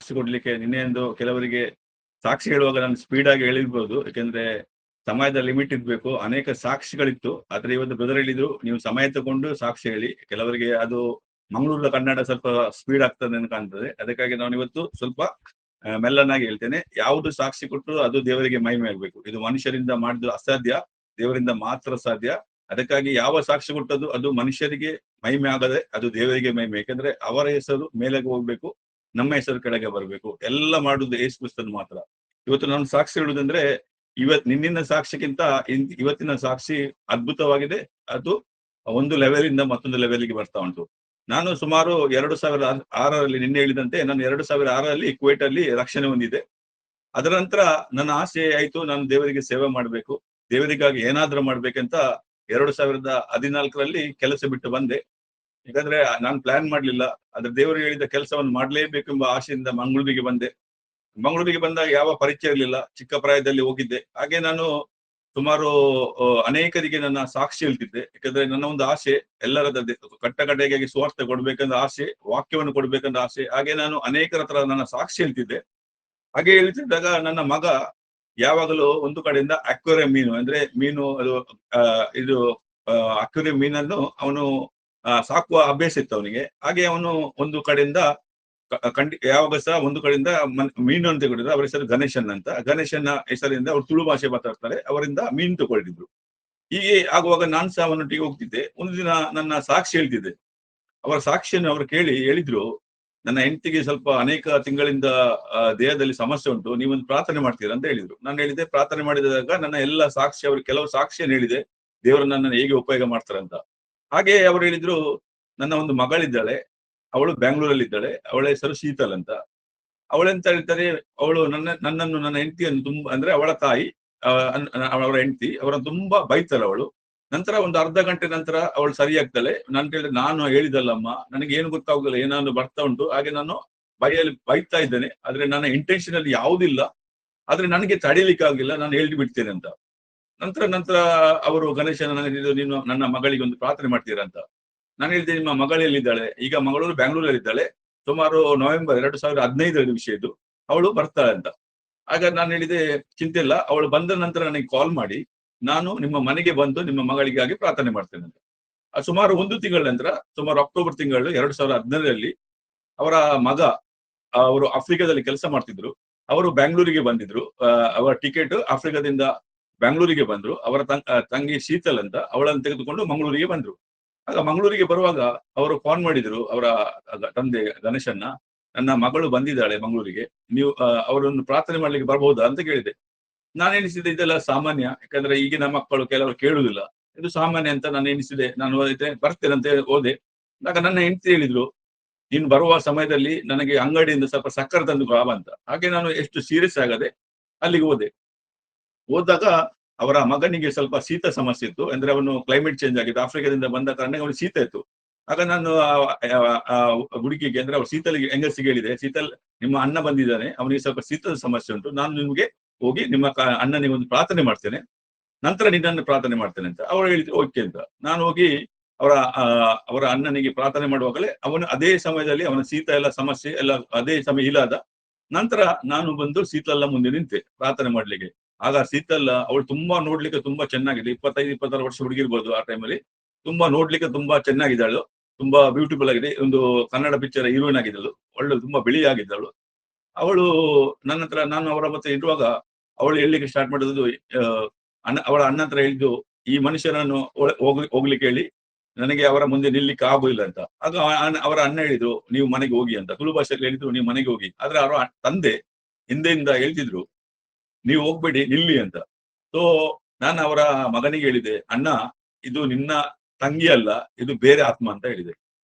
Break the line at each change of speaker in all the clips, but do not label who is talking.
ಸಾಕ್ಷಿ ಕೊಡ್ಲಿಕ್ಕೆ ನಿನ್ನೆಂದು ಕೆಲವರಿಗೆ ಸಾಕ್ಷಿ ಹೇಳುವಾಗ ನಾನು ಸ್ಪೀಡ್ ಆಗಿ ಹೇಳಿರ್ಬೋದು. ಯಾಕೆಂದ್ರೆ ಸಮಯದ ಲಿಮಿಟ್ ಇರ್ಬೇಕು. ಅನೇಕ ಸಾಕ್ಷಿಗಳಿತ್ತು. ಆದ್ರೆ ಇವತ್ತು ಬ್ರದರ್ ಹೇಳಿದ್ರು, ನೀವು ಸಮಯ ತಗೊಂಡು ಸಾಕ್ಷಿ ಹೇಳಿ. ಕೆಲವರಿಗೆ ಅದು ಮಂಗಳೂರಿನ ಕನ್ನಡ ಸ್ವಲ್ಪ ಸ್ಪೀಡ್ ಆಗ್ತದೆ ಅಂತ ಕಾಣ್ತದೆ. ಅದಕ್ಕಾಗಿ ನಾನು ಇವತ್ತು ಸ್ವಲ್ಪ ಮೆಲ್ಲನಾಗಿ ಹೇಳ್ತೇನೆ. ಯಾವುದು ಸಾಕ್ಷಿ ಕೊಟ್ಟರು ಅದು ದೇವರಿಗೆ ಮಹಿಮೆ ಆಗ್ಬೇಕು. ಇದು ಮನುಷ್ಯರಿಂದ ಮಾಡಿದ್ದು ಅಸಾಧ್ಯ, ದೇವರಿಂದ ಮಾತ್ರ ಸಾಧ್ಯ. ಅದಕ್ಕಾಗಿ ಯಾವ ಸಾಕ್ಷಿ ಕೊಟ್ಟದ್ದು ಅದು ಮನುಷ್ಯರಿಗೆ ಮಹಿಮೆ ಆಗದೆ ಅದು ದೇವರಿಗೆ ಮಹಿಮೆ. ಯಾಕಂದ್ರೆ ಅವರ ಹೆಸರು ಮೇಲೆಗೆ ಹೋಗ್ಬೇಕು, ನಮ್ಮ ಹೆಸರು ಕೆಳಗೆ ಬರಬೇಕು. ಎಲ್ಲ ಮಾಡುದು ಯೇಸು ಕ್ರಿಸ್ತನ್ ಮಾತ್ರ. ಇವತ್ತು ನಾನು ಸಾಕ್ಷಿ ಹೇಳುದಂದ್ರೆ ನಿನ್ನಿನ ಸಾಕ್ಷಿಗಿಂತ ಇವತ್ತಿನ ಸಾಕ್ಷಿ ಅದ್ಭುತವಾಗಿದೆ. ಅದು ಒಂದು ಲೆವೆಲ್ ಮತ್ತೊಂದು ಲೆವೆಲ್ಗೆ ಬರ್ತಾ ಉಂಟು. ನಾನು ಸುಮಾರು 2006ರಲ್ಲಿ ನಿನ್ನೆ ಹೇಳಿದಂತೆ ನಾನು 2006ರಲ್ಲಿ ಕುವೈಟ್ ಅಲ್ಲಿ ರಕ್ಷಣೆ ಹೊಂದಿದೆ. ಅದರ ನಂತರ ನನ್ನ ಆಸೆ ಆಯ್ತು, ನಾನು ದೇವರಿಗೆ ಸೇವೆ ಮಾಡ್ಬೇಕು, ದೇವರಿಗಾಗಿ ಏನಾದ್ರೂ ಮಾಡ್ಬೇಕಂತ 2014ರಲ್ಲಿ ಕೆಲಸ ಬಿಟ್ಟು ಬಂದೆ. ಯಾಕಂದ್ರೆ ನಾನು ಪ್ಲಾನ್ ಮಾಡ್ಲಿಲ್ಲ, ಆದ್ರೆ ದೇವರು ಹೇಳಿದ ಕೆಲಸವನ್ನು ಮಾಡ್ಲೇಬೇಕೆಂಬ ಆಶೆಯಿಂದ ಮಂಗಳೂರಿಗೆ ಬಂದೆ. ಮಂಗಳೂರಿಗೆ ಬಂದಾಗ ಯಾವ ಪರಿಚಯ ಇರಲಿಲ್ಲ, ಚಿಕ್ಕ ಪ್ರಾಯದಲ್ಲಿ ಹೋಗಿದ್ದೆ. ಹಾಗೆ ನಾನು ಸುಮಾರು ಅನೇಕರಿಗೆ ನನ್ನ ಸಾಕ್ಷಿ ಹೇಳ್ತಿದ್ದೆ. ಯಾಕಂದ್ರೆ ನನ್ನ ಒಂದು ಆಸೆ ಎಲ್ಲರದ ಕಟ್ಟಕಡೆಯಾಗಿ ಸುವಾರ್ತೆ ಕೊಡ್ಬೇಕಂದ ಆಸೆ, ವಾಕ್ಯವನ್ನು ಕೊಡ್ಬೇಕಂದ ಆಸೆ. ಹಾಗೆ ನಾನು ಅನೇಕರ ಹತ್ರ ನನ್ನ ಸಾಕ್ಷಿ ಹೇಳ್ತಿದ್ದೆ. ಹಾಗೆ ಹೇಳ್ತಿದ್ದಾಗ ನನ್ನ ಮಗ ಯಾವಾಗಲೂ ಒಂದು ಕಡೆಯಿಂದ ಅಕ್ವೇರಿಯಂ ಮೀನು ಅಂದ್ರೆ ಮೀನು ಅದು ಇದು ಅಕ್ವೇರಿಯಂ ಮೀನನ್ನು ಅವನು ಸಾಕುವ ಅಭ್ಯಾಸ ಇತ್ತು ಅವನಿಗೆ. ಹಾಗೆ ಅವನು ಒಂದು ಕಡೆಯಿಂದ ಯಾವಾಗ ಸಹ ಒಂದು ಕಡೆಯಿಂದ ಮೀನನ್ನು ತಗೊಂಡಿದ್ರು. ಅವರ ಹೆಸರು ಗಣೇಶನ್ ಅಂತ. ಗಣೇಶನ ಹೆಸರಿಂದ ಅವರು ತುಳು ಭಾಷೆ ಮಾತಾಡ್ತಾರೆ, ಅವರಿಂದ ಮೀನು ತಗೊಂಡಿದ್ರು. ಹೀಗೆ ಆಗುವಾಗ ನಾನು ಸಹ ಅವನೊಟ್ಟಿಗೆ ಹೋಗ್ತಿದ್ದೆ. ಒಂದು ದಿನ ನನ್ನ ಸಾಕ್ಷಿ ಹೇಳ್ತಿದ್ದೆ. ಅವರ ಸಾಕ್ಷಿಯನ್ನು ಅವರು ಕೇಳಿ ಹೇಳಿದ್ರು, ನನ್ನ ಹೆಂಡತಿಗೆ ಸ್ವಲ್ಪ ಅನೇಕ ತಿಂಗಳಿಂದ ದೇಹದಲ್ಲಿ ಸಮಸ್ಯೆ ಉಂಟು, ನೀವೊಂದು ಪ್ರಾರ್ಥನೆ ಮಾಡ್ತೀರಾ ಅಂತ ಹೇಳಿದ್ರು. ನಾನು ಹೇಳಿದೆ, ಪ್ರಾರ್ಥನೆ ಮಾಡಿದಾಗ ನನ್ನ ಎಲ್ಲ ಸಾಕ್ಷಿ, ಅವರು ಕೆಲವು ಸಾಕ್ಷಿಯನ್ನು ಹೇಳಿದೆ, ದೇವರು ನನ್ನನ್ನು ಹೇಗೆ ಉಪಯೋಗ ಮಾಡ್ತಾರಂತ. ಹಾಗೆ ಅವರು ಹೇಳಿದ್ರು, ನನ್ನ ಒಂದು ಮಗಳಿದ್ದಾಳೆ, ಅವಳು ಬ್ಯಾಂಗ್ಳೂರಲ್ಲಿ ಇದ್ದಾಳೆ, ಅವಳ ಹೆಸರು ಶೀತಲ್ ಅಂತ. ಅವಳೆಂತ ಹೇಳ್ತಾರೆ, ಅವಳು ನನ್ನನ್ನು ನನ್ನ ಹೆಂಡತಿಯನ್ನು ತುಂಬಾ ಅಂದ್ರೆ ಅವಳ ತಾಯಿ ಅವರ ಹೆಂಡತಿ ಅವರನ್ನು ತುಂಬಾ ಬೈತಾಳೆ ಅವಳು. ನಂತರ ಒಂದು ಅರ್ಧ ಗಂಟೆ ನಂತರ ಅವಳು ಸರಿಯಾಗ್ತಾಳೆ. ನಾನು ಹೇಳಿದಲ್ಲಮ್ಮ, ನನಗೆ ಏನು ಗೊತ್ತಾಗುದಿಲ್ಲ, ಏನಾದ್ರು ಬರ್ತಾ ಉಂಟು, ಹಾಗೆ ನಾನು ಬೈಯಲ್ಲಿ ಬೈತಾ ಇದ್ದೇನೆ, ಆದ್ರೆ ನನ್ನ ಇಂಟೆನ್ಷನ್ ಅಲ್ಲಿ ಯಾವುದಿಲ್ಲ, ಆದ್ರೆ ನನಗೆ ತಡೀಲಿಕ್ಕೆ ಆಗಿಲ್ಲ, ನಾನು ಹೇಳಿ ಬಿಡ್ತೇನೆ ಅಂತ. ನಂತರ ಅವರು ಗಣೇಶನ ನನಗೆ ನೀನು ನನ್ನ ಮಗಳಿಗೆ ಒಂದು ಪ್ರಾರ್ಥನೆ ಮಾಡ್ತೀರಾ ಅಂತ. ನಾನು ಹೇಳಿದೆ, ನಿಮ್ಮ ಮಗಳೆಲ್ಲಿದ್ದಾಳೆ? ಈಗ ಮಗಳು ಬ್ಯಾಂಗ್ಳೂರಲ್ಲಿ ಇದ್ದಾಳೆ, ಸುಮಾರು ನವೆಂಬರ್ 2015 ವಿಷಯ ಇದು, ಅವಳು ಬರ್ತಾಳೆ ಅಂತ. ಆಗ ನಾನು ಹೇಳಿದೆ, ಚಿಂತೆ ಇಲ್ಲ, ಅವಳು ಬಂದ ನಂತರ ನನಗೆ ಕಾಲ್ ಮಾಡಿ, ನಾನು ನಿಮ್ಮ ಮನೆಗೆ ಬಂದು ನಿಮ್ಮ ಮಗಳಿಗಾಗಿ ಪ್ರಾರ್ಥನೆ ಮಾಡ್ತೇನೆ ಅಂತ. ಸುಮಾರು ಒಂದು ತಿಂಗಳ ನಂತರ, ಸುಮಾರು ಅಕ್ಟೋಬರ್ ತಿಂಗಳು 2015ರಲ್ಲಿ ಅವರ ಮಗ, ಅವರು ಆಫ್ರಿಕಾದಲ್ಲಿ ಕೆಲಸ ಮಾಡ್ತಿದ್ರು, ಅವರು ಬ್ಯಾಂಗ್ಳೂರಿಗೆ ಬಂದಿದ್ರು. ಅವರ ಟಿಕೆಟ್ ಆಫ್ರಿಕಾದಿಂದ ಬ್ಯಾಂಗ್ಳೂರಿಗೆ ಬಂದ್ರು. ಅವರ ತಂಗಿ ಶೀತಲ್ ಅಂತ, ಅವಳನ್ನು ತೆಗೆದುಕೊಂಡು ಮಂಗಳೂರಿಗೆ ಬಂದ್ರು. ಆಗ ಮಂಗಳೂರಿಗೆ ಬರುವಾಗ ಅವರು ಫೋನ್ ಮಾಡಿದ್ರು, ಅವರ ತಂದೆ ಗಣೇಶನ್ನ, ನನ್ನ ಮಗಳು ಬಂದಿದ್ದಾಳೆ ಮಂಗಳೂರಿಗೆ, ನೀವು ಅವರನ್ನು ಪ್ರಾರ್ಥನೆ ಮಾಡ್ಲಿಕ್ಕೆ ಬರ್ಬಹುದಾ ಅಂತ ಕೇಳಿದೆ. ನಾನು ಎಣಿಸಿದೆ ಇದೆಲ್ಲ ಸಾಮಾನ್ಯ, ಯಾಕಂದ್ರೆ ಈಗಿನ ಮಕ್ಕಳು ಕೆಲವರು ಕೇಳುವುದಿಲ್ಲ, ಇದು ಸಾಮಾನ್ಯ ಅಂತ ನಾನು ಎಣಿಸಿದೆ. ನಾನು ಬರ್ತೇನೆ ಅಂತ ಹೋದೆ. ಆಗ ನನ್ನ ಹೆಂಡತಿ ಹೇಳಿದ್ರು, ನೀನು ಬರುವ ಸಮಯದಲ್ಲಿ ನನಗೆ ಅಂಗಡಿಯಿಂದ ಸ್ವಲ್ಪ ಸಕ್ಕರೆ ತಂದು ಬಾ ಅಂತ. ಹಾಗೆ ನಾನು ಎಷ್ಟು ಸೀರಿಯಸ್ ಆಗದೆ ಅಲ್ಲಿಗೆ ಹೋದಾಗ ಅವರ ಮಗನಿಗೆ ಸ್ವಲ್ಪ ಶೀತ ಸಮಸ್ಯೆ ಇತ್ತು. ಅಂದ್ರೆ ಅವನು ಕ್ಲೈಮೇಟ್ ಚೇಂಜ್ ಆಗಿತ್ತು, ಆಫ್ರಿಕಾದಿಂದ ಬಂದ ಕಾರಣ ಅವನು ಶೀತ ಇತ್ತು. ಆಗ ನಾನು ಹುಡುಗಿಗೆ ಅಂದ್ರೆ ಅವ್ರು ಶೀತಲಿಗೆ ಹೆಂಗಸಿಗೆ ಹೇಳಿದೆ, ಶೀತಲ್, ನಿಮ್ಮ ಅಣ್ಣ ಬಂದಿದ್ದಾನೆ, ಅವನಿಗೆ ಸ್ವಲ್ಪ ಶೀತದ ಸಮಸ್ಯೆ ಉಂಟು, ನಾನು ನಿಮ್ಗೆ ಹೋಗಿ ನಿಮ್ಮ ಅಣ್ಣನಿಗೆ ಒಂದು ಪ್ರಾರ್ಥನೆ ಮಾಡ್ತೇನೆ, ನಂತರ ನಿನ್ನನ್ನು ಪ್ರಾರ್ಥನೆ ಮಾಡ್ತೇನೆ ಅಂತ. ಅವಳು ಹೇಳಿದ್ರು ಓಕೆ ಅಂತ. ನಾನು ಹೋಗಿ ಅವರ ಅಣ್ಣನಿಗೆ ಪ್ರಾರ್ಥನೆ ಮಾಡುವಾಗಲೇ ಅವನು ಅದೇ ಸಮಯದಲ್ಲಿ ಅವನ ಶೀತ ಎಲ್ಲ ಸಮಸ್ಯೆ ಎಲ್ಲ ಅದೇ ಸಮಯ ಇಲ್ಲದ ನಂತರ ನಾನು ಬಂದು ಶೀತಲ್ಲ ಮುಂದೆ ನಿಂತೆ ಪ್ರಾರ್ಥನೆ ಮಾಡ್ಲಿಕ್ಕೆ. ಆಗ ಶೀತಲ್ಲ ಅವಳು ತುಂಬಾ ನೋಡ್ಲಿಕ್ಕೆ ತುಂಬಾ ಚೆನ್ನಾಗಿದೆ, 25-26 ವರ್ಷ ಹುಡುಗಿರ್ಬೋದು ಆ ಟೈಮಲ್ಲಿ. ತುಂಬಾ ನೋಡ್ಲಿಕ್ಕೆ ತುಂಬಾ ಚೆನ್ನಾಗಿದ್ದಾಳು, ತುಂಬಾ ಬ್ಯೂಟಿಫುಲ್ ಆಗಿದೆ. ಒಂದು ಕನ್ನಡ ಪಿಕ್ಚರ್ ಹೀರೋಯಿನ್ ಆಗಿದ್ದಳು, ಒಳ್ಳೆ ತುಂಬಾ ಬಿಳಿ ಆಗಿದ್ದಳು ಅವಳು. ನನ್ನ ಹತ್ರ ನಾನು ಅವರ ಮತ್ತೆ ಇರುವಾಗ ಅವಳು ಹೇಳಲಿಕ್ಕೆ ಸ್ಟಾರ್ಟ್ ಮಾಡಿದ್ದು, ಅವಳ ಅಣ್ಣ ಹತ್ರ ಹೇಳಿದ್ದು, ಈ ಮನುಷ್ಯನನ್ನು ಹೋಗ್ಲಿಕ್ಕೆ ಹೇಳಿ, ನನಗೆ ಅವರ ಮುಂದೆ ನಿಲ್ಲಿಕ್ಕೆ ಆಗುದಿಲ್ಲ ಅಂತ. ಆಗ ಅವರ ಅಣ್ಣ ಹೇಳಿದ್ರು, ನೀವು ಮನೆಗೆ ಹೋಗಿ ಅಂತ, ತುಳು ಭಾಷೆಯಲ್ಲಿ ಹೇಳಿದ್ರು, ನೀವು ಮನೆಗೆ ಹೋಗಿ. ಆದ್ರೆ ಅವರ ತಂದೆ ಹಿಂದೆಯಿಂದ ಹೇಳ್ತಿದ್ರು, ನೀವು ಹೋಗ್ಬೇಡಿ, ನಿಲ್ಲಿ ಅಂತ. ಸೊ ನಾನು ಅವರ ಮಗನಿಗೆ ಹೇಳಿದೆ, ಅಣ್ಣ, ಇದು ನಿನ್ನ ತಂಗಿ ಅಲ್ಲ, ಇದು ಬೇರೆ ಆತ್ಮ ಅಂತ ಹೇಳಿದೆ.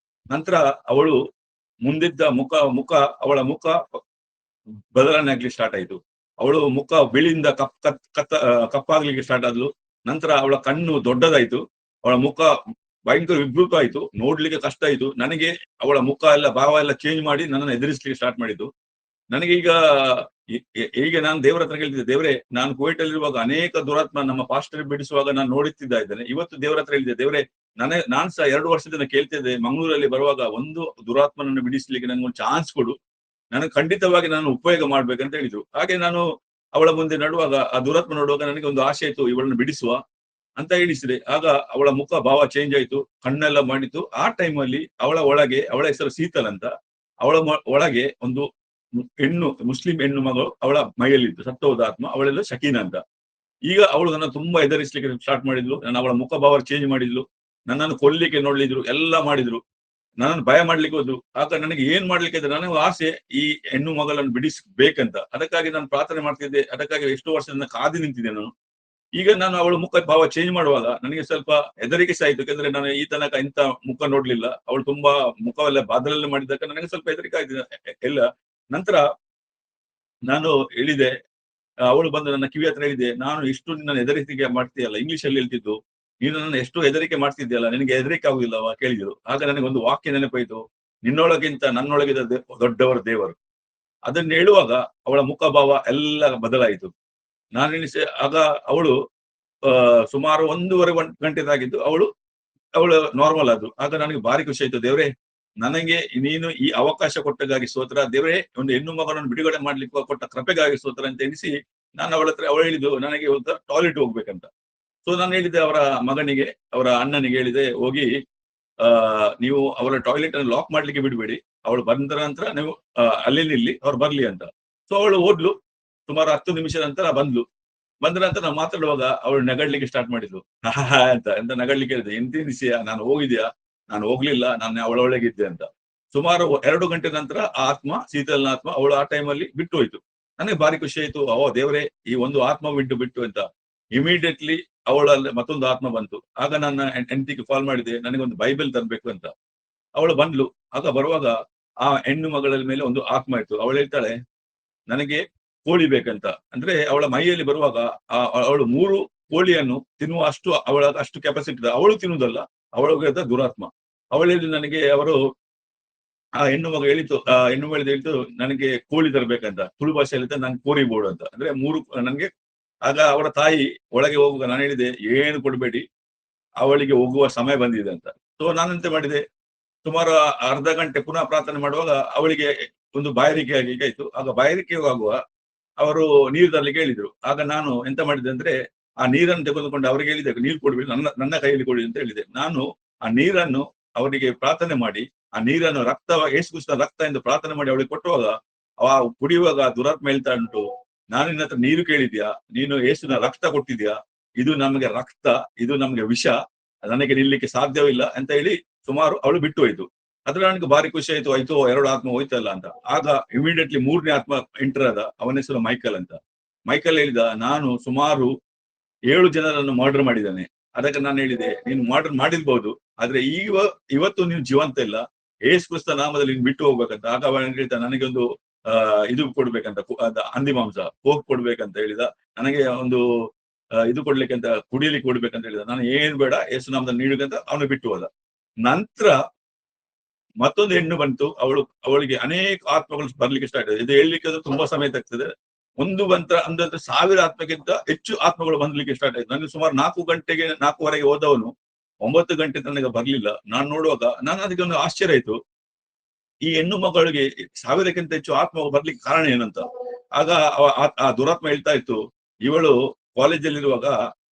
ನಂತರ ಅವಳು ಮುಂದಿದ್ದ ಮುಖ ಅವಳ ಮುಖ ಬದಲಾವಣೆ ಆಗ್ಲಿಕ್ಕೆ ಸ್ಟಾರ್ಟ್ ಆಯ್ತು. ಅವಳು ಮುಖ ಬಿಳಿಯಿಂದ ಕಪ್ಪಾಗ್ಲಿಕ್ಕೆ ಸ್ಟಾರ್ಟ್ ಆದ್ಲು. ನಂತರ ಅವಳ ಕಣ್ಣು ದೊಡ್ಡದಾಯ್ತು, ಅವಳ ಮುಖ ಭಯಂಕರ ವಿಭೃತ ಆಯ್ತು, ನೋಡ್ಲಿಕ್ಕೆ ಕಷ್ಟ ಆಯ್ತು. ನನಗೆ ಅವಳ ಮುಖ ಎಲ್ಲ ಭಾವ ಎಲ್ಲ ಚೇಂಜ್ ಮಾಡಿ ನನ್ನನ್ನು ಎದುರಿಸ್ಲಿಕ್ಕೆ ಸ್ಟಾರ್ಟ್ ಮಾಡಿದ್ದು. ನನಗೆ ಈಗ ನಾನು ದೇವರ ಹತ್ರ ಕೇಳ್ತಿದ್ದೆ, ದೇವರೇ, ನಾನು ಕುವೈಟ್ ಅಲ್ಲಿರುವಾಗ ಅನೇಕ ದುರಾತ್ಮ ನಮ್ಮ ಪಾಸ್ಟರ್ ಬಿಡಿಸುವಾಗ ನಾನು ನೋಡುತ್ತಿದ್ದ ಇದ್ದೇನೆ. ಇವತ್ತು ದೇವರ ಹತ್ರ ಹೇಳಿದ್ದೆ, ದೇವರೇ, ನಾನ್ ಸಹ 2 ವರ್ಷದಿಂದ ಕೇಳ್ತಿದ್ದೆ, ಮಂಗಳೂರಲ್ಲಿ ಬರುವಾಗ ಒಂದು ದುರಾತ್ಮನನ್ನು ಬಿಡಿಸ್ಲಿಕ್ಕೆ ನಂಗೆ ಒಂದು ಚಾನ್ಸ್ ಕೊಡು, ನನಗೆ ಖಂಡಿತವಾಗಿ ನಾನು ಉಪಯೋಗ ಮಾಡ್ಬೇಕಂತ ಹೇಳಿದ್ರು. ಹಾಗೆ ನಾನು ಅವಳ ಮುಂದೆ ನಡುವಾಗ, ಆ ದುರಾತ್ಮ ನೋಡುವಾಗ ನನಗೆ ಒಂದು ಆಸೆ ಆಯ್ತು, ಇವಳನ್ನು ಬಿಡಿಸುವ ಅಂತ ಎಣಿಸಿದೆ. ಆಗ ಅವಳ ಮುಖ ಭಾವ ಚೇಂಜ್ ಆಯ್ತು, ಕಣ್ಣೆಲ್ಲ ಮಾಡಿತು. ಆ ಟೈಮಲ್ಲಿ ಅವಳ ಒಳಗೆ, ಅವಳ ಹೆಸರು ಶೀತಲ್ ಅಂತ, ಅವಳ ಒಳಗೆ ಒಂದು ಹೆಣ್ಣು, ಮುಸ್ಲಿಂ ಹೆಣ್ಣು ಮಗಳು ಅವಳ ಮೈಯಲ್ಲಿತ್ತು, ಸತ್ತು ಹೋದ ಆತ್ಮ. ಅವಳೆಲ್ಲ ಶಕೀನಾ ಅಂತ. ಈಗ ಅವಳು ನನ್ನ ತುಂಬಾ ಎದುರಿಸ್ಲಿಕ್ಕೆ ಸ್ಟಾರ್ಟ್ ಮಾಡಿದ್ಲು. ನಾನು ಅವಳ ಮುಖ ಭಾವ ಚೇಂಜ್ ಮಾಡಿದ್ಲು. ನನ್ನನ್ನು ಕೊಲ್ಲಿಕ್ಕೆ ನೋಡ್ಲಿದ್ರು, ಎಲ್ಲ ಮಾಡಿದ್ರು. ನನ್ನನ್ನು ಭಯ ಮಾಡ್ಲಿಕ್ಕೆ ಹೋದ್ರು. ಆಗ ನನಗೆ ಏನ್ ಮಾಡ್ಲಿಕ್ಕೆ ಇದ್ರೆ, ನನಗೆ ಆಸೆ ಈ ಹೆಣ್ಣು ಮಗಳನ್ನು ಬಿಡಿಸ್ಬೇಕಂತ. ಅದಕ್ಕಾಗಿ ನಾನು ಪ್ರಾರ್ಥನೆ ಮಾಡ್ತಿದ್ದೆ. ಅದಕ್ಕಾಗಿ ಎಷ್ಟೋ ವರ್ಷದಿಂದ ಕಾದು ನಿಂತಿದ್ದೆ ನಾನು. ಈಗ ನಾನು ಅವಳ ಮುಖ ಭಾವ ಚೇಂಜ್ ಮಾಡುವಾಗ ನನಗೆ ಸ್ವಲ್ಪ ಹೆದರಿಕೆ ಸಹ ಆಯ್ತು. ಯಾಕಂದ್ರೆ ನಾನು ಈ ತನಕ ಇಂಥ ಮುಖ ನೋಡ್ಲಿಲ್ಲ. ಅವಳು ತುಂಬಾ ಮುಖವೆಲ್ಲ ಬಾದಲೆಲ್ಲ ಮಾಡಿದ್ದಕ್ಕೆ ನನಗೆ ಸ್ವಲ್ಪ ಹೆದರಿಕೆ ಆಯ್ತು ಎಲ್ಲ. ನಂತರ ನಾನು ಹೇಳಿದೆ, ಅವಳು ಬಂದು ನನ್ನ ಕಿವಿ ಹತ್ರ ಹೇಳಿದೆ, ನಾನು ಇಷ್ಟು ನಿನ್ನ ಹೆದರಿಕೆ ಮಾಡ್ತೀಯಲ್ಲ, ಇಂಗ್ಲಿಷ್ ಅಲ್ಲಿ ಹೇಳ್ತಿದ್ದು, ನೀನು ನನ್ನ ಎಷ್ಟು ಹೆದರಿಕೆ ಮಾಡ್ತಿದ್ಯಲ್ಲ, ನಿನಗೆ ಹೆದರಿಕೆ ಆಗುದಿಲ್ಲವಾ ಕೇಳಿದ್ರು. ಆಗ ನನಗೆ ಒಂದು ವಾಕ್ಯ ನೆನಪಾಯ್ತು, ನಿನ್ನೊಳಗಿಂತ ನನ್ನೊಳಗಿದ ದೊಡ್ಡವರು ದೇವರು. ಅದನ್ನ ಹೇಳುವಾಗ ಅವಳ ಮುಖ ಭಾವ ಎಲ್ಲ ಬದಲಾಯಿತು. ನಾನೆನಿಸಿ ಆಗ ಅವಳು ಸುಮಾರು 1.5 ಗಂಟೆದಾಗಿದ್ದು ಅವಳು ನಾರ್ಮಲ್ ಆದ್ರು. ಆಗ ನನಗೆ ಭಾರಿ ಖುಷಿ ಆಯ್ತು. ದೇವ್ರೇ, ನನಗೆ ನೀನು ಈ ಅವಕಾಶ ಕೊಟ್ಟಗಾಗಿ ಸ್ತೋತ್ರ. ದೇವರೇ, ಒಂದು ಹೆಣ್ಣು ಮಗನನ್ನು ಬಿಡುಗಡೆ ಮಾಡ್ಲಿಕ್ಕೆ ಕೊಟ್ಟ ಕೃಪೆಗಾಗಿ ಸ್ತೋತ್ರ ಅಂತ ಎಣಿಸಿ ನಾನು ಅವಳು ಹೇಳಿದ್ದು, ನನಗೆ ಒಂದು ಟಾಯ್ಲೆಟ್ ಹೋಗ್ಬೇಕಂತ. ಸೊ ನಾನು ಹೇಳಿದ್ದೆ ಅವರ ಮಗನಿಗೆ, ಅವರ ಅಣ್ಣನಿಗೆ ಹೇಳಿದೆ, ಹೋಗಿ ನೀವು ಅವರ ಟಾಯ್ಲೆಟ್ ಅನ್ನು ಲಾಕ್ ಮಾಡ್ಲಿಕ್ಕೆ ಬಿಡಬೇಡಿ, ಅವಳು ಬಂದ ನಂತರ ನೀವು ಅಲ್ಲಿ ನಿಲ್ಲಿ, ಅವ್ರು ಬರ್ಲಿ ಅಂತ. ಸೊ ಅವಳು ಹೋದ್ಲು. ಸುಮಾರು 10 ನಿಮಿಷದ ನಂತರ ಬಂದ್ಲು. ಬಂದ ನಂತರ ನಾವು ಮಾತಾಡುವಾಗ ಅವಳು ನಗಡ್ಲಿಕ್ಕೆ ಸ್ಟಾರ್ಟ್ ಮಾಡಿದ್ಲು. ಎಂತ ನಗಡ್ಲಿಕ್ಕೆ ಹೇಳಿದೆ, ಎಂತ ವಿಷಯ, ನಾನು ಹೋಗಿದ್ಯಾ? ನಾನು ಹೋಗ್ಲಿಲ್ಲ, ನಾನು ಅವಳೊಳಗಿದ್ದೆ ಅಂತ. ಸುಮಾರು 2 ಗಂಟೆ ನಂತರ ಆ ಆತ್ಮ, ಶೀತಲ್ನ ಆತ್ಮ, ಅವಳು ಆ ಟೈಮಲ್ಲಿ ಬಿಟ್ಟು ಹೋಯ್ತು. ನನಗೆ ಭಾರಿ ಖುಷಿ ಆಯ್ತು. ದೇವರೇ, ಈ ಒಂದು ಆತ್ಮ ಬಿಟ್ಟು ಅಂತ. ಇಮಿಡಿಯೇಟ್ಲಿ ಅವಳಲ್ಲಿ ಮತ್ತೊಂದು ಆತ್ಮ ಬಂತು. ಆಗ ನನ್ನ ಹೆಂಡತಿಗೆ ಕಾಲ್ ಮಾಡಿದೆ, ನನಗೊಂದು ಬೈಬಲ್ ತರಬೇಕು ಅಂತ. ಅವಳು ಬಂದ್ಲು. ಆಗ ಬರುವಾಗ ಆ ಹೆಣ್ಣು ಮಗಳ ಮೇಲೆ ಒಂದು ಆತ್ಮ ಇತ್ತು. ಅವಳು ಹೇಳ್ತಾಳೆ, ನನಗೆ ಕೋಳಿ ಬೇಕಂತ. ಅಂದ್ರೆ ಅವಳ ಮೈಯಲ್ಲಿ ಬರುವಾಗ ಅವಳು 3 ಕೋಳಿಯನ್ನು ತಿನ್ನುವ ಅಷ್ಟು ಕೆಪಾಸಿಟಿ ಇದೆ. ಅವಳು ತಿನ್ನುವುದಲ್ಲ, ಅವಳಿಗೆ ದುರಾತ್ಮ. ಅವಳಲ್ಲಿ ನನಗೆ ಆ ಹೆಣ್ಣು ಮಗ ಹೇಳಿತು, ಹೆಣ್ಣು ಮಗಳು ಹೇಳಿತು, ನನಗೆ ಕೋಳಿ ತರಬೇಕಂತ. ತುಳು ಭಾಷೆಯಲ್ಲಿ ನಂಗೆ ಕೋರಿ ಬೋರ್ಡ್ ಅಂತ. ಅಂದ್ರೆ 3 ನನಗೆ. ಆಗ ಅವರ ತಾಯಿ ಒಳಗೆ ಹೋಗುವಾಗ ನಾನು ಹೇಳಿದೆ, ಏನು ಕೊಡ್ಬೇಡಿ, ಅವಳಿಗೆ ಹೋಗುವ ಸಮಯ ಬಂದಿದೆ ಅಂತ. ಸೊ ನಾನೆಂತ ಮಾಡಿದೆ, ಸುಮಾರು ಅರ್ಧ ಗಂಟೆ ಪುನಃ ಪ್ರಾರ್ಥನೆ ಮಾಡುವಾಗ ಅವಳಿಗೆ ಒಂದು ಬಾಯಾರಿಕೆ ಆಯ್ತು. ಆಗ ಬಾಯಾರಿಕೆ ಆಗುವ ಅವರು ನೀರು ತರಲಿಕ್ಕೆ ಹೇಳಿದ್ರು. ಆಗ ನಾನು ಎಂತ ಮಾಡಿದೆ ಅಂದ್ರೆ, ಆ ನೀರನ್ನು ತೆಗೆದುಕೊಂಡು ಅವರಿಗೆ ಹೇಳಿದೆ, ನೀರು ಕೊಡ್ಬೇಡಿ, ನನ್ನ ಕೈಯಲ್ಲಿ ಕೊಡಿ ಅಂತ ಹೇಳಿದೆ. ನಾನು ಆ ನೀರನ್ನು ಅವರಿಗೆ ಪ್ರಾರ್ಥನೆ ಮಾಡಿ, ಆ ನೀರನ್ನು ಯೇಸು ಕ್ರಿಸ್ತನ ರಕ್ತ ಎಂದು ಪ್ರಾರ್ಥನೆ ಮಾಡಿ ಅವಳಿಗೆ ಕೊಟ್ಟುವಾಗ, ಕುಡಿಯುವಾಗ ದುರಾತ್ಮ ಹೇಳ್ತಾ ಉಂಟು, ನಾನು ನಿನ್ನ ಹತ್ರ ನೀರು ಕೇಳಿದ್ಯಾ, ನೀನು ಯೇಸುವಿನ ರಕ್ತ ಕೊಟ್ಟಿದ್ಯಾ, ಇದು ನಮಗೆ ರಕ್ತ, ಇದು ನಮಗೆ ವಿಷ, ನನಗೆ ನಿಲ್ಲಿಕ್ಕೆ ಸಾಧ್ಯವಿಲ್ಲ ಅಂತ ಹೇಳಿ ಸುಮಾರು ಅವಳು ಬಿಟ್ಟು ಹೋಯ್ತು. ಅದ್ರ ನನಗೆ ಭಾರಿ ಖುಷಿ ಆಯ್ತು. 2 ಆತ್ಮ ಹೋಯ್ತಲ್ಲ ಅಂತ. ಆಗ ಇಮಿಡಿಯೇಟ್ಲಿ 3ನೇ ಆತ್ಮ ಎಂಟರ್ ಆದ. ಅವನ ಹೆಸರು ಮೈಕಲ್ ಅಂತ. ಮೈಕಲ್ ಹೇಳಿದ, ನಾನು ಸುಮಾರು 7 ಜನರನ್ನು ಮರ್ಡರ್ ಮಾಡಿದ್ದಾನೆ. ಅದಕ್ಕೆ ನಾನು ಹೇಳಿದೆ, ನೀನು ಮರ್ಡರ್ ಮಾಡಿರ್ಬಹುದು, ಆದ್ರೆ ಇವತ್ತು ನೀನು ಜೀವಂತ ಇಲ್ಲ, ಯೇಸು ಕ್ರಿಸ್ತ ನಾಮದಲ್ಲಿ ನೀನು ಬಿಟ್ಟು ಹೋಗ್ಬೇಕಂತ. ಆಗ ಅವನ ಹೇಳ್ತಾ, ನನಗೆ ಒಂದು ಇದು ಕೊಡ್ಬೇಕಂತ, ಹಂದಿ ಮಾಂಸ ಹೋಗ್ ಕೊಡ್ಬೇಕಂತ ಹೇಳಿದ. ನನಗೆ ಒಂದು ಇದು ಕೊಡ್ಲಿಕ್ಕೆ ಅಂತ, ಕುಡಿಯಲಿಕ್ಕೆ ಕೊಡ್ಬೇಕಂತ ಹೇಳಿದ. ನಾನು ಏನು ಬೇಡ, ಯೇಸು ನಾಮದಲ್ಲಿ ನೀಡುಗಂತ ಅವನು ಬಿಟ್ಟು ಹೋದ. ನಂತರ ಮತ್ತೊಂದು ಹೆಣ್ಣು ಬಂತು. ಅವಳಿಗೆ ಅನೇಕ ಆತ್ಮಗಳು ಬರ್ಲಿಕ್ಕೆ ಸ್ಟಾರ್ಟ್ ಆಗಿದೆ. ಇದು ಹೇಳಲಿಕ್ಕೆ ತುಂಬಾ ಸಮಯ ತಗ್ತದೆ. ಒಂದು ಅಂದ್ರೆ 1000 ಆತ್ಮಕ್ಕಿಂತ ಹೆಚ್ಚು ಆತ್ಮಗಳು ಬಂದ್ಲಿಕ್ಕೆ ಸ್ಟಾರ್ಟ್ ಆಯ್ತು. ನನಗೆ ಸುಮಾರು 4:45 ಹೋದವನು 9 ಗಂಟೆ ತನಕ ಬರ್ಲಿಲ್ಲ. ನಾನು ನೋಡುವಾಗ ನಾನು ಅದಕ್ಕೆ ಒಂದು ಆಶ್ಚರ್ಯ ಆಯ್ತು, ಈ ಹೆಣ್ಣು ಮಗಳಿಗೆ 1000ಕ್ಕಿಂತ ಹೆಚ್ಚು ಆತ್ಮಗಳು ಬರ್ಲಿಕ್ಕೆ ಕಾರಣ ಏನಂತ. ಆಗ ಆ ದುರಾತ್ಮ ಹೇಳ್ತಾ ಇತ್ತು, ಇವಳು ಕಾಲೇಜಲ್ಲಿರುವಾಗ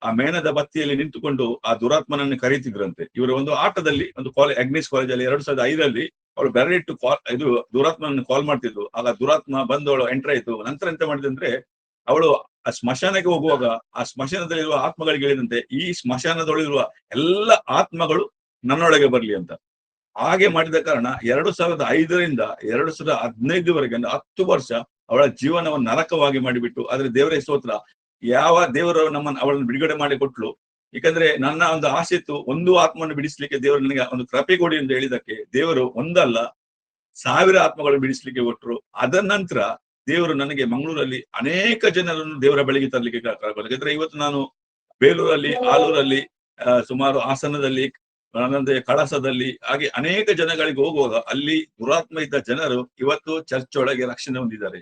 ಆ ಮೇಣದ ಬತ್ತಿಯಲ್ಲಿ ನಿಂತುಕೊಂಡು ಆ ದುರಾತ್ಮನನ್ನು ಕರೀತಿದ್ರಂತೆ. ಇವರ ಒಂದು ಆಟದಲ್ಲಿ, ಒಂದು ಅಗ್ನಿಸ್ ಕಾಲೇಜಲ್ಲಿ 2005ರಲ್ಲಿ ಅವಳು ಬೆರಳಿಟ್ಟು ಇದು ದುರಾತ್ಮನನ್ನು ಕಾಲ್ ಮಾಡ್ತಿದ್ಲು. ಆಗ ದುರಾತ್ಮ ಬಂದು ಅವಳು ಎಂಟರ್ ಆಯ್ತು. ನಂತರ ಎಂತ ಮಾಡಿದಂದ್ರೆ, ಅವಳು ಆ ಸ್ಮಶಾನಕ್ಕೆ ಹೋಗುವಾಗ ಆ ಸ್ಮಶಾನದಲ್ಲಿರುವ ಆತ್ಮಗಳಿಗೆ ಹೇಳಿದಂತೆ, ಈ ಸ್ಮಶಾನದೊಳಗಿರುವ ಎಲ್ಲ ಆತ್ಮಗಳು ನನ್ನೊಳಗೆ ಬರ್ಲಿ ಅಂತ. ಹಾಗೆ ಮಾಡಿದ ಕಾರಣ 2005ರಿಂದ 2015ವರೆಗೆ, ಅಂದ್ರೆ 10 ವರ್ಷ ಅವಳ ಜೀವನವನ್ನು ನರಕವಾಗಿ ಮಾಡಿಬಿಟ್ಟು, ಆದ್ರೆ ದೇವರೇ ಸ್ತೋತ್ರ, ಯಾವ ದೇವರು ಅವಳನ್ನು ಬಿಡುಗಡೆ ಮಾಡಿ ಕೊಟ್ಲು. ಯಾಕಂದ್ರೆ ನನ್ನ ಒಂದು ಆಸೆ ಇತ್ತು, ಒಂದು ಆತ್ಮವನ್ನು ಬಿಡಿಸ್ಲಿಕ್ಕೆ ದೇವರು ನನಗೆ ಒಂದು ಕೃಪೆ ಕೊಡಿ ಅಂತ ಹೇಳಿದಕ್ಕೆ ದೇವರು ಒಂದಲ್ಲ 1000 ಆತ್ಮಗಳನ್ನು ಬಿಡಿಸ್ಲಿಕ್ಕೆ ಕೊಟ್ಟರು. ಅದರ ನಂತರ ದೇವರು ನನಗೆ ಮಂಗಳೂರಲ್ಲಿ ಅನೇಕ ಜನರನ್ನು ದೇವರ ಬಳಿಗೆ ತರಲಿಕ್ಕೆ ಯಾಕಂದ್ರೆ ಇವತ್ತು ನಾನು ಬೇಲೂರಲ್ಲಿ, ಆಲೂರಲ್ಲಿ, ಸುಮಾರು ಹಾಸನದಲ್ಲಿ, ಕಳಸದಲ್ಲಿ, ಹಾಗೆ ಅನೇಕ ಜನಗಳಿಗೆ ಹೋಗುವಾಗ ಅಲ್ಲಿ ದುರಾತ್ಮ ಇದ್ದ ಜನರು ಇವತ್ತು ಚರ್ಚ್ ಒಳಗೆ ರಕ್ಷಣೆ ಹೊಂದಿದ್ದಾರೆ.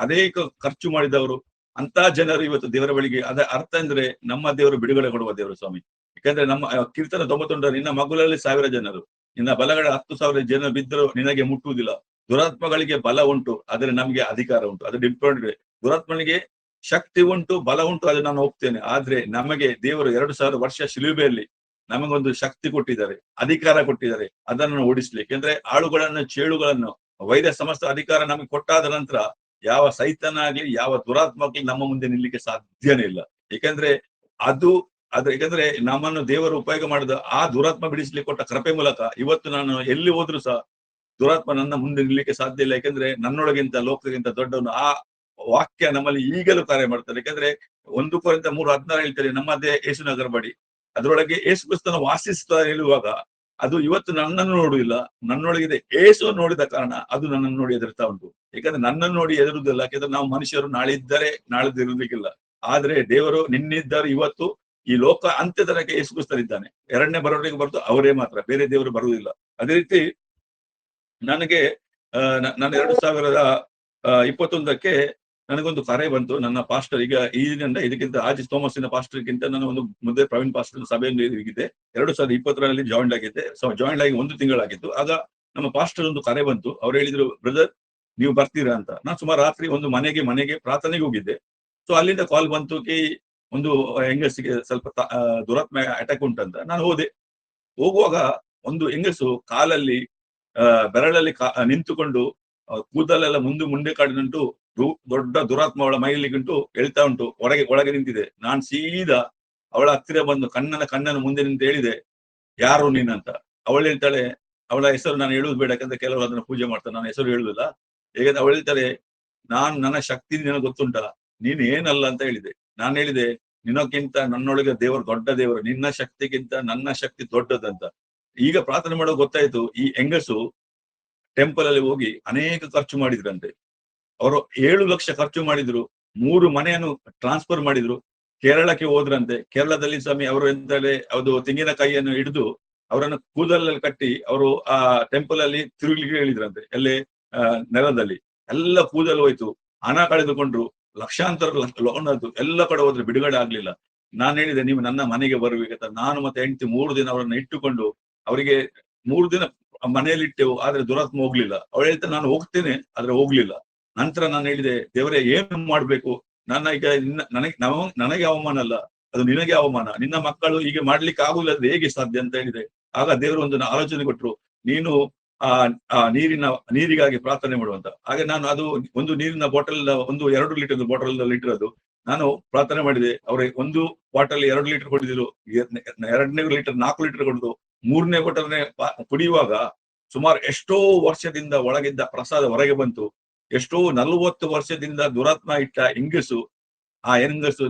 ಅನೇಕ ಖರ್ಚು ಮಾಡಿದವರು, ಅಂತ ಜನರು ಇವತ್ತು ದೇವರ ಬಳಿಗೆ. ಅದ ಅರ್ಥ ಅಂದ್ರೆ ನಮ್ಮ ದೇವರು ಬಿಡುಗಡೆ ಕೊಡುವ ದೇವರು ಸ್ವಾಮಿ. ಯಾಕಂದ್ರೆ ನಮ್ಮ ಕೀರ್ತನ 91, ನಿನ್ನ ಮಗುಲಲ್ಲಿ 1000 ಜನರು, ನಿನ್ನ ಬಲಗಡೆ 10,000 ಜನರು ಬಿದ್ದರೂ ನಿನಗೆ ಮುಟ್ಟುವುದಿಲ್ಲ, ದುರಾತ್ಮಗಳಿಗೆ ಬಲ ಉಂಟು, ಆದ್ರೆ ನಮಗೆ ಅಧಿಕಾರ ಉಂಟು. ಅದು ಡಿಪೆಂಡ್. ದುರಾತ್ಮನಿಗೆ ಶಕ್ತಿ ಉಂಟು, ಬಲ ಉಂಟು, ಅದು ನಾನು ಹೋಗ್ತೇನೆ. ಆದ್ರೆ ನಮಗೆ ದೇವರು 2000 ವರ್ಷ ಶಿಲುಬೆಯಲ್ಲಿ ನಮಗೊಂದು ಶಕ್ತಿ ಕೊಟ್ಟಿದ್ದಾರೆ, ಅಧಿಕಾರ ಕೊಟ್ಟಿದ್ದಾರೆ, ಅದನ್ನು ಓಡಿಸ್ಲಿಕ್ಕೆ. ಅಂದ್ರೆ ಆಳುಗಳನ್ನು, ಚೇಳುಗಳನ್ನು, ವೈದ್ಯ ಸಮಸ್ತ ಅಧಿಕಾರ ನಮಗೆ ಕೊಟ್ಟಾದ ನಂತರ ಯಾವ ಸೈತನಾಗ್ಲಿ, ಯಾವ ದುರಾತ್ಮಗ್ಲಿ ನಮ್ಮ ಮುಂದೆ ನಿಲ್ಲಿಕ್ಕೆ ಸಾಧ್ಯನೇ ಇಲ್ಲ. ಏಕೆಂದ್ರೆ ಅದು ಯಾಕಂದ್ರೆ ನಮ್ಮನ್ನು ದೇವರು ಉಪಯೋಗ ಮಾಡಿದ ಆ ದುರಾತ್ಮ ಬಿಡಿಸ್ಲಿಕ್ಕೆ ಕೊಟ್ಟ ಕೃಪೆ ಮೂಲಕ ಇವತ್ತು ನಾನು ಎಲ್ಲಿ ಹೋದ್ರು ಸಹ ದುರಾತ್ಮ ನನ್ನ ಮುಂದೆ ನಿಲ್ಲಿಕ್ಕೆ ಸಾಧ್ಯ ಇಲ್ಲ. ಯಾಕಂದ್ರೆ ನನ್ನೊಳಗಿಂತ ಲೋಕಗಿಂತ ದೊಡ್ಡವನು. ಆ ವಾಕ್ಯ ನಮ್ಮಲ್ಲಿ ಈಗಲೂ ಕಾರ್ಯ ಮಾಡ್ತಾರೆ. ಯಾಕಂದ್ರೆ 1 ಕೊರಿಂಥ 3:16 ಹೇಳ್ತಾರೆ, ನಮ್ಮದೇ ಯೇಸುವಿನ ಗರ್ಭಡಿ ಅದರೊಳಗೆ ಯೇಸು ಕ್ರಿಸ್ತನ ವಾಸಿಸ್ತಾ ಹೇಳುವಾಗ ಅದು ಇವತ್ತು ನನ್ನನ್ನು ನೋಡುವುದಿಲ್ಲ, ನನ್ನೊಳಗಿದೆ ಯೇಸು ನೋಡಿದ ಕಾರಣ ಅದು ನನ್ನನ್ನು ನೋಡಿ ಎದುರ್ತಾ ಉಂಟು. ಯಾಕಂದ್ರೆ ನನ್ನನ್ನು ನೋಡಿ ಎದುರುವುದಿಲ್ಲ, ಯಾಕಂದ್ರೆ ನಾವು ಮನುಷ್ಯರು ನಾಳೆ ಇದ್ದರೆ ನಾಳೆದು ಇರುವುದಕ್ಕಿಲ್ಲ. ಆದ್ರೆ ದೇವರು ನಿನ್ನಿದ್ದರು ಇವತ್ತು ಈ ಲೋಕ ಅಂತ್ಯ ತನಕ ಯೇಸು ಕ್ರಿಸ್ತನಿದ್ದಾನೆ. 2ನೇ ಬರೋವರೆಗೆ ಬರ್ತೋ ಅವರೇ ಮಾತ್ರ, ಬೇರೆ ದೇವರು ಬರುವುದಿಲ್ಲ. ಅದೇ ರೀತಿ ನನಗೆ ನಾನು 2021ಕ್ಕೆ ನನಗೊಂದು ಕರೆ ಬಂತು. ನನ್ನ ಪಾಸ್ಟರ್ ಈಗ ಇದಕ್ಕಿಂತ ಆಜಿಸ್ ಥೋಮಸಿನ ಪಾಸ್ಟರ್ಗಿಂತ ನಾನು ಒಂದು ಮುಂದೆ ಪ್ರವೀಣ್ ಪಾಸ್ಟರ್ ಸಭೆಯಲ್ಲಿ ಇದ್ದೆ. 2020ರಲ್ಲಿ ಜಾಯಿನ್ ಆಗಿದ್ದೆ. ಜಾಯಿನ್ ಆಗಿ 1 ತಿಂಗಳಾಗಿತ್ತು. ಆಗ ನಮ್ಮ ಪಾಸ್ಟರ್ ಒಂದು ಕರೆ ಬಂತು. ಅವ್ರು ಹೇಳಿದ್ರು, ಬ್ರದರ್ ನೀವು ಬರ್ತೀರಾ ಅಂತ. ನಾನು ಸುಮಾರು ರಾತ್ರಿ ಒಂದು ಮನೆಗೆ ಪ್ರಾರ್ಥನೆಗೆ ಹೋಗಿದ್ದೆ. ಸೊ ಅಲ್ಲಿಂದ ಕಾಲ್ ಬಂತು ಒಂದು ಹೆಂಗಸಿಗೆ ಸ್ವಲ್ಪ ದುರಾತ್ಮ ಅಟ್ಯಾಕ್ ಉಂಟಂತ. ನಾನು ಹೋದೆ. ಹೋಗುವಾಗ ಒಂದು ಹೆಂಗಸು ಕಾಲಲ್ಲಿ ಬೆರಳಲ್ಲಿ ನಿಂತುಕೊಂಡು ಕೂದಲೆಲ್ಲ ಮುಂದೆ ಕಾಡಿನುಂಟು ದೊಡ್ಡ ದುರಾತ್ಮ ಅವಳ ಮೈಲಿಗುಂಟು ಎಳ್ತಾ ಉಂಟು. ಒಳಗೆ ನಿಂತಿದೆ. ನಾನ್ ಸೀದಾ ಅವಳ ಹತ್ತಿರ ಬಂದು ಕಣ್ಣನ್ನು ಮುಂದೆ ನಿಂತು ಹೇಳಿದೆ, ಯಾರು ನೀನಂತ. ಅವಳು ಹೇಳ್ತಾಳೆ, ಅವಳ ಹೆಸರು ನಾನು ಹೇಳುವುದು ಬೇಡ, ಯಾಕಂದ್ರೆ ಕೆಲವರು ಅದನ್ನ ಪೂಜೆ ಮಾಡ್ತಾರೆ, ನಾನು ಹೆಸರು ಹೇಳುದಿಲ್ಲ. ಹೇಗಂದ್ರೆ ಅವಳು ಹೇಳ್ತಾಳೆ, ನನ್ನ ಶಕ್ತಿ ನಿನಗೆ ಗೊತ್ತುಂಟಾ, ನೀನ್ ಏನಲ್ಲ ಅಂತ ಹೇಳಿದೆ. ನಾನು ಹೇಳಿದೆ, ನಿನಕ್ಕಿಂತ ನನ್ನೊಳಗೆ ದೇವರು ದೊಡ್ಡ ದೇವರು, ನಿನ್ನ ಶಕ್ತಿಗಿಂತ ನನ್ನ ಶಕ್ತಿ ದೊಡ್ಡದಂತ. ಈಗ ಪ್ರಾರ್ಥನೆ ಮಾಡೋ ಗೊತ್ತಾಯ್ತು, ಈ ಹೆಂಗಸು ಟೆಂಪಲ್ ಅಲ್ಲಿ ಹೋಗಿ ಅನೇಕ ಖರ್ಚು ಮಾಡಿದ್ರಂತೆ. ಅವರು 7 ಲಕ್ಷ ಖರ್ಚು ಮಾಡಿದ್ರು. 3 ಮನೆಯನ್ನು ಟ್ರಾನ್ಸ್ಫರ್ ಮಾಡಿದ್ರು. ಕೇರಳಕ್ಕೆ ಹೋದ್ರಂತೆ. ಕೇರಳದಲ್ಲಿ ಸ್ವಾಮಿ ಅವರು ಎಂತಲೇ ಅದು ತೆಂಗಿನಕಾಯಿಯನ್ನು ಹಿಡಿದು ಅವರನ್ನು ಕೂದಲಲ್ಲಿ ಕಟ್ಟಿ ಅವರು ಆ ಟೆಂಪಲ್ ಅಲ್ಲಿ ತಿರುಗಲಿಕ್ಕೆ ಹೇಳಿದ್ರಂತೆ. ಎಲ್ಲಿ ನೆಲದಲ್ಲಿ ಎಲ್ಲ ಕೂದಲು ಹೋಯ್ತು, ಹಣ ಕಳೆದುಕೊಂಡ್ರು, ಲಕ್ಷಾಂತರ ಲೋನ್ ಆಯ್ತು, ಎಲ್ಲ ಕಡೆ ಹೋದ್ರೆ ಬಿಡುಗಡೆ ಆಗ್ಲಿಲ್ಲ. ನಾನು ಹೇಳಿದೆ, ನೀವು ನನ್ನ ಮನೆಗೆ ಬರ್ಬೇಕಂತ. ನಾನು ಮತ್ತೆ ಹೆಂಡತಿ 3 ದಿನ ಅವರನ್ನು ಇಟ್ಟುಕೊಂಡು ಅವರಿಗೆ 3 ದಿನ ಮನೆಯಲ್ಲಿ ಇಟ್ಟೆವು. ಆದ್ರೆ ದುರಾತ್ಮ ಹೋಗ್ಲಿಲ್ಲ. ಅವಳು ಹೇಳ್ತಾ, ನಾನು ಹೋಗ್ತೇನೆ ಆದ್ರೆ ಹೋಗ್ಲಿಲ್ಲ. ನಂತರ ನಾನು ಹೇಳಿದೆ, ದೇವರೇ ಏನು ಮಾಡ್ಬೇಕು, ಈಗ ನನಗೆ ಅವಮಾನ ಅಲ್ಲ, ಅದು ನಿನಗೆ ಅವಮಾನ. ನಿನ್ನ ಮಕ್ಕಳು ಹೀಗೆ ಮಾಡ್ಲಿಕ್ಕೆ ಆಗುಲ್ಲ, ಅದು ಹೇಗೆ ಸಾಧ್ಯ ಅಂತ ಹೇಳಿದೆ. ಆಗ ದೇವರು ಒಂದು ಆಲೋಚನೆ ಕೊಟ್ರು, ನೀನು ನೀರಿಗಾಗಿ ಪ್ರಾರ್ಥನೆ ಮಾಡುವಂತ. ಹಾಗೆ ನಾನು ಅದು ಒಂದು ನೀರಿನ ಬಾಟಲ್, ಒಂದು 2 ಲೀಟರ್ ಬಾಟಲ್ ಅದು ನಾನು ಪ್ರಾರ್ಥನೆ ಮಾಡಿದೆ. ಅವ್ರಿಗೆ 1 ಬಾಟಲ್ 2 ಲೀಟರ್ ಕೊಟ್ಟಿದ್ರು. 2ನೇ ಲೀಟರ್ 4 ಲೀಟರ್ ಕೊಡುದು. 3ನೇ ಬಾಟಲ್ನೇ ಕುಡಿಯುವಾಗ ಸುಮಾರು ಎಷ್ಟೋ ವರ್ಷದಿಂದ ಒಳಗಿದ್ದ ಪ್ರಸಾದ ಹೊರಗೆ ಬಂತು. ಎಷ್ಟೋ 40 ವರ್ಷದಿಂದ ದುರಾತ್ಮ ಇಟ್ಟ ಹೆಂಗಸು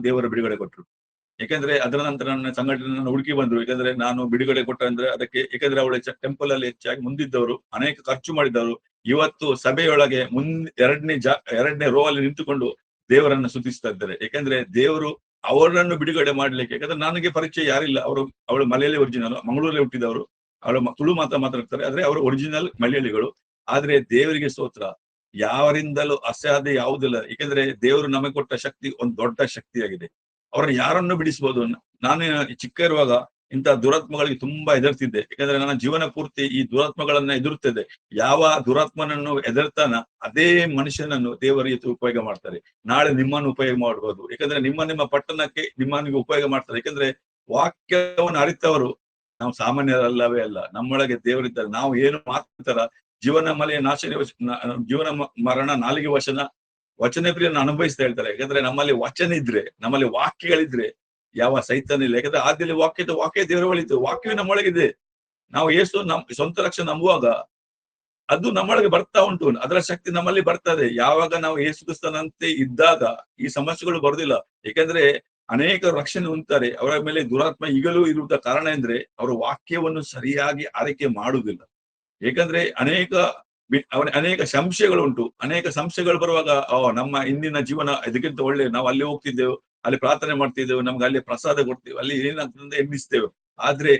ದೇವರ ಬಿಡುಗಡೆ ಕೊಟ್ಟರು. ಯಾಕಂದ್ರೆ ಅದರ ನಂತರ ನನ್ನ ಸಂಘಟನೆ ಹುಡುಕಿ ಬಂದ್ರು. ಯಾಕಂದ್ರೆ ನಾನು ಬಿಡುಗಡೆ ಕೊಟ್ಟ ಅಂದ್ರೆ ಅದಕ್ಕೆ, ಯಾಕಂದ್ರೆ ಅವಳ ಟೆಂಪಲ್ ಅಲ್ಲಿ ಹೆಚ್ಚಾಗಿ ಮುಂದಿದ್ದವರು, ಅನೇಕ ಖರ್ಚು ಮಾಡಿದವರು ಇವತ್ತು ಸಭೆಯೊಳಗೆ 2ನೇ ರೋ ಅಲ್ಲಿ ನಿಂತುಕೊಂಡು ದೇವರನ್ನು ಸ್ತುತಿಸ್ತಾ ಇದ್ದಾರೆ. ಯಾಕಂದ್ರೆ ದೇವರು ಅವರನ್ನು ಬಿಡುಗಡೆ ಮಾಡ್ಲಿಕ್ಕೆ, ಯಾಕಂದ್ರೆ ನನಗೆ ಪರಿಚಯ ಯಾರಿಲ್ಲ. ಅವಳು ಮಲಯಾಳಿ ಒರಿಜಿನಲ್, ಮಂಗಳೂರಲ್ಲಿ ಹುಟ್ಟಿದವರು. ಅವಳು ತುಳು ಮಾತಾಡ್ತಾರೆ, ಆದ್ರೆ ಅವರು ಒರಿಜಿನಲ್ ಮಲಯಾಳಿಗಳು. ಆದ್ರೆ ದೇವರಿಗೆ ಸ್ತೋತ್ರ, ಯಾರಿಂದಲೂ ಅಸಾಧ್ಯ ಯಾವುದಿಲ್ಲ. ಯಾಕಂದ್ರೆ ದೇವರು ನಮಗೆ ಕೊಟ್ಟ ಶಕ್ತಿ ಒಂದು ದೊಡ್ಡ ಶಕ್ತಿಯಾಗಿದೆ. ಅವರನ್ನು ಯಾರನ್ನು ಬಿಡಿಸಬಹುದು. ನಾನು ಚಿಕ್ಕ ಇರುವಾಗ ಇಂಥ ದುರಾತ್ಮಗಳಿಗೆ ತುಂಬಾ ಎದುರ್ತಿದ್ದೆ. ಯಾಕಂದ್ರೆ ನನ್ನ ಜೀವನ ಪೂರ್ತಿ ಈ ದುರಾತ್ಮಗಳನ್ನ ಎದುರುತ್ತದೆ. ಯಾವ ದುರಾತ್ಮನನ್ನು ಎದುರ್ತಾನ ಅದೇ ಮನುಷ್ಯನನ್ನು ದೇವರು ಉಪಯೋಗ ಮಾಡ್ತಾರೆ. ನಾಳೆ ನಿಮ್ಮನ್ನು ಉಪಯೋಗ ಮಾಡಬಹುದು. ಯಾಕಂದ್ರೆ ನಿಮ್ಮ ಪಟ್ಟಣಕ್ಕೆ ನಿಮ್ಮನಿಗೆ ಉಪಯೋಗ ಮಾಡ್ತಾರೆ. ಯಾಕಂದ್ರೆ ವಾಕ್ಯವನ್ನು ಅರಿತವರು ನಾವು ಸಾಮಾನ್ಯರಲ್ಲವೇ ಅಲ್ಲ. ನಮ್ಮೊಳಗೆ ದೇವರಿದ್ದಾರೆ. ನಾವು ಏನು ಮಾತಾಡ್ತಾರ, ಜೀವನ ಮರಣ ನಾಲಿಗೆ ವಚನ ಪ್ರಿಯನ ಅನುಭವಿಸ್ತಾ ಹೇಳ್ತಾರೆ. ಯಾಕಂದ್ರೆ ನಮ್ಮಲ್ಲಿ ವಚನ ಇದ್ರೆ, ನಮ್ಮಲ್ಲಿ ವಾಕ್ಯಗಳಿದ್ರೆ ಯಾವ ಸೈತಾನ ಇಲ್ಲ. ಯಾಕಂದ್ರೆ ಆದ್ಯಲ್ಲಿ ವಾಕ್ಯ ದೇವರ ಒಳಿತು, ವಾಕ್ಯವೇ ನಮ್ಮೊಳಗಿದೆ. ನಾವು ಸ್ವಂತ ರಕ್ಷಣೆ ನಂಬುವಾಗ ಅದು ನಮ್ಮೊಳಗೆ ಬರ್ತಾ ಉಂಟು. ಅದರ ಶಕ್ತಿ ನಮ್ಮಲ್ಲಿ ಬರ್ತದೆ. ಯಾವಾಗ ನಾವು ಯೇಸು ಕ್ರಿಸ್ತನಂತೆ ಇದ್ದಾಗ ಈ ಸಮಸ್ಯೆಗಳು ಬರುದಿಲ್ಲ. ಯಾಕಂದ್ರೆ ಅನೇಕ ರಕ್ಷಣೆ ಹೊಂದ್ತಾರೆ. ಅವರ ಮೇಲೆ ದುರಾತ್ಮ ಈಗಲೂ ಇರುವುದ ಕಾರಣ ಅಂದ್ರೆ ಅವರು ವಾಕ್ಯವನ್ನು ಸರಿಯಾಗಿ ಆರೈಕೆ ಮಾಡುವುದಿಲ್ಲ. ಏಕೆಂದ್ರೆ ಅನೇಕ ಸಂಶಯಗಳು ಉಂಟು. ಅನೇಕ ಸಂಶಯಗಳು ಬರುವಾಗ ನಮ್ಮ ಇಂದಿನ ಜೀವನ ಇದಕ್ಕಿಂತ ಒಳ್ಳೆ, ನಾವು ಅಲ್ಲಿ ಹೋಗ್ತಿದ್ದೆವು, ಅಲ್ಲಿ ಪ್ರಾರ್ಥನೆ ಮಾಡ್ತಿದ್ದೆವು, ನಮ್ಗೆ ಅಲ್ಲಿ ಪ್ರಸಾದ ಕೊಡ್ತೇವೆ, ಅಲ್ಲಿ ಏನಾಗ್ತದೆ ಎನ್ನಿಸ್ತೇವೆ. ಆದ್ರೆ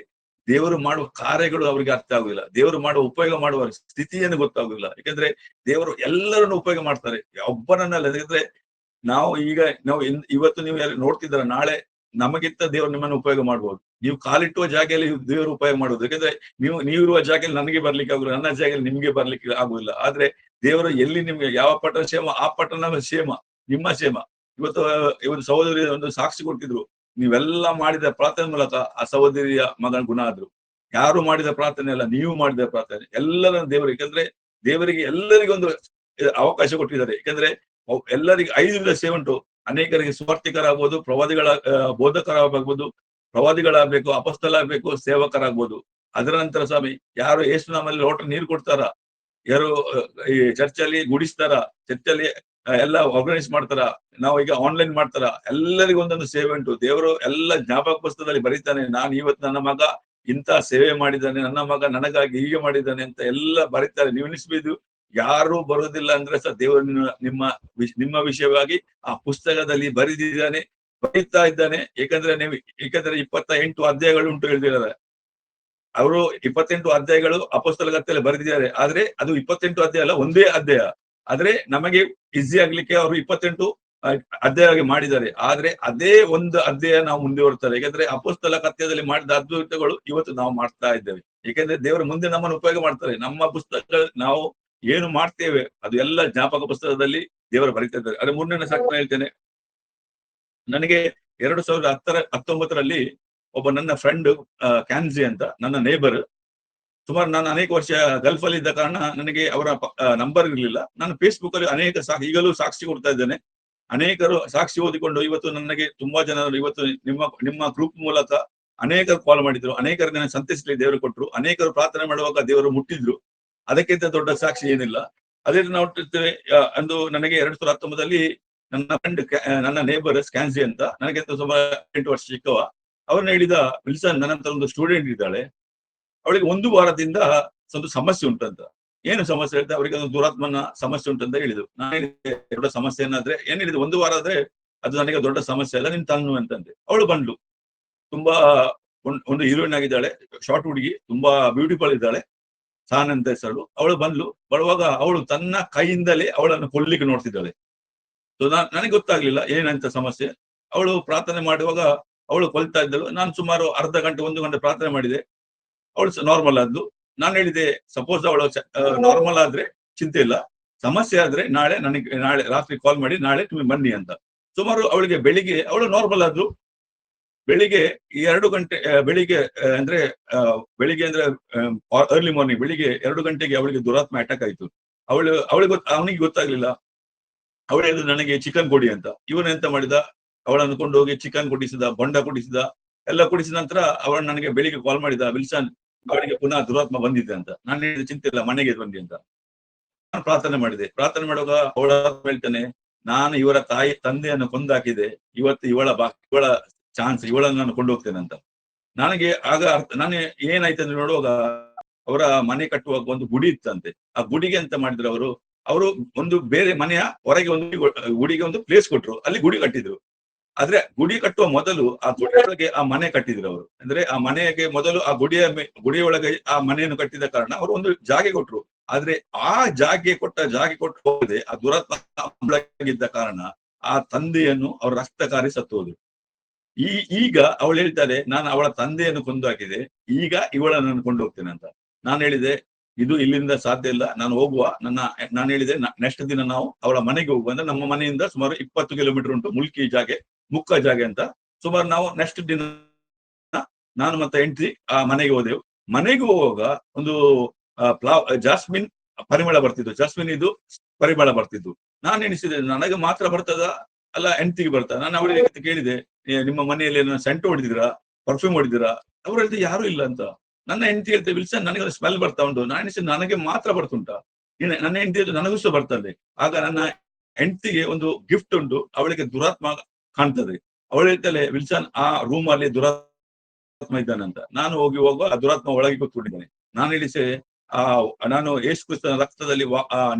ದೇವರು ಮಾಡುವ ಕಾರ್ಯಗಳು ಅವರಿಗೆ ಅರ್ಥ ಆಗುದಿಲ್ಲ. ದೇವರು ಮಾಡುವ ಉಪಯೋಗ ಮಾಡುವ ಸ್ಥಿತಿಯನ್ನು ಗೊತ್ತಾಗುದಿಲ್ಲ. ಯಾಕಂದ್ರೆ ದೇವರು ಎಲ್ಲರನ್ನು ಉಪಯೋಗ ಮಾಡ್ತಾರೆ, ಒಬ್ಬನನ್ನಲ್ಲ. ಯಾಕಂದ್ರೆ ನಾವು ಇವತ್ತು ನೀವು ನೋಡ್ತಿದ್ದೀರ, ನಾಳೆ ನಮಗಿಂತ ದೇವರು ನಿಮ್ಮನ್ನು ಉಪಯೋಗ ಮಾಡಬಹುದು. ನೀವು ಕಾಲಿಟ್ಟುವ ಜಾಗೆಯಲ್ಲಿ ದೇವರು ಉಪಯೋಗ ಮಾಡುವುದು. ಯಾಕಂದ್ರೆ ನೀವಿರುವ ಜಾಗದಲ್ಲಿ ನನಗೆ ಬರ್ಲಿಕ್ಕೆ ಆಗುದಿಲ್ಲ, ನನ್ನ ಜಾಗದಲ್ಲಿ ನಿಮ್ಗೆ ಬರ್ಲಿಕ್ಕೆ ಆಗುದಿಲ್ಲ. ಆದ್ರೆ ದೇವರು ಎಲ್ಲಿ ನಿಮ್ಗೆ ಯಾವ ಪಟ್ಟಣ ಕ್ಷೇಮ, ಆ ಪಟ್ಟಣ ಕ್ಷೇಮ, ನಿಮ್ಮ ಕ್ಷೇಮ. ಇವತ್ತು ಸಹೋದರಿ ಒಂದು ಸಾಕ್ಷಿ ಕೊಟ್ಟಿದ್ರು, ನೀವೆಲ್ಲ ಮಾಡಿದ ಪ್ರಾರ್ಥನೆ ಮೂಲಕ ಆ ಸಹೋದರಿಯ ಮಗನ ಗುಣ ಆದ್ರು. ಯಾರು ಮಾಡಿದ ಪ್ರಾರ್ಥನೆ ಅಲ್ಲ, ನೀವು ಮಾಡಿದ ಪ್ರಾರ್ಥನೆ. ಎಲ್ಲರ ದೇವರು, ಯಾಕಂದ್ರೆ ದೇವರಿಗೆ ಎಲ್ಲರಿಗೂ ಒಂದು ಅವಕಾಶ ಕೊಟ್ಟಿದ್ದಾರೆ. ಯಾಕಂದ್ರೆ ಎಲ್ಲರಿಗೆ 5 ವಿಧ ಸೇವೆ ಉಂಟು. ಅನೇಕರಿಗೆ ಸುವಾರ್ತಿಕರಾಗ್ಬೋದು, ಬೋಧಕರಾಗಬಹುದು, ಪ್ರವಾದಿಗಳಾಗಬೇಕು, ಅಪಸ್ತಲಾಗಬೇಕು, ಸೇವಕರಾಗ್ಬೋದು. ಅದರ ನಂತರ ಸ್ವಾಮಿ ಯಾರು ಯೇಸು ನಾಮದಲ್ಲಿ ಲೋಟ ನೀರು ಕೊಡ್ತಾರ, ಯಾರು ಈ ಚರ್ಚಲ್ಲಿ ಗುಡಿಸ್ತಾರ, ಚರ್ಚಲ್ಲಿ ಎಲ್ಲ ಆರ್ಗನೈಸ್ ಮಾಡ್ತಾರ, ನಾವು ಈಗ ಆನ್ಲೈನ್ ಮಾಡ್ತಾರ, ಎಲ್ಲರಿಗೂ ಒಂದೊಂದು ಸೇವೆ ಉಂಟು. ದೇವರು ಎಲ್ಲ ಜ್ಞಾಪಕ ಪುಸ್ತಕದಲ್ಲಿ ಬರೀತಾನೆ. ನಾನು ಇವತ್ತು ನನ್ನ ಮಗ ಇಂಥ ಸೇವೆ ಮಾಡಿದ್ದಾನೆ, ನನ್ನ ಮಗ ನನಗಾಗಿ ಹೀಗೆ ಮಾಡಿದ್ದಾನೆ ಅಂತ ಎಲ್ಲ ಬರೀತಾರೆ. ನೀವು ಎಣಿಸ್ಬೋದು ಯಾರು ಬರೋದಿಲ್ಲ ಅಂದ್ರೆ ಸಹ ದೇವರು ನಿಮ್ಮ ವಿಷಯವಾಗಿ ಆ ಪುಸ್ತಕದಲ್ಲಿ ಬರೆದಿದ್ದಾನೆ, ಬರೀತಾ ಇದ್ದಾನೆ. ಯಾಕಂದ್ರೆ 28 ಅಧ್ಯಾಯಗಳು ಉಂಟು ಹೇಳಿದ್ದಾರೆ. ಅವರು 28 ಅಧ್ಯಾಯಗಳು ಅಪೊಸ್ತಲಗತ್ತಲೆ ಬರೆದಿದ್ದಾರೆ. ಆದ್ರೆ ಅದು 28 ಅಧ್ಯಾಯ ಅಲ್ಲ, ಒಂದೇ ಅಧ್ಯಾಯ. ಆದ್ರೆ ನಮಗೆ ಈಸಿ ಆಗ್ಲಿಕ್ಕೆ ಅವರು 28 ಅಧ್ಯಾಯ ಮಾಡಿದ್ದಾರೆ. ಆದ್ರೆ ಅದೇ ಒಂದು ಅಧ್ಯಾಯ ನಾವು ಮುಂದೆ ಹೊರ್ತಾರೆ. ಯಾಕಂದ್ರೆ ಅಪೊಸ್ತಲ ಕಥೆಯಲ್ಲಿ ಮಾಡಿದ ಅದ್ಭುತಗಳು ಇವತ್ತು ನಾವು ಮಾಡ್ತಾ ಇದ್ದೇವೆ. ಯಾಕಂದ್ರೆ ದೇವರು ಮುಂದೆ ನಮ್ಮನ್ನು ಉಪಯೋಗ ಮಾಡ್ತಾರೆ. ನಮ್ಮ ಪುಸ್ತಕ ನಾವು ಏನು ಮಾಡ್ತೇವೆ ಅದು ಎಲ್ಲ ಜ್ಞಾಪಕ ಪುಸ್ತಕದಲ್ಲಿ ದೇವರು ಬರೀತಾ ಇದ್ದಾರೆ. ಅದೇ 3ನೇ ಸಾಕ್ಷಿ ಹೇಳ್ತೇನೆ. ನನಗೆ 2019ರಲ್ಲಿ ಒಬ್ಬ ನನ್ನ ಫ್ರೆಂಡ್ ಕ್ಯಾನ್ಸಿ ಅಂತ ನನ್ನ ನೇಬರ್, ಸುಮಾರು ನಾನು ಅನೇಕ ವರ್ಷ ಗಲ್ಫ್ ಅಲ್ಲಿ ಇದ್ದ ಕಾರಣ ನನಗೆ ಅವರ ನಂಬರ್ ಇರಲಿಲ್ಲ. ನಾನು ಫೇಸ್ಬುಕ್ ಅಲ್ಲಿ ಅನೇಕ ಈಗಲೂ ಸಾಕ್ಷಿ ಕೊಡ್ತಾ ಇದ್ದೇನೆ. ಅನೇಕರು ಸಾಕ್ಷಿ ಓದಿಕೊಂಡು ಇವತ್ತು ನನಗೆ ತುಂಬಾ ಜನರು ಇವತ್ತು ನಿಮ್ಮ ಗ್ರೂಪ್ ಮೂಲಕ ಅನೇಕರು ಕಾಲ್ ಮಾಡಿದ್ರು, ಅನೇಕರು ನನ್ನ ಸಂತೈಸಲಿ ದೇವರು ಕೊಟ್ಟರು, ಅನೇಕರು ಪ್ರಾರ್ಥನೆ ಮಾಡುವಾಗ ದೇವರು ಮುಟ್ಟಿದ್ರು. ಅದಕ್ಕಿಂತ ದೊಡ್ಡ ಸಾಕ್ಷಿ ಏನಿಲ್ಲ. ಅದೇ ನಾವು ನೋಡ್ತಿರ್ತೇವೆ. ಅಂದು ನನಗೆ 2019ರಲ್ಲಿ ನನ್ನ ಫ್ರೆಂಡ್, ನನ್ನ ನೇಬರ್ ಕ್ಯಾನ್ಸಿ ಅಂತ, ನನಗಿಂತ ಸುಮಾರು 8 ವರ್ಷ ಚಿಕ್ಕವ, ಅವ್ರನ್ನ ಹೇಳಿದ, ವಿಲ್ಸನ್ ನನ್ನ ಹತ್ರ ಒಂದು ಸ್ಟೂಡೆಂಟ್ ಇದ್ದಾಳೆ, ಅವಳಿಗೆ 1 ವಾರದಿಂದ ಒಂದು ಸಮಸ್ಯೆ ಉಂಟಂತ. ಏನು ಸಮಸ್ಯೆ ಹೇಳ್ತಾ, ಅವರಿಗೆ ಒಂದು ದುರಾತ್ಮನ ಸಮಸ್ಯೆ ಉಂಟಂತ ಹೇಳಿದ್ರು. ನಾನು ಹೇಳಿದೆ ದೊಡ್ಡ ಸಮಸ್ಯೆ ಏನಾದ್ರೆ ಏನ್ ಹೇಳಿದ್ರು, 1 ವಾರ ಆದ್ರೆ ಅದು ನನಗೆ ದೊಡ್ಡ ಸಮಸ್ಯೆ ಅಲ್ಲ, ನೀನ್ ತನ್ನು ಅಂತಂದೆ. ಅವಳು ಬಂದ್ಲು. ತುಂಬಾ ಒಂದು ಹೀರೋಯಿನ್ ಆಗಿದ್ದಾಳೆ, ಶಾರ್ಟ್ ಹುಡುಗಿ, ತುಂಬಾ ಬ್ಯೂಟಿಫುಲ್ ಇದ್ದಾಳೆ, ಸಾನ್ ಅಂತ ಹೆಸರು. ಅವಳು ಬಂದ್ಲು. ಬರುವಾಗ ಅವಳು ತನ್ನ ಕೈಯಿಂದಲೇ ಅವಳನ್ನು ಕೊಲ್ಲಿಕ್ಕೆ ನೋಡ್ತಿದ್ದಾಳೆ. ಸೊ ನನಗೆ ಗೊತ್ತಾಗ್ಲಿಲ್ಲ ಏನಂತ ಸಮಸ್ಯೆ. ಅವಳು ಪ್ರಾರ್ಥನೆ ಮಾಡುವಾಗ ಅವಳು ಕೊಲ್ತಾ ಇದ್ದಳು. ನಾನು ಸುಮಾರು ಅರ್ಧ ಗಂಟೆ 1 ಗಂಟೆ ಪ್ರಾರ್ಥನೆ ಮಾಡಿದೆ. ಅವಳು ನಾರ್ಮಲ್ ಆದ್ಲು. ನಾನು ಹೇಳಿದೆ, ಸಪೋಸ್ ಅವಳು ನಾರ್ಮಲ್ ಆದ್ರೆ ಚಿಂತೆ ಇಲ್ಲ, ಸಮಸ್ಯೆ ಆದ್ರೆ ನಾಳೆ ರಾತ್ರಿ ಕಾಲ್ ಮಾಡಿ ನಾಳೆ ನೀವು ಬನ್ನಿ ಅಂತ. ಸುಮಾರು ಅವಳಿಗೆ ಬೆಳಿಗ್ಗೆ ಅವಳು ನಾರ್ಮಲ್ ಆದ್ಲು. ಬೆಳಿಗ್ಗೆ 2 ಗಂಟೆ ಬೆಳಿಗ್ಗೆ ಅಂದ್ರೆ ಅರ್ಲಿ ಮಾರ್ನಿಂಗ್ ಬೆಳಿಗ್ಗೆ 2 ಗಂಟೆಗೆ ಅವಳಿಗೆ ದುರಾತ್ಮ ಅಟ್ಯಾಕ್ ಆಯ್ತು. ಅವನಿಗೆ ಗೊತ್ತಾಗ್ಲಿಲ್ಲ. ಅವಳು ಹೇಳಿದ್ರು ನನಗೆ ಚಿಕನ್ ಕೊಡಿ ಅಂತ. ಇವನು ಎಂತ ಮಾಡಿದ, ಅವಳನ್ನು ಕೊಂಡೋಗಿ ಚಿಕನ್ ಕೊಡಿಸಿದ, ಬೊಂಡ ಕೊಡಿಸಿದ, ಎಲ್ಲ ಕೊಡಿಸಿದ ನಂತರ ಅವಳು ನನಗೆ ಬೆಳಿಗ್ಗೆ ಕಾಲ್ ಮಾಡಿದ, ವಿಲ್ಸನ್ ಅವಳಿಗೆ ಪುನಃ ದುರಾತ್ಮ ಬಂದಿದೆ ಅಂತ. ನಾನು ಹೇಳಿದ ಚಿಂತೆ ಇಲ್ಲ, ಮನೆಗೆ ಬಂದಿ ಅಂತ. ನಾನು ಪ್ರಾರ್ಥನೆ ಮಾಡಿದೆ. ಪ್ರಾರ್ಥನೆ ಮಾಡುವಾಗ ಅವಳ ಹೇಳ್ತಾನೆ, ನಾನು ಇವರ ತಂದೆಯನ್ನು ಕೊಂದಾಕಿದೆ, ಇವತ್ತು ಇವಳ ಚಾನ್ಸ್, ಇವಳನ್ನು ನಾನು ಕೊಂಡೋಗ್ತೇನೆ ಅಂತ. ನನಗೆ ಆಗ ನಾನು ಏನಾಯ್ತಂದ್ರೆ ನೋಡುವಾಗ ಅವರ ಮನೆ ಕಟ್ಟುವಾಗ ಒಂದು ಗುಡಿ ಇತ್ತಂತೆ. ಆ ಗುಡಿಗೆ ಅಂತ ಮಾಡಿದ್ರು, ಅವರು ಒಂದು ಬೇರೆ ಮನೆಯ ಹೊರಗೆ ಒಂದು ಗುಡಿಗೆ ಒಂದು ಪ್ಲೇಸ್ ಕೊಟ್ರು, ಅಲ್ಲಿ ಗುಡಿ ಕಟ್ಟಿದ್ರು. ಆದ್ರೆ ಗುಡಿ ಕಟ್ಟುವ ಮೊದಲು ಆ ಗುಡಿಯೊಳಗೆ ಆ ಮನೆ ಕಟ್ಟಿದ್ರು ಅವರು. ಅಂದ್ರೆ ಆ ಮನೆಗೆ ಮೊದಲು ಆ ಗುಡಿಯೊಳಗೆ ಆ ಮನೆಯನ್ನು ಕಟ್ಟಿದ ಕಾರಣ ಅವರು ಒಂದು ಜಾಗೆ ಕೊಟ್ರು. ಆದ್ರೆ ಆ ಜಾಗೆ ಕೊಟ್ಟು ಹೋಗದೆ ಆ ದುರಾತ್ಮ ಕಾರಣ ಆ ತಂದೆಯನ್ನು ಅವ್ರ ರಕ್ತಕಾರಿ ಸತ್ತು ಹೋದ್ರು. ಈಗ ಅವಳು ಹೇಳ್ತಾರೆ, ನಾನು ಅವಳ ತಂದೆಯನ್ನು ಕೊಂದು ಹಾಕಿದೆ, ಈಗ ಇವಳನ್ನು ಕೊಂಡು ಹೋಗ್ತೇನೆ ಅಂತ. ನಾನು ಹೇಳಿದೆ, ಇದು ಇಲ್ಲಿಂದ ಸಾಧ್ಯ ಇಲ್ಲ, ನಾನು ಹೋಗುವ. ನಾನು ಹೇಳಿದೆ ನೆಕ್ಸ್ಟ್ ದಿನ ನಾವು ಅವಳ ಮನೆಗೆ ಹೋಗುವ. ಅಂದ್ರೆ ನಮ್ಮ ಮನೆಯಿಂದ ಸುಮಾರು 20 ಕಿಲೋಮೀಟರ್ ಉಂಟು, ಮುಕ್ಕ ಜಾಗೆ ಅಂತ. ಸುಮಾರು ನಾವು ನೆಕ್ಸ್ಟ್ ದಿನ ನಾನು ಮತ್ತೆ ಹೆಂಡತಿ ಆ ಮನೆಗೆ ಹೋದೆವು. ಮನೆಗೆ ಹೋಗುವಾಗ ಒಂದು ಜಾಸ್ಮಿನ್ ಪರಿಮಳ ಬರ್ತಿದ್ದು, ಪರಿಮಳ ಬರ್ತಿದ್ದು. ನಾನು ಎಣಿಸಿದೆ, ನನಗೆ ಮಾತ್ರ ಬರ್ತದ ಅಲ್ಲ ಹೆಂಡತಿಗೆ ಬರ್ತದ. ನಾನು ಅವಳಿಗೆ ಕೇಳಿದೆ, ನಿಮ್ಮ ಮನೆಯಲ್ಲಿ ಸೆಂಟ್ ಹೊಡಿದಿರಾ, ಪರ್ಫ್ಯೂಮ್ ಹೊಡಿದಿರಾ? ಅವ್ರು ಹೇಳ್ತಾರೆ ಯಾರು ಇಲ್ಲ ಅಂತ. ನನ್ನ ಹೆಂಡತಿ ಹೇಳ್ತೇವೆ, ವಿಲ್ಸನ್ ನನಗೆ ಸ್ಮೆಲ್ ಬರ್ತಾ ಉಂಟು. ನಾನು ಎಣಿಸಿದ ನನಗೆ ಮಾತ್ರ ಬರ್ತುಂಟ, ನನ್ನ ಹೆಂಡತಿ ನನಗೂ ಸಹ ಬರ್ತದೆ. ಆಗ ನನ್ನ ಹೆಂಡತಿಗೆ ಒಂದು ಗಿಫ್ಟ್ ಉಂಟು, ಅವಳಿಗೆ ದುರಾತ್ಮ ಕಾಣ್ತದೆ. ಅವಳು ಹೇಳ್ತಾಳೆ, ವಿಲ್ಸನ್ ಆ ರೂಮ್ ಅಲ್ಲಿ ದುರಾತ್ಮ ಇದ್ದಾನಂತ. ನಾನು ಹೋಗುವ ಆ ದುರಾತ್ಮ ಒಳಗೆ ಕೂತ್ಕೊಂಡಿದ್ದೇನೆ. ನಾನು ಹೇಳಿಸೆ, ನಾನು ಯೇಸು ಕ್ರಿಸ್ತನ ರಕ್ತದಲ್ಲಿ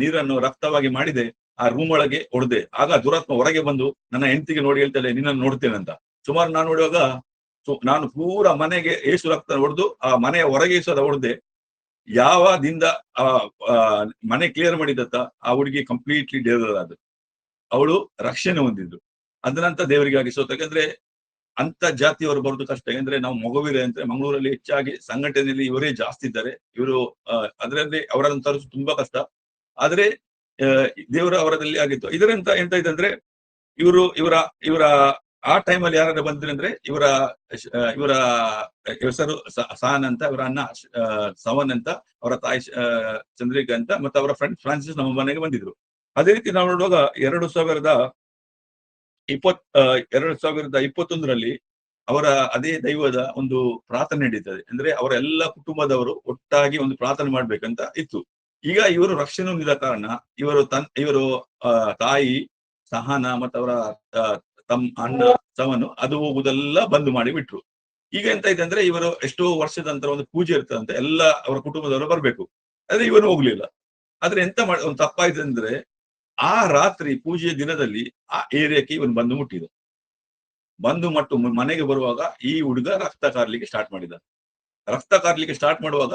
ನೀರನ್ನು ರಕ್ತವಾಗಿ ಮಾಡಿದೆ, ಆ ರೂಮ್ ಒಳಗೆ ಹೊಡೆದೆ. ಆಗ ದುರಾತ್ಮ ಹೊರಗೆ ಬಂದು ನನ್ನ ಹೆಂಡತಿಗೆ ನೋಡಿ ಹೇಳ್ತಾಳೆ, ನಿನ್ನನ್ನು ನೋಡ್ತೇನೆ ಅಂತ. ಸುಮಾರು ನಾನು ನೋಡುವಾಗ ನಾನು ಪೂರ ಮನೆಗೆ ಯೇಸು ರಕ್ತ ಹೊಡೆದು ಆ ಮನೆಯ ಹೊರಗೆ ಸಹ ಹೊಡೆದೆ. ಯಾವದಿಂದ ಆ ಮನೆ ಕ್ಲಿಯರ್ ಮಾಡಿದತ್ತ ಆ ಹುಡುಗಿ ಕಂಪ್ಲೀಟ್ಲಿ ಡೆಲಿವರ್ ಆದ, ಅವಳು ರಕ್ಷಣೆ ಹೊಂದಿದ್ದು. ಅದ ನಂತರ ದೇವರಿಗಾಗಿ ಸೋತ. ಯಾಕಂದ್ರೆ ಅಂತ ಜಾತಿಯವರು ಬರುದು ಕಷ್ಟ. ಯಾಕಂದ್ರೆ ನಾವು ಮೊಗವೀರ ಅಂತ ಮಂಗಳೂರಲ್ಲಿ ಹೆಚ್ಚಾಗಿ ಸಂಘಟನೆಯಲ್ಲಿ ಇವರೇ ಜಾಸ್ತಿ ಇದ್ದಾರೆ. ಇವರು ಅದರಲ್ಲಿ ಅವರನ್ನು ತರಿಸುದು ತುಂಬಾ ಕಷ್ಟ. ಆದ್ರೆ ದೇವರ ಅವರದಲ್ಲಿ ಆಗಿತ್ತು. ಇದರಂತ ಎಂತ ಇದಂದ್ರೆ ಇವರ ಇವರ ಆ ಟೈಮಲ್ಲಿ ಯಾರು ಬಂದ್ರೆ ಅಂದ್ರೆ ಇವರ ಹೆಸರು ಸಹನ್ ಅಂತ, ಅವರ ಅಣ್ಣ ಸವನ್ ಅಂತ, ಅವರ ತಾಯಿ ಚಂದ್ರಿಕಾ ಅಂತ, ಮತ್ತೆ ಅವರ ಫ್ರೆಂಡ್ ಫ್ರಾನ್ಸಿಸ್ ನಮ್ಮ ಮನೆಗೆ ಬಂದಿದ್ರು. ಅದೇ ರೀತಿ ನಾವು ನೋಡುವಾಗ 2021ರಲ್ಲಿ ಅವರ ಅದೇ ದೈವದ ಒಂದು ಪ್ರಾರ್ಥನೆ ನಡೀತದೆ. ಅಂದ್ರೆ ಅವರ ಎಲ್ಲ ಕುಟುಂಬದವರು ಒಟ್ಟಾಗಿ ಒಂದು ಪ್ರಾರ್ಥನೆ ಮಾಡ್ಬೇಕಂತ ಇತ್ತು. ಈಗ ಇವರು ರಕ್ಷಣೆ ಹೊಂದಿದ ಕಾರಣ ಇವರು ತಾಯಿ ಸಹನ ಮತ್ತು ಅವರ ಅಣ್ಣ ಸವನು ಅದು ಹೋಗುದೆಲ್ಲ ಬಂದ್ ಮಾಡಿ ಬಿಟ್ರು. ಈಗ ಎಂತ ಇದೆ ಅಂದ್ರೆ ಇವರು ಎಷ್ಟೋ ವರ್ಷದ ನಂತರ ಒಂದು ಪೂಜೆ ಇರ್ತದಂತೆ, ಎಲ್ಲ ಅವರ ಕುಟುಂಬದವರು ಬರ್ಬೇಕು, ಆದ್ರೆ ಇವನು ಹೋಗ್ಲಿಲ್ಲ. ಆದ್ರೆ ಎಂತ ಒಂದು ತಪ್ಪಾಯ್ತು ಅಂದ್ರೆ ಆ ರಾತ್ರಿ ಪೂಜೆಯ ದಿನದಲ್ಲಿ ಆ ಏರಿಯಾಕ್ಕೆ ಇವನು ಬಂದು ಮನೆಗೆ ಬರುವಾಗ ಈ ಹುಡುಗ ರಕ್ತ ಕಾರ್ಲಿಕ್ಕೆ ಸ್ಟಾರ್ಟ್ ಮಾಡಿದ. ರಕ್ತ ಕಾರ್ಲಿಕ್ಕೆ ಸ್ಟಾರ್ಟ್ ಮಾಡುವಾಗ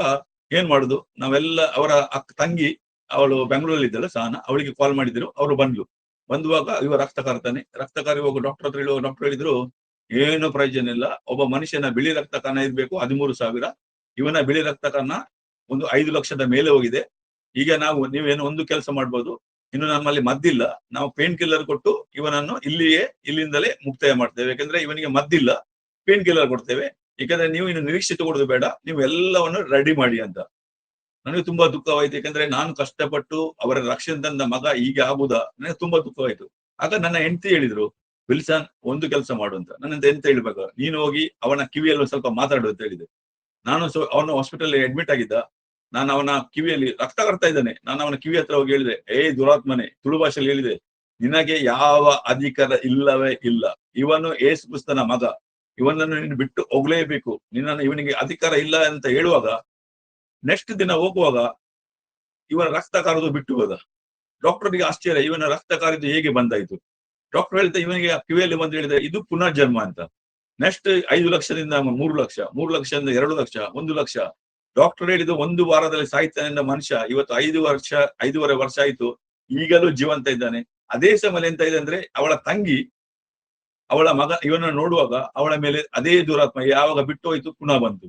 ಏನ್ ಮಾಡುದು, ನಾವೆಲ್ಲ ಅವರ ತಂಗಿ ಅವಳು ಬೆಂಗಳೂರಲ್ಲಿ ಇದ್ದಲ್ಲ ಸಹನ, ಅವಳಿಗೆ ಕಾಲ್ ಮಾಡಿದ್ರು. ಅವರು ಬಂದುವಾಗ ಇವ ರಕ್ತ ಕಾರಿ ಹೋಗು ಡಾಕ್ಟರ್ ಹತ್ರ ಹೇಳುವ. ಡಾಕ್ಟರ್ ಹೇಳಿದ್ರು ಏನು ಪ್ರಯೋಜನ ಇಲ್ಲ, ಒಬ್ಬ ಮನುಷ್ಯನ ಬಿಳಿ ರಕ್ತ ಕಣ ಇರ್ಬೇಕು 13,000, ಇವನ ಬಿಳಿ ರಕ್ತ ಕಣ ಒಂದು 5 ಲಕ್ಷದ ಮೇಲೆ ಹೋಗಿದೆ. ಈಗ ನೀವೇನು ಒಂದು ಕೆಲಸ ಮಾಡ್ಬೋದು, ಇನ್ನು ನಮ್ಮಲ್ಲಿ ಮದ್ದಿಲ್ಲ, ನಾವು ಪೇನ್ ಕಿಲ್ಲರ್ ಕೊಟ್ಟು ಇವನನ್ನು ಇಲ್ಲಿಂದಲೇ ಮುಕ್ತಾಯ ಮಾಡ್ತೇವೆ. ಯಾಕಂದ್ರೆ ಇವನಿಗೆ ಮದ್ದಿಲ್ಲ, ಪೇನ್ ಕಿಲ್ಲರ್ ಕೊಡ್ತೇವೆ. ಯಾಕಂದ್ರೆ ನೀವು ಇನ್ನು ನಿರೀಕ್ಷೆ ತಗೊಳ್ಳೋದು ಬೇಡ, ನೀವು ಎಲ್ಲವನ್ನು ರೆಡಿ ಮಾಡಿ ಅಂತ. ನನಗೆ ತುಂಬಾ ದುಃಖವಾಯ್ತು. ಯಾಕಂದ್ರೆ ನಾನು ಕಷ್ಟಪಟ್ಟು ಅವರ ರಕ್ಷಣೆ ತಂದ ಮಗ ಹೀಗೆ ಆಗುದಾ, ನನಗೆ ತುಂಬಾ ದುಃಖವಾಯ್ತು. ಆಗ ನನ್ನ ಹೆಂಡತಿ ಹೇಳಿದ್ರು, ವಿಲ್ಸನ್ ಒಂದು ಕೆಲಸ ಮಾಡು ಅಂತ. ನನ್ನಂತ ಎಂತ ಹೇಳ್ಬೇಕು, ನೀನು ಹೋಗಿ ಅವನ ಕಿವಿಯಲ್ಲಿ ಸ್ವಲ್ಪ ಮಾತಾಡು ಅಂತ ಹೇಳಿದೆ. ಅವನು ಹಾಸ್ಪಿಟಲ್ ಅಡ್ಮಿಟ್ ಆಗಿದ್ದ. ನಾನು ಅವನ ಕಿವಿಯಲ್ಲಿ ರಕ್ತ ಬರ್ತಾ ಇದ್ದಾನೆ, ನಾನು ಅವನ ಕಿವಿ ಹತ್ರ ಹೋಗಿ ಹೇಳಿದೆ, ದುರಾತ್ಮನೆ, ತುಳು ಭಾಷೆಯಲ್ಲಿ ಹೇಳಿದೆ, ನಿನಗೆ ಯಾವ ಅಧಿಕಾರ ಇಲ್ಲವೇ ಇಲ್ಲ. ಇವನು ಏಸು ಕ್ರಿಸ್ತನ ಮಗ, ಇವನನ್ನು ನೀನು ಬಿಟ್ಟು ಹೋಗ್ಲೇಬೇಕು, ಇವನಿಗೆ ಅಧಿಕಾರ ಇಲ್ಲ ಅಂತ ಹೇಳುವಾಗ ನೆಕ್ಸ್ಟ್ ದಿನ ಹೋಗುವಾಗ ಇವನ ರಕ್ತ ಕಾರದು ಬಿಟ್ಟು ಹೋದ. ಡಾಕ್ಟರ್ಗೆ ಆಶ್ಚರ್ಯ, ಇವನ ರಕ್ತ ಕಾರಿದ್ದು ಹೇಗೆ ಬಂದಾಯ್ತು. ಡಾಕ್ಟರ್ ಹೇಳ್ತಾ ಇವನಿಗೆ ಕಿವಿಯಲ್ಲಿ ಬಂದು ಹೇಳಿದ್ರೆ ಇದು ಪುನರ್ಜನ್ಮ ಅಂತ. ನೆಕ್ಸ್ಟ್ 5 ಲಕ್ಷದಿಂದ 3 ಲಕ್ಷ, 3 ಲಕ್ಷದಿಂದ 2 ಲಕ್ಷ, 1 ಲಕ್ಷ. ಡಾಕ್ಟರ್ ಹೇಳಿದ್ದು 1 ವಾರದಲ್ಲಿ ಸಾಯ್ತಾನೆ ಮನುಷ್ಯ. ಇವತ್ತು 5.5 ವರ್ಷ ಆಯ್ತು, ಈಗಲೂ ಜೀವಂತ ಇದ್ದಾನೆ. ಅದೇ ಸಮಯ ಎಂತ ಇದೆ ಅಂದ್ರೆ ಅವಳ ತಂಗಿ ಅವಳ ಮಗ ಇವನನ್ನು ನೋಡುವಾಗ ಅವಳ ಮೇಲೆ ಅದೇ ದುರಾತ್ಮ ಯಾವಾಗ ಬಿಟ್ಟು ಹೋಯ್ತು ಪುನಃ ಬಂತು.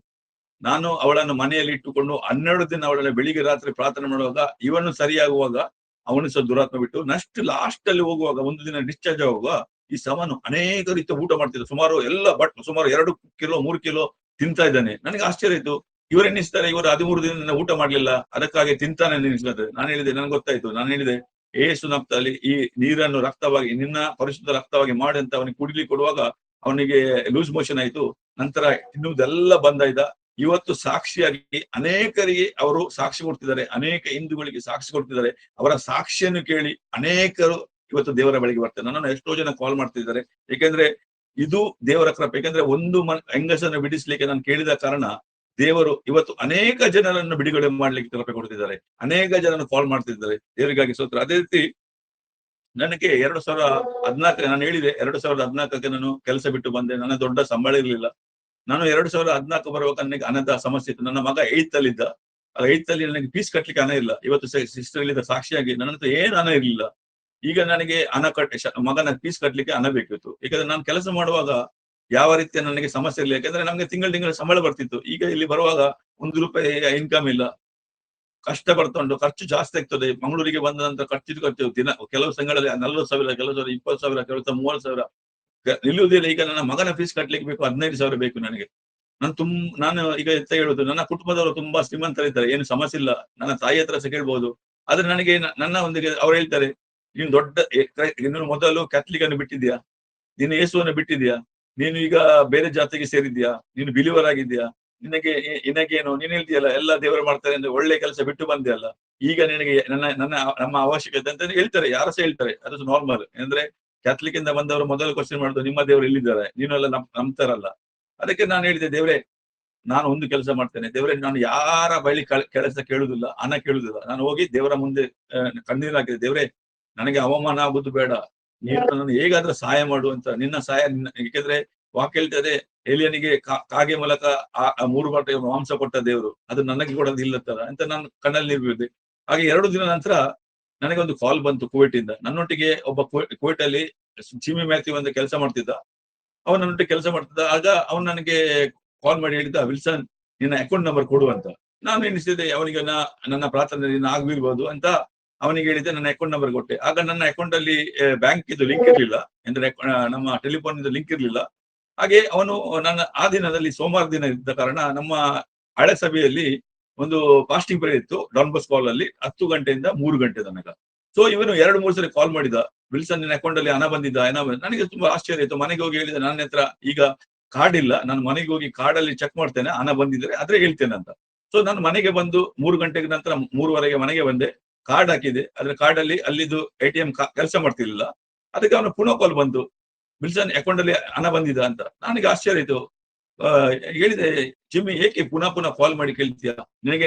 ನಾನು ಅವಳನ್ನು ಮನೆಯಲ್ಲಿ ಇಟ್ಟುಕೊಂಡು 12 ದಿನ ಅವಳನ್ನ ಬೆಳಿಗ್ಗೆ ರಾತ್ರಿ ಪ್ರಾರ್ಥನೆ ಮಾಡುವಾಗ ಇವನು ಸರಿಯಾಗುವಾಗ ಅವನು ಸಹ ದುರಾತ್ಮ ಬಿಟ್ಟು ಲಾಸ್ಟ್ ಅಲ್ಲಿ ಹೋಗುವಾಗ ಒಂದು ದಿನ ಡಿಸ್ಚಾರ್ಜ್ ಆಗುವಾಗ ಈ ಸವನು ಅನೇಕ ರೀತಿಯ ಊಟ ಮಾಡ್ತಿದ್ದ. ಸುಮಾರು 2 ಕಿಲೋ 3 ಕಿಲೋ ತಿಂತಾ ಇದ್ದಾನೆ. ನನಗೆ ಆಶ್ಚರ್ಯ ಇತ್ತು. ಇವರು ಎನ್ನಿಸ್ತಾರೆ ಇವರು 13 ದಿನ ಊಟ ಮಾಡ್ಲಿಲ್ಲ, ಅದಕ್ಕಾಗಿ ತಿಂತಾನೆ ಎನ್ನಿಸ್ತಾರೆ. ನಾನು ಹೇಳಿದೆ, ನನಗೆ ಗೊತ್ತಾಯ್ತು. ನಾನು ಹೇಳಿದೆ, ಏಸು ನಪ್ತಲ್ಲಿ ಈ ನೀರನ್ನು ರಕ್ತವಾಗಿ, ನಿನ್ನ ಪರಿಶುದ್ಧ ರಕ್ತವಾಗಿ ಮಾಡಿ ಅಂತ ಅವನಿಗೆ ಕುಡಿಲಿಕ್ಕೆ ಕೊಡುವಾಗ ಅವನಿಗೆ ಲೂಸ್ ಮೋಷನ್ ಆಯ್ತು. ನಂತರ ತಿನ್ನುವುದೆಲ್ಲ ಬಂದಾಯ್ದ. ಇವತ್ತು ಸಾಕ್ಷಿಯಾಗಿ ಅನೇಕರಿಗೆ ಅವರು ಸಾಕ್ಷಿ ಕೊಡ್ತಿದ್ದಾರೆ, ಅನೇಕ ಹಿಂದೂಗಳಿಗೆ ಸಾಕ್ಷಿ ಕೊಡ್ತಿದ್ದಾರೆ. ಅವರ ಸಾಕ್ಷಿಯನ್ನು ಕೇಳಿ ಅನೇಕರು ಇವತ್ತು ದೇವರ ಬಳಿಗೆ ಬರ್ತಾರೆ. ನನ್ನನ್ನು ಎಷ್ಟೋ ಜನ ಕಾಲ್ ಮಾಡ್ತಿದ್ದಾರೆ. ಯಾಕೆಂದ್ರೆ ಇದು ದೇವರ ಕೃಪೆ. ಯಾಕಂದ್ರೆ ಒಂದು ಹೆಂಗಸನ್ನು ಬಿಡಿಸ್ಲಿಕ್ಕೆ ನಾನು ಕೇಳಿದ ಕಾರಣ ದೇವರು ಇವತ್ತು ಅನೇಕ ಜನರನ್ನು ಬಿಡುಗಡೆ ಮಾಡ್ಲಿಕ್ಕೆ ಕೃಪೆ ಕೊಡ್ತಿದ್ದಾರೆ. ಅನೇಕ ಜನರನ್ನು ಕಾಲ್ ಮಾಡ್ತಿದ್ದಾರೆ. ದೇವರಿಗಾಗಿ ಸ್ತೋತ್ರ. ಅದೇ ರೀತಿ ನನಗೆ 2014 ನಾನು ಹೇಳಿದೆ, 2014ಕ್ಕೆ ನಾನು ಕೆಲಸ ಬಿಟ್ಟು ಬಂದೆ. ನನ್ನ ದೊಡ್ಡ ಸಂಬಳ ಇರಲಿಲ್ಲ. ನಾನು 2014 ಬರುವಾಗ ನನಗೆ ಹಣದ ಸಮಸ್ಯೆ ಇತ್ತು. ನನ್ನ ಮಗ 8th ಅಲ್ಲಿ ಇದ್ದ. 8th ಅಲ್ಲಿ ನನಗೆ ಫೀಸ್ ಕಟ್ಲಿಕ್ಕೆ ಹಣ ಇಲ್ಲ. ಇವತ್ತು ಸಿಸ್ಟರ್ ಇಲ್ಲಿದ್ದ ಸಾಕ್ಷಿಯಾಗಿ ನನ್ನ ಹತ್ರ ಏನು ಹಣ ಇರಲಿಲ್ಲ. ಈಗ ನನಗೆ ಮಗನ ಫೀಸ್ ಕಟ್ಲಿಕ್ಕೆ ಹಣ ಬೇಕಿತ್ತು. ಯಾಕಂದ್ರೆ ನಾನು ಕೆಲಸ ಮಾಡುವಾಗ ಯಾವ ರೀತಿಯ ನನಗೆ ಸಮಸ್ಯೆ ಇರಲಿಲ್ಲ. ಯಾಕಂದ್ರೆ ನಮ್ಗೆ ತಿಂಗಳ ಸಂಬಳ ಬರ್ತಿತ್ತು. ಈಗ ಇಲ್ಲಿ ಬರುವಾಗ 1 ರೂಪಾಯಿ ಇನ್ಕಮ್ ಇಲ್ಲ. ಕಷ್ಟ ಬರ್ಕೊಂಡು ಖರ್ಚು ಜಾಸ್ತಿ ಆಗ್ತದೆ. ಮಂಗಳೂರಿಗೆ ಬಂದ ನಂತರ ಖರ್ಚು ದಿನ ಕೆಲವು ಸಂಘಗಳಲ್ಲಿ 40,000, ಕೆಲವು 20,000, ಕೆಲವು 30,000 ನಿಲ್ಲುವುದಿಲ್ಲ. ಈಗ ನನ್ನ ಮಗನ ಫೀಸ್ ಕಟ್ಲಿಕ್ಕೆ ಬೇಕು 15,000 ಬೇಕು ನನಗೆ. ನಾನು ಈಗ ಎಂತ ಹೇಳುದು, ನನ್ನ ಕುಟುಂಬದವರು ತುಂಬಾ ಶ್ರೀಮಂತರಿದ್ದಾರೆ, ಏನು ಸಮಸ್ಯೆ ಇಲ್ಲ. ನನ್ನ ತಾಯಿ ಹತ್ರ ಸಹ ಕೇಳ್ಬಹುದು. ಆದ್ರೆ ನನಗೆ ನನ್ನ ಒಂದಿಗೆ ಅವ್ರು ಹೇಳ್ತಾರೆ, ನೀನು ನೀನು ಮೊದಲು ಕ್ಯಾಥಲಿಕ್ ಅನ್ನು ಬಿಟ್ಟಿದ್ಯಾ, ನೀನು ಯೇಸುವನ್ನು ಬಿಟ್ಟಿದ್ಯಾ, ನೀನು ಈಗ ಬೇರೆ ಜಾತಿಗೆ ಸೇರಿದ್ಯಾ, ನೀನು ಬಿಲಿವರ್ ಆಗಿದ್ಯಾ, ನಿನಗೇನು ನೀನ್ ಹೇಳ್ತೀಯಲ್ಲ ಎಲ್ಲ ದೇವರು ಮಾಡ್ತಾರೆ ಅಂದ್ರೆ ಒಳ್ಳೆ ಕೆಲಸ ಬಿಟ್ಟು ಬಂದೆಯಲ್ಲ, ಈಗ ನಿನಗೆ ನಮ್ಮ ಅವಶ್ಯಕತೆ ಅಂತ ಹೇಳ್ತಾರೆ. ಯಾರು ಸಹ ಹೇಳ್ತಾರೆ, ಅದು ನಾರ್ಮಲ್. ಅಂದ್ರೆ ಕ್ಯಾಥಲಿಕ್ ಇಂದ ಬಂದವರು ಮೊದಲು ಕ್ವಶನ್ ಮಾಡುದು, ನಿಮ್ಮ ದೇವರು ಎಲ್ಲಿದ್ದಾರೆ, ನೀನೆಲ್ಲ ನಂಬ್ತಾರಲ್ಲ. ಅದಕ್ಕೆ ನಾನು ಹೇಳಿದೆ, ದೇವರೇ ನಾನು ಒಂದು ಕೆಲಸ ಮಾಡ್ತೇನೆ. ದೇವರೇ ನಾನು ಯಾರ ಬಳಿ ಕೆಲಸ ಕೇಳುದಿಲ್ಲ, ಹಣ ಕೇಳುದಿಲ್ಲ. ನಾನು ಹೋಗಿ ದೇವರ ಮುಂದೆ ಕಣ್ಣೀರು ಹಾಕಿದೆ. ದೇವರೇ ನನಗೆ ಅವಮಾನ ಆಗುದು ಬೇಡ, ನೀನು ನನ್ನ ಹೇಗಾದ್ರೂ ಸಹಾಯ ಮಾಡುವಂತ ನಿನ್ನ ಸಹಾಯ. ಏಕೆಂದ್ರೆ ವಾಕ್ಯ ಹೇಳ್ತದೆ, ಎಲಿಯನಿಗೆ ಕಾಗೆ ಮೂಲಕ 3 ಬಾಟೆ ಮಾಂಸ ಕೊಟ್ಟ ದೇವರು, ಅದು ನನಗೆ ಕೊಡೋದು ಇಲ್ಲತ್ತಲ್ಲ ಅಂತ ನಾನು ಕಣ್ಣಲ್ಲಿ ನೀರು ಬೀರಿದೆ. ಹಾಗೆ 2 ದಿನ ನಂತರ ನನಗೆ ಒಂದು ಕಾಲ್ ಬಂತು ಕುವೈಟ್ ಇಂದ. ನನ್ನೊಟ್ಟಿಗೆ ಒಬ್ಬ ಕುವೈಟ್ ಅಲ್ಲಿ ಜಿಮ್ಮಿ ಮ್ಯಾಥ್ಯೂ ಅಂತ ಕೆಲಸ ಮಾಡ್ತಿದ್ದ. ಅವನೊಟ್ಟಿಗೆ ಕೆಲಸ ಮಾಡ್ತಿದ್ದ. ಆಗ ಅವನು ನನಗೆ ಕಾಲ್ ಮಾಡಿ ಹೇಳಿದ, ವಿಲ್ಸನ್ ನಿನ್ನ ಅಕೌಂಟ್ ನಂಬರ್ ಕೊಡು ಅಂತ. ನಾನು ಎಣಿಸಿದೆ ಅವನಿಗೆ ನನ್ನ ಪ್ರಾರ್ಥನೆ ಆಗ್ಬಿರ್ಬೋದು ಅಂತ ಅವನಿಗೆ ಹೇಳಿದೆ, ನನ್ನ ಅಕೌಂಟ್ ನಂಬರ್ ಕೊಟ್ಟೆ. ಆಗ ನನ್ನ ಅಕೌಂಟ್ ಅಲ್ಲಿ ಬ್ಯಾಂಕ್ ಇದು ಲಿಂಕ್ ಇರ್ಲಿಲ್ಲ, ಅಂದ್ರೆ ನಮ್ಮ ಟೆಲಿಫೋನ್ ಲಿಂಕ್ ಇರ್ಲಿಲ್ಲ. ಹಾಗೆ ಅವನು ನನ್ನ ಆ ದಿನದಲ್ಲಿ ಸೋಮವಾರ ದಿನ ಇದ್ದ ಕಾರಣ ನಮ್ಮ ಹಳೆ ಸಭೆಯಲ್ಲಿ ಒಂದು ಫಾಸ್ಟಿಂಗ್ ಪ್ರೇಯರ್ ಇತ್ತು ಡಾನ್ ಬಾಸ್ಕೋ ಹಾಲ್ ಅಲ್ಲಿ 10 ಗಂಟೆಯಿಂದ 3 ಗಂಟೆ ತನಕ. ಸೊ ಇವನು 2-3 ಸರಿ ಕಾಲ್ ಮಾಡಿದ, ವಿಲ್ಸನ್ ನಿನ್ನ ಅಕೌಂಟ್ ಅಲ್ಲಿ ಹಣ ಬಂದಿದ್ದ, ಹಣ ನನಗೆ ತುಂಬಾ ಆಶ್ಚರ್ಯ ಆಯ್ತು. ಮನೆಗೆ ಹೋಗಿ ಹೇಳಿದೆ, ನನ್ನ ಹತ್ರ ಈಗ ಕಾರ್ಡ್ ಇಲ್ಲ, ನಾನು ಮನೆಗೆ ಹೋಗಿ ಕಾರ್ಡ್ ಅಲ್ಲಿ ಚೆಕ್ ಮಾಡ್ತೇನೆ, ಹಣ ಬಂದಿದ್ರೆ ಆದ್ರೆ ಹೇಳ್ತೇನೆ ಅಂತ. ಸೊ ನಾನು ಮನೆಗೆ ಬಂದು 3 ಗಂಟೆಗೆ ನಂತರ 3:15 ಮನೆಗೆ ಬಂದೆ, ಕಾರ್ಡ್ ಹಾಕಿದೆ. ಅದ್ರ ಕಾರ್ಡ್ ಅಲ್ಲಿ ಅಲ್ಲಿದ್ದು ATM ಕೆಲಸ ಮಾಡ್ತಿರ್ಲಿಲ್ಲ. ಅದಕ್ಕೆ ಅವನು ಪುನಃ ಕಾಲ್ ಬಂತು, ವಿಲ್ಸನ್ ಅಕೌಂಟ್ ಅಲ್ಲಿ ಹಣ ಬಂದಿದ ಅಂತ. ನನಗೆ ಆಶ್ಚರ್ಯ ಆಯ್ತು. ಹೇಳಿದೆ, ಜಿಮ್ಮಿ ಏಕೆ ಪುನಃ ಪುನಃ ಕಾಲ್ ಮಾಡಿ ಕೇಳ್ತೀಯಾ, ನಿನಗೆ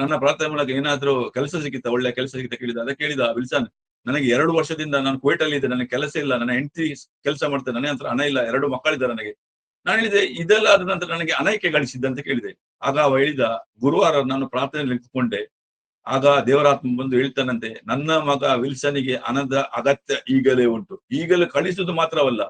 ನನ್ನ ಪ್ರಾರ್ಥನೆ ಮೂಲಕ ಏನಾದ್ರೂ ಕೆಲಸ ಸಿಕ್ಕಿತ್ತ, ಒಳ್ಳೆ ಕೆಲಸ ಸಿಕ್ಕಿತ್ತ ಕೇಳಿದ. ಅದಕ್ಕೆ ಹೇಳಿದ, ವಿಲ್ಸನ್ ನನಗೆ 2 ವರ್ಷದಿಂದ ನಾನು ಕುವೈಟ್ ಅಲ್ಲಿ ಇದ್ದೆ, ನನಗೆ ಕೆಲಸ ಇಲ್ಲ, ನನ್ನ ಹೆಂಡತಿ ಕೆಲಸ ಮಾಡ್ತೇನೆ, ನನ್ನ ಹತ್ರ ಹಣ ಇಲ್ಲ, 2 ಮಕ್ಕಳಿದ್ದಾರೆ ನನಗೆ. ನಾನು ಹೇಳಿದೆ, ಇದೆಲ್ಲ ಆದ ನಂತರ ನನಗೆ ಹಣ ಏಕೆ ಗಳಿಸಿದ್ದ ಅಂತ ಕೇಳಿದೆ. ಆಗ ಅವ ಹೇಳಿದ, ಗುರುವಾರ ನಾನು ಪ್ರಾರ್ಥನೆಯಲ್ಲಿ ನಿಂತ್ಕೊಂಡೆ, ಆಗ ದೇವರಾತ್ಮ ಬಂದು ಹೇಳ್ತಾನಂತೆ, ನನ್ನ ಮಗ ವಿಲ್ಸನಿಗೆ ಹಣದ ಅಗತ್ಯ ಈಗಲೇ ಉಂಟು. ಈಗಲೂ ಕಳಿಸುದು ಮಾತ್ರವಲ್ಲ,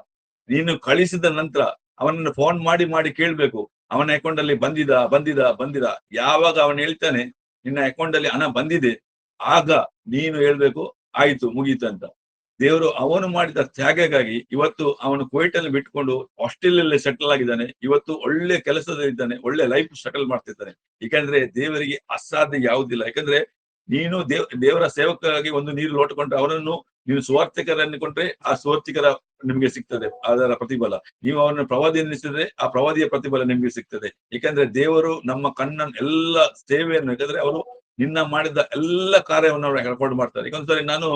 ನೀನು ಕಳಿಸಿದ ನಂತರ ಅವನನ್ನು ಫೋನ್ ಮಾಡಿ ಮಾಡಿ ಕೇಳ್ಬೇಕು, ಅವನ ಅಕೌಂಟ್ ಅಲ್ಲಿ ಬಂದಿದ. ಯಾವಾಗ ಅವನು ಹೇಳ್ತಾನೆ ನಿನ್ನ ಅಕೌಂಟ್ ಅಲ್ಲಿ ಹಣ ಬಂದಿದೆ, ಆಗ ನೀನು ಹೇಳ್ಬೇಕು ಆಯ್ತು ಮುಗೀತು ಅಂತ. ದೇವರು ಅವನು ಮಾಡಿದ ತ್ಯಾಗಕ್ಕಾಗಿ ಇವತ್ತು ಅವನು ಕುವೈಟ್ ಅಲ್ಲಿ ಬಿಟ್ಕೊಂಡು ಆಸ್ಟ್ರೇಲಿಯಲ್ಲಿ ಸೆಟಲ್ ಆಗಿದ್ದಾನೆ. ಇವತ್ತು ಒಳ್ಳೆ ಕೆಲಸದಲ್ಲಿದ್ದಾನೆ, ಒಳ್ಳೆ ಲೈಫ್ ಸೆಟಲ್ ಮಾಡ್ತಿದ್ದಾನೆ. ಯಾಕಂದ್ರೆ ದೇವರಿಗೆ ಅಸಾಧ್ಯ ಯಾವುದಿಲ್ಲ. ಯಾಕಂದ್ರೆ ನೀನು ದೇವರ ಸೇವಕರಾಗಿ ಒಂದು ನೀರು ಲೋಟಕೊಂಡ್ರೆ ಅವರನ್ನು ನೀವು ಸುವಾರ್ಥಿಕರನ್ನು ಕೊಂಡ್ರೆ ಆ ಸುವಾರ್ಥಿಕರ ನಿಮ್ಗೆ ಸಿಗ್ತದೆ ಅದರ ಪ್ರತಿಫಲ. ನೀವು ಅವರನ್ನು ಪ್ರವಾದಿ ಎನ್ನಿಸಿದ್ರೆ ಆ ಪ್ರವಾದಿಯ ಪ್ರತಿಫಲ ನಿಮ್ಗೆ ಸಿಗ್ತದೆ. ಯಾಕಂದ್ರೆ ದೇವರು ನಮ್ಮ ಕಣ್ಣನ್ನು ಎಲ್ಲ ಸೇವೆಯನ್ನು, ಯಾಕಂದ್ರೆ ಅವರು ನಿನ್ನ ಮಾಡಿದ ಎಲ್ಲ ಕಾರ್ಯವನ್ನು ಅವರು ರೆಕಾರ್ಡ್ ಮಾಡ್ತಾರೆ. ಈಗ ಒಂದ್ಸರಿ ನಾನು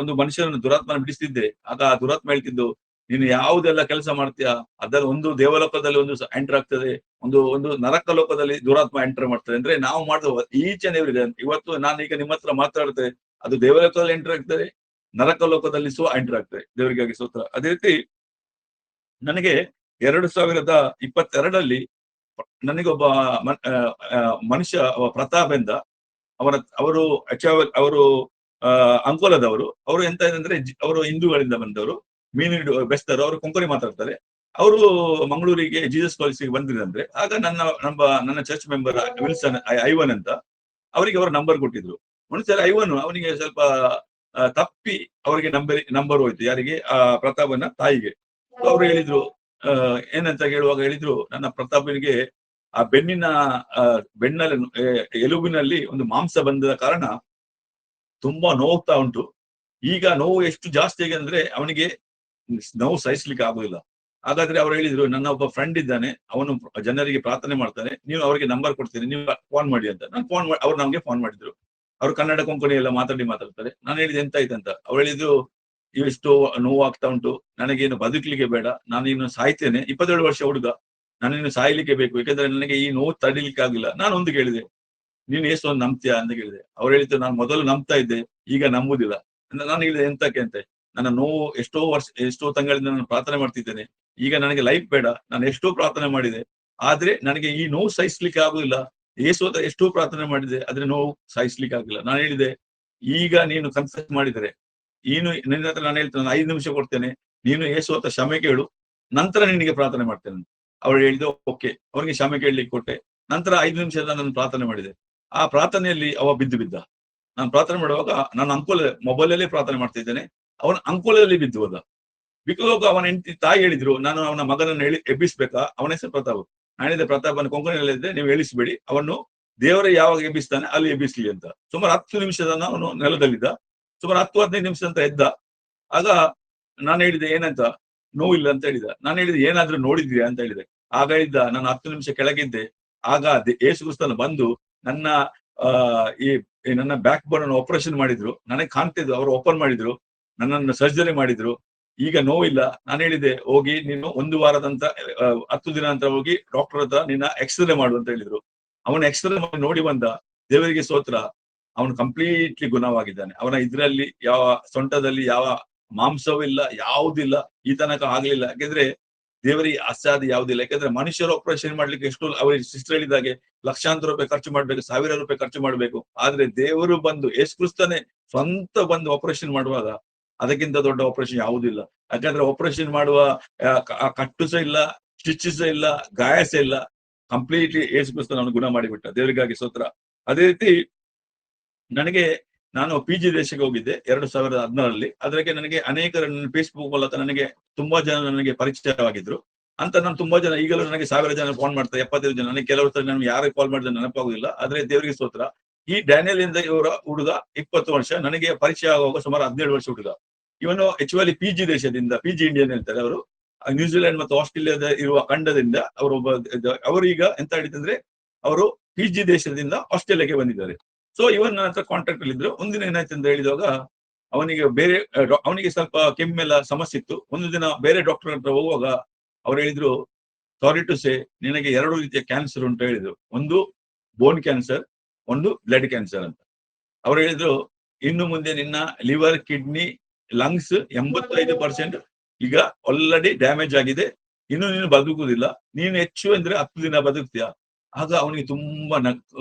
ಒಂದು ಮನುಷ್ಯನನ್ನು ದುರಾತ್ಮನ ಬಿಡಿಸ್ತಿದ್ದೆ. ಆಗ ಆ ದುರಾತ್ಮ ಹೇಳ್ತಿದ್ದು, ನೀನು ಯಾವುದೆಲ್ಲ ಕೆಲಸ ಮಾಡ್ತೀಯಾ ಅದರ ಒಂದು ದೇವಲೋಕದಲ್ಲಿ ಒಂದು ಎಂಟರ್ ಆಗ್ತದೆ, ಒಂದು ನರಕ ಲೋಕದಲ್ಲಿ ದುರಾತ್ಮ ಎಂಟರ್ ಮಾಡ್ತದೆ. ಅಂದ್ರೆ ನಾವು ಮಾಡುವ ಈಚ್ ಅಂಡ್ ಎವ್ರಿ ಇವತ್ತು ನಾನು ಈಗ ನಿಮ್ಮ ಹತ್ರ ಮಾತಾಡ್ತೇವೆ, ಅದು ದೇವಲೋಕದಲ್ಲಿ ಎಂಟರ್ ಆಗ್ತದೆ, ನರಕ ಲೋಕದಲ್ಲಿ ಎಂಟರ್ ಆಗ್ತದೆ. ದೇವರಿಗಾಗಿ ಸ್ತೋತ್ರ. ಅದೇ ರೀತಿ ನನಗೆ 2022 ನನಗೊಬ್ಬ ಮನುಷ್ಯ ಪ್ರತಾಪ್ ಎಂದ, ಅವರು ಅವರು ಅಂಕೋಲದವರು. ಅವರು ಎಂತ ಅಂದ್ರೆ ಅವರು ಹಿಂದೂಗಳಿಂದ ಬಂದವರು, ಮೀನು ಬೆಸ್ತರು, ಅವರು ಕೊಂಕಣಿ ಮಾತಾಡ್ತಾರೆ. ಅವರು ಮಂಗಳೂರಿಗೆ ಜೀಸಸ್ ಕಾಲೇಜಿಗೆ ಬಂದಿರಂದ್ರೆ, ಆಗ ನನ್ನ ಚರ್ಚ್ ಮೆಂಬರ್ ವಿಲ್ಸನ್ ಐವನ್ ಅಂತ, ಅವರಿಗೆ ಅವರ ನಂಬರ್ ಕೊಟ್ಟಿದ್ರು. ಒಂದ್ಸಲ ಐವನ್ ಅವನಿಗೆ ಸ್ವಲ್ಪ ತಪ್ಪಿ ಅವರಿಗೆ ನಂಬರ್ ಹೋಯ್ತು. ಯಾರಿಗೆ? ಆ ಪ್ರತಾಪನ ತಾಯಿಗೆ. ಅವ್ರು ಹೇಳಿದ್ರು, ಏನಂತ ಹೇಳುವಾಗ ಹೇಳಿದ್ರು, ನನ್ನ ಪ್ರತಾಪನಿಗೆ ಆ ಬೆನ್ನಲ್ಲಿ ಎಲುಬಿನಲ್ಲಿ ಒಂದು ಮಾಂಸ ಬಂದ ಕಾರಣ ತುಂಬಾ ನೋವ್ತಾ ಉಂಟು. ಈಗ ನೋವು ಎಷ್ಟು ಜಾಸ್ತಿ ಆಗಿದೆ ಅಂದ್ರೆ ಅವನಿಗೆ ನೋವು ಸಹಿಸ್ಲಿಕ್ಕೆ ಆಗುದಿಲ್ಲ. ಹಾಗಾದ್ರೆ ಅವ್ರು ಹೇಳಿದ್ರು, ನನ್ನ ಒಬ್ಬ ಫ್ರೆಂಡ್ ಇದ್ದಾನೆ, ಅವನು ಜನರಿಗೆ ಪ್ರಾರ್ಥನೆ ಮಾಡ್ತಾನೆ, ನೀವು ಅವರಿಗೆ ನಂಬರ್ ಕೊಡ್ತೀನಿ, ನೀವು ಫೋನ್ ಮಾಡಿ ಅಂತ. ನಾನು ಅವ್ರು ನಮ್ಗೆ ಫೋನ್ ಮಾಡಿದ್ರು. ಅವ್ರು ಕನ್ನಡ ಕೊಂಕಣಿ ಎಲ್ಲ ಮಾತಾಡ್ತಾರೆ. ನಾನು ಹೇಳಿದೆ ಎಂತ ಆಯ್ತಂತ. ಅವ್ರು ಹೇಳಿದ್ರು, ಇಷ್ಟು ನೋವು ಆಗ್ತಾ ಉಂಟು, ನನಗೇನು ಬದುಕಲಿಕ್ಕೆ ಬೇಡ, ನಾನು ಇನ್ನು ಸಾಯ್ತೇನೆ, 27 ವರ್ಷ ಹುಡುಗ, ನಾನಿನ್ನು ಸಾಯ್ಲಿಕ್ಕೆ ಬೇಕು, ಯಾಕಂದ್ರೆ ನನಗೆ ಈ ನೋವು ತಡಿಲಿಕ್ಕೆ ಆಗಿಲ್ಲ. ನಾನು ಒಂದು ಕೇಳಿದೆ, ನೀನು ಎಷ್ಟು ಒಂದು ನಂಬ್ತೀಯಾ ಅಂತ ಕೇಳಿದೆ. ಅವ್ರು ಹೇಳಿದ್ರು, ನಾನು ಮೊದಲು ನಂಬ್ತಾ ಇದ್ದೆ, ಈಗ ನಂಬುದಿಲ್ಲ. ನಾನು ಹೇಳಿದೆ, ಎಂತಕ್ಕೆ ಅಂತ. ನನ್ನ ನೋವು ಎಷ್ಟೋ ತಿಂಗಳಿಂದ ನಾನು ಪ್ರಾರ್ಥನೆ ಮಾಡ್ತಿದ್ದೇನೆ, ಈಗ ನನಗೆ ಲೈಫ್ ಬೇಡ, ನಾನು ಎಷ್ಟೋ ಪ್ರಾರ್ಥನೆ ಮಾಡಿದೆ, ಆದ್ರೆ ನನಗೆ ಈ ನೋವು ಸಹಿಸ್ಲಿಕ್ಕೆ ಆಗುದಿಲ್ಲ. ಎಷ್ಟೋ ಪ್ರಾರ್ಥನೆ ಮಾಡಿದೆ, ಆದ್ರೆ ನೋವು ಸಹಿಸ್ಲಿಕ್ಕೆ ಆಗಿಲ್ಲ. ನಾನು ಹೇಳಿದೆ, ಈಗ ನೀನು ಕನ್ಫೆಸ್ ಮಾಡಿದರೆ ನಿನ್ನ ಹತ್ರ ನಾನು ಹೇಳ್ತೇನೆ, 5 ನಿಮಿಷ ಕೊಡ್ತೇನೆ, ನೀನು ಯೇಸುವತ್ತ ಕ್ಷಮೆ ಕೇಳು, ನಂತರ ನಿನಗೆ ಪ್ರಾರ್ಥನೆ ಮಾಡ್ತೇನೆ. ಅವಳು ಹೇಳಿದ ಓಕೆ. ಅವನಿಗೆ ಕ್ಷಮೆ ಕೇಳಲಿಕ್ಕೆ ಕೊಟ್ಟೆ. ನಂತರ 5 ನಿಮಿಷ ನಾನು ಪ್ರಾರ್ಥನೆ ಮಾಡಿದೆ. ಆ ಪ್ರಾರ್ಥನೆಯಲ್ಲಿ ಅವ ಬಿದ್ದ. ನಾನು ಪ್ರಾರ್ಥನೆ ಮಾಡುವಾಗ ನಾನು ಮೊಬೈಲಲ್ಲೇ ಪ್ರಾರ್ಥನೆ ಮಾಡ್ತಿದ್ದೇನೆ, ಅವನ ಅಂಕೋಲದಲ್ಲಿ ಬಿದ್ದು ಹೋದ. ಬಿಕ್ಕುವಾಗ ಅವನ ಹೆಂಡತಿ ತಾಯಿ ಹೇಳಿದ್ರು, ನಾನು ಅವನ ಮಗನನ್ನು ಎಬ್ಬಿಸ್ಬೇಕಾ, ಅವನ ಹೆಸರು ಪ್ರತಾಪ್. ನಾನು ಹೇಳಿದೆ, ಪ್ರತಾಪನ ಕೊಂಕಣಿಯಲ್ಲಿದ್ದೆ, ನೀವು ಎಳಿಸ್ಬೇಡಿ, ಅವನು ದೇವರೇ ಯಾವಾಗ ಎಬ್ಬಿಸ್ತಾನೆ ಅಲ್ಲಿ ಎಬ್ಬಿಸ್ಲಿ ಅಂತ. ಸುಮಾರು 10 ನಿಮಿಷದ ಅವನು ನೆಲದಲ್ಲಿದ್ದ. ಸುಮಾರು 10-15 ನಿಮಿಷ ಅಂತ ಎದ್ದ. ಆಗ ನಾನು ಹೇಳಿದೆ, ಏನಂತ, ನೋವಿಲ್ಲ ಅಂತ ಹೇಳಿದ. ನಾನು ಹೇಳಿದೆ, ಏನಾದ್ರೂ ನೋಡಿದ್ಯಾ ಅಂತ ಹೇಳಿದೆ. ಆಗ ಹೇಳಿದ್ದ, ನಾನು 10 ನಿಮಿಷ ಕೆಳಗಿದ್ದೆ, ಆಗ ಯೇಸು ಕ್ರಿಸ್ತನು ಬಂದು ನನ್ನ ನನ್ನ ಬ್ಯಾಕ್ ಬೋನ್ ಅನ್ನು ಆಪರೇಷನ್ ಮಾಡಿದ್ರು, ನನಗೆ ಕಾಣ್ತಿದ್ರು, ಅವರು ಓಪನ್ ಮಾಡಿದ್ರು, ನನ್ನನ್ನು ಸರ್ಜರಿ ಮಾಡಿದ್ರು, ಈಗ ನೋವಿಲ್ಲ. ನಾನು ಹೇಳಿದೆ, ಹೋಗಿ ನೀನು 1 ವಾರದಂತ 10 ದಿನ ಅಂತ ಹೋಗಿ ಡಾಕ್ಟರ್ ಹತ್ರ ನಿನ್ನ ಎಕ್ಸ್ರೇ ಮಾಡು ಅಂತ ಹೇಳಿದ್ರು. ಅವನ ಎಕ್ಸ್ರೇ ಮಾಡಿ ನೋಡಿ ಬಂದ. ದೇವರಿಗೆ ಸ್ತೋತ್ರ, ಅವನು ಕಂಪ್ಲೀಟ್ಲಿ ಗುಣವಾಗಿದ್ದಾನೆ. ಅವನ ಇದ್ರಲ್ಲಿ ಯಾವ ಸೊಂಟದಲ್ಲಿ ಯಾವ ಮಾಂಸವೂ ಇಲ್ಲ, ಯಾವುದಿಲ್ಲ, ಈ ತನಕ ಆಗ್ಲಿಲ್ಲ. ಯಾಕೆಂದ್ರೆ ದೇವರಿಗೆ ಅಸಾಧ್ಯ ಯಾವುದಿಲ್ಲ. ಯಾಕಂದ್ರೆ ಮನುಷ್ಯರು ಆಪರೇಷನ್ ಮಾಡ್ಲಿಕ್ಕೆ ಎಷ್ಟು ಅವರಿಗೆ ಸಿಸ್ಟರ್ ಹೇಳಿದಾಗೆ ಲಕ್ಷಾಂತರ ರೂಪಾಯಿ ಖರ್ಚು ಮಾಡ್ಬೇಕು, 1000 ರೂಪಾಯಿ ಖರ್ಚು ಮಾಡ್ಬೇಕು. ಆದ್ರೆ ದೇವರು ಬಂದು ಯೇಸು ಕ್ರಿಸ್ತನೇ ಸ್ವಂತ ಬಂದು ಆಪರೇಷನ್ ಮಾಡುವಾಗ ಅದಕ್ಕಿಂತ ದೊಡ್ಡ ಆಪರೇಷನ್ ಯಾವುದಿಲ್ಲ. ಯಾಕಂದ್ರೆ ಆಪರೇಷನ್ ಮಾಡುವ ಕಟ್ಟು ಸಹ ಇಲ್ಲ, ಸ್ಟಿಚ್ ಸಹ ಇಲ್ಲ, ಗಾಯ ಸಹ ಇಲ್ಲ. ಕಂಪ್ಲೀಟ್ಲಿ ಯೇಸು ಕ್ರಿಸ್ತ ನಾನು ಗುಣ ಮಾಡಿಬಿಟ್ಟ. ದೇವರಿಗಾಗಿ ಸ್ತೋತ್ರ. ಅದೇ ರೀತಿ ನನಗೆ ನಾನು ಪಿಜಿ ದೇಶಕ್ಕೆ ಹೋಗಿದ್ದೆ 2016ರಲ್ಲಿ. ಅದಕ್ಕೆ ನನಗೆ ಅನೇಕರ ಫೇಸ್ಬುಕ್ ಮೂಲಕ ನನಗೆ ತುಂಬಾ ಜನ ನನಗೆ ಪರಿಚಯವಾಗಿದ್ರು. ಅಂತ ನಾನು ತುಂಬಾ ಜನ ಈಗಲೂ ನನಗೆ 1000 ಜನ ಫೋನ್ ಮಾಡ್ತಾರೆ, 75 ಜನ. ನನಗೆ ಕೆಲವರು ಸಲ ನಾನು ಯಾರಿಗೆ ಕಾಲ್ ಮಾಡಿದ್ರೆ ನೆನಪಾಗುದಿಲ್ಲ. ಆದ್ರೆ ದೇವರಿಗೆ ಸ್ತೋತ್ರ. ಈ ಡ್ಯಾನಿಯಲ್ ಇಂದ ಇವರ ಹುಡುಗ 20 ವರ್ಷ, ನನಗೆ ಪರಿಚಯ ಆಗುವಾಗ ಸುಮಾರು 17 ವರ್ಷ ಹುಡುಗ. ಇವನು ಆಕ್ಚುಲಿ ಪಿಜಿ ದೇಶದಿಂದ, ಪಿಜಿ ಇಂಡಿಯನ್ ಹೇಳ್ತಾರೆ ಅವರು, ನ್ಯೂಜಿಲೆಂಡ್ ಮತ್ತು ಆಸ್ಟ್ರೇಲಿಯಾದ ಇರುವ ಖಂಡದಿಂದ ಅವರು ಅವರು ಈಗ ಎಂತ ಹೇಳಿದ್ರೆ ಅವರು ಪಿಜಿ ದೇಶದಿಂದ ಆಸ್ಟ್ರೇಲಿಯಾಗೆ ಬಂದಿದ್ದಾರೆ. ಸೊ ಇವನ್ ನನ್ನ ಹತ್ರ ಕಾಂಟ್ಯಾಕ್ಟ್ ಅಲ್ಲಿ ಇದ್ರು. ಒಂದಿನ ಏನಾಯ್ತು ಅಂತ ಹೇಳಿದಾಗ ಅವನಿಗೆ ಬೇರೆ ಅವನಿಗೆ ಸ್ವಲ್ಪ ಕೆಮ್ಮೆಲ್ಲ ಸಮಸ್ಯೆ ಇತ್ತು. ಒಂದು ದಿನ ಬೇರೆ ಡಾಕ್ಟರ್ ಹತ್ರ ಹೋಗುವಾಗ ಅವ್ರು ಹೇಳಿದ್ರು, ಸಾರಿ ಟು ಸೇ, ನಿನಗೆ 2 ರೀತಿಯ ಕ್ಯಾನ್ಸರ್ ಉಂಟು ಹೇಳಿದ್ರು. ಒಂದು ಬೋನ್ ಕ್ಯಾನ್ಸರ್, ಒಂದು ಬ್ಲಡ್ ಕ್ಯಾನ್ಸರ್ ಅಂತ. ಅವ್ರು ಹೇಳಿದ್ರು, ಇನ್ನು ಮುಂದೆ ನಿನ್ನ ಲಿವರ್, ಕಿಡ್ನಿ, ಲಂಗ್ಸ್ 85% ಈಗ ಆಲ್ರೆಡಿ ಡ್ಯಾಮೇಜ್ ಆಗಿದೆ. ಇನ್ನು ನೀನು ಬದುಕುವುದಿಲ್ಲ. ನೀನು ಹೆಚ್ಚು ಅಂದ್ರೆ 10 ದಿನ ಬದುಕ್ತೀಯ. ಆಗ ಅವನಿಗೆ ತುಂಬಾ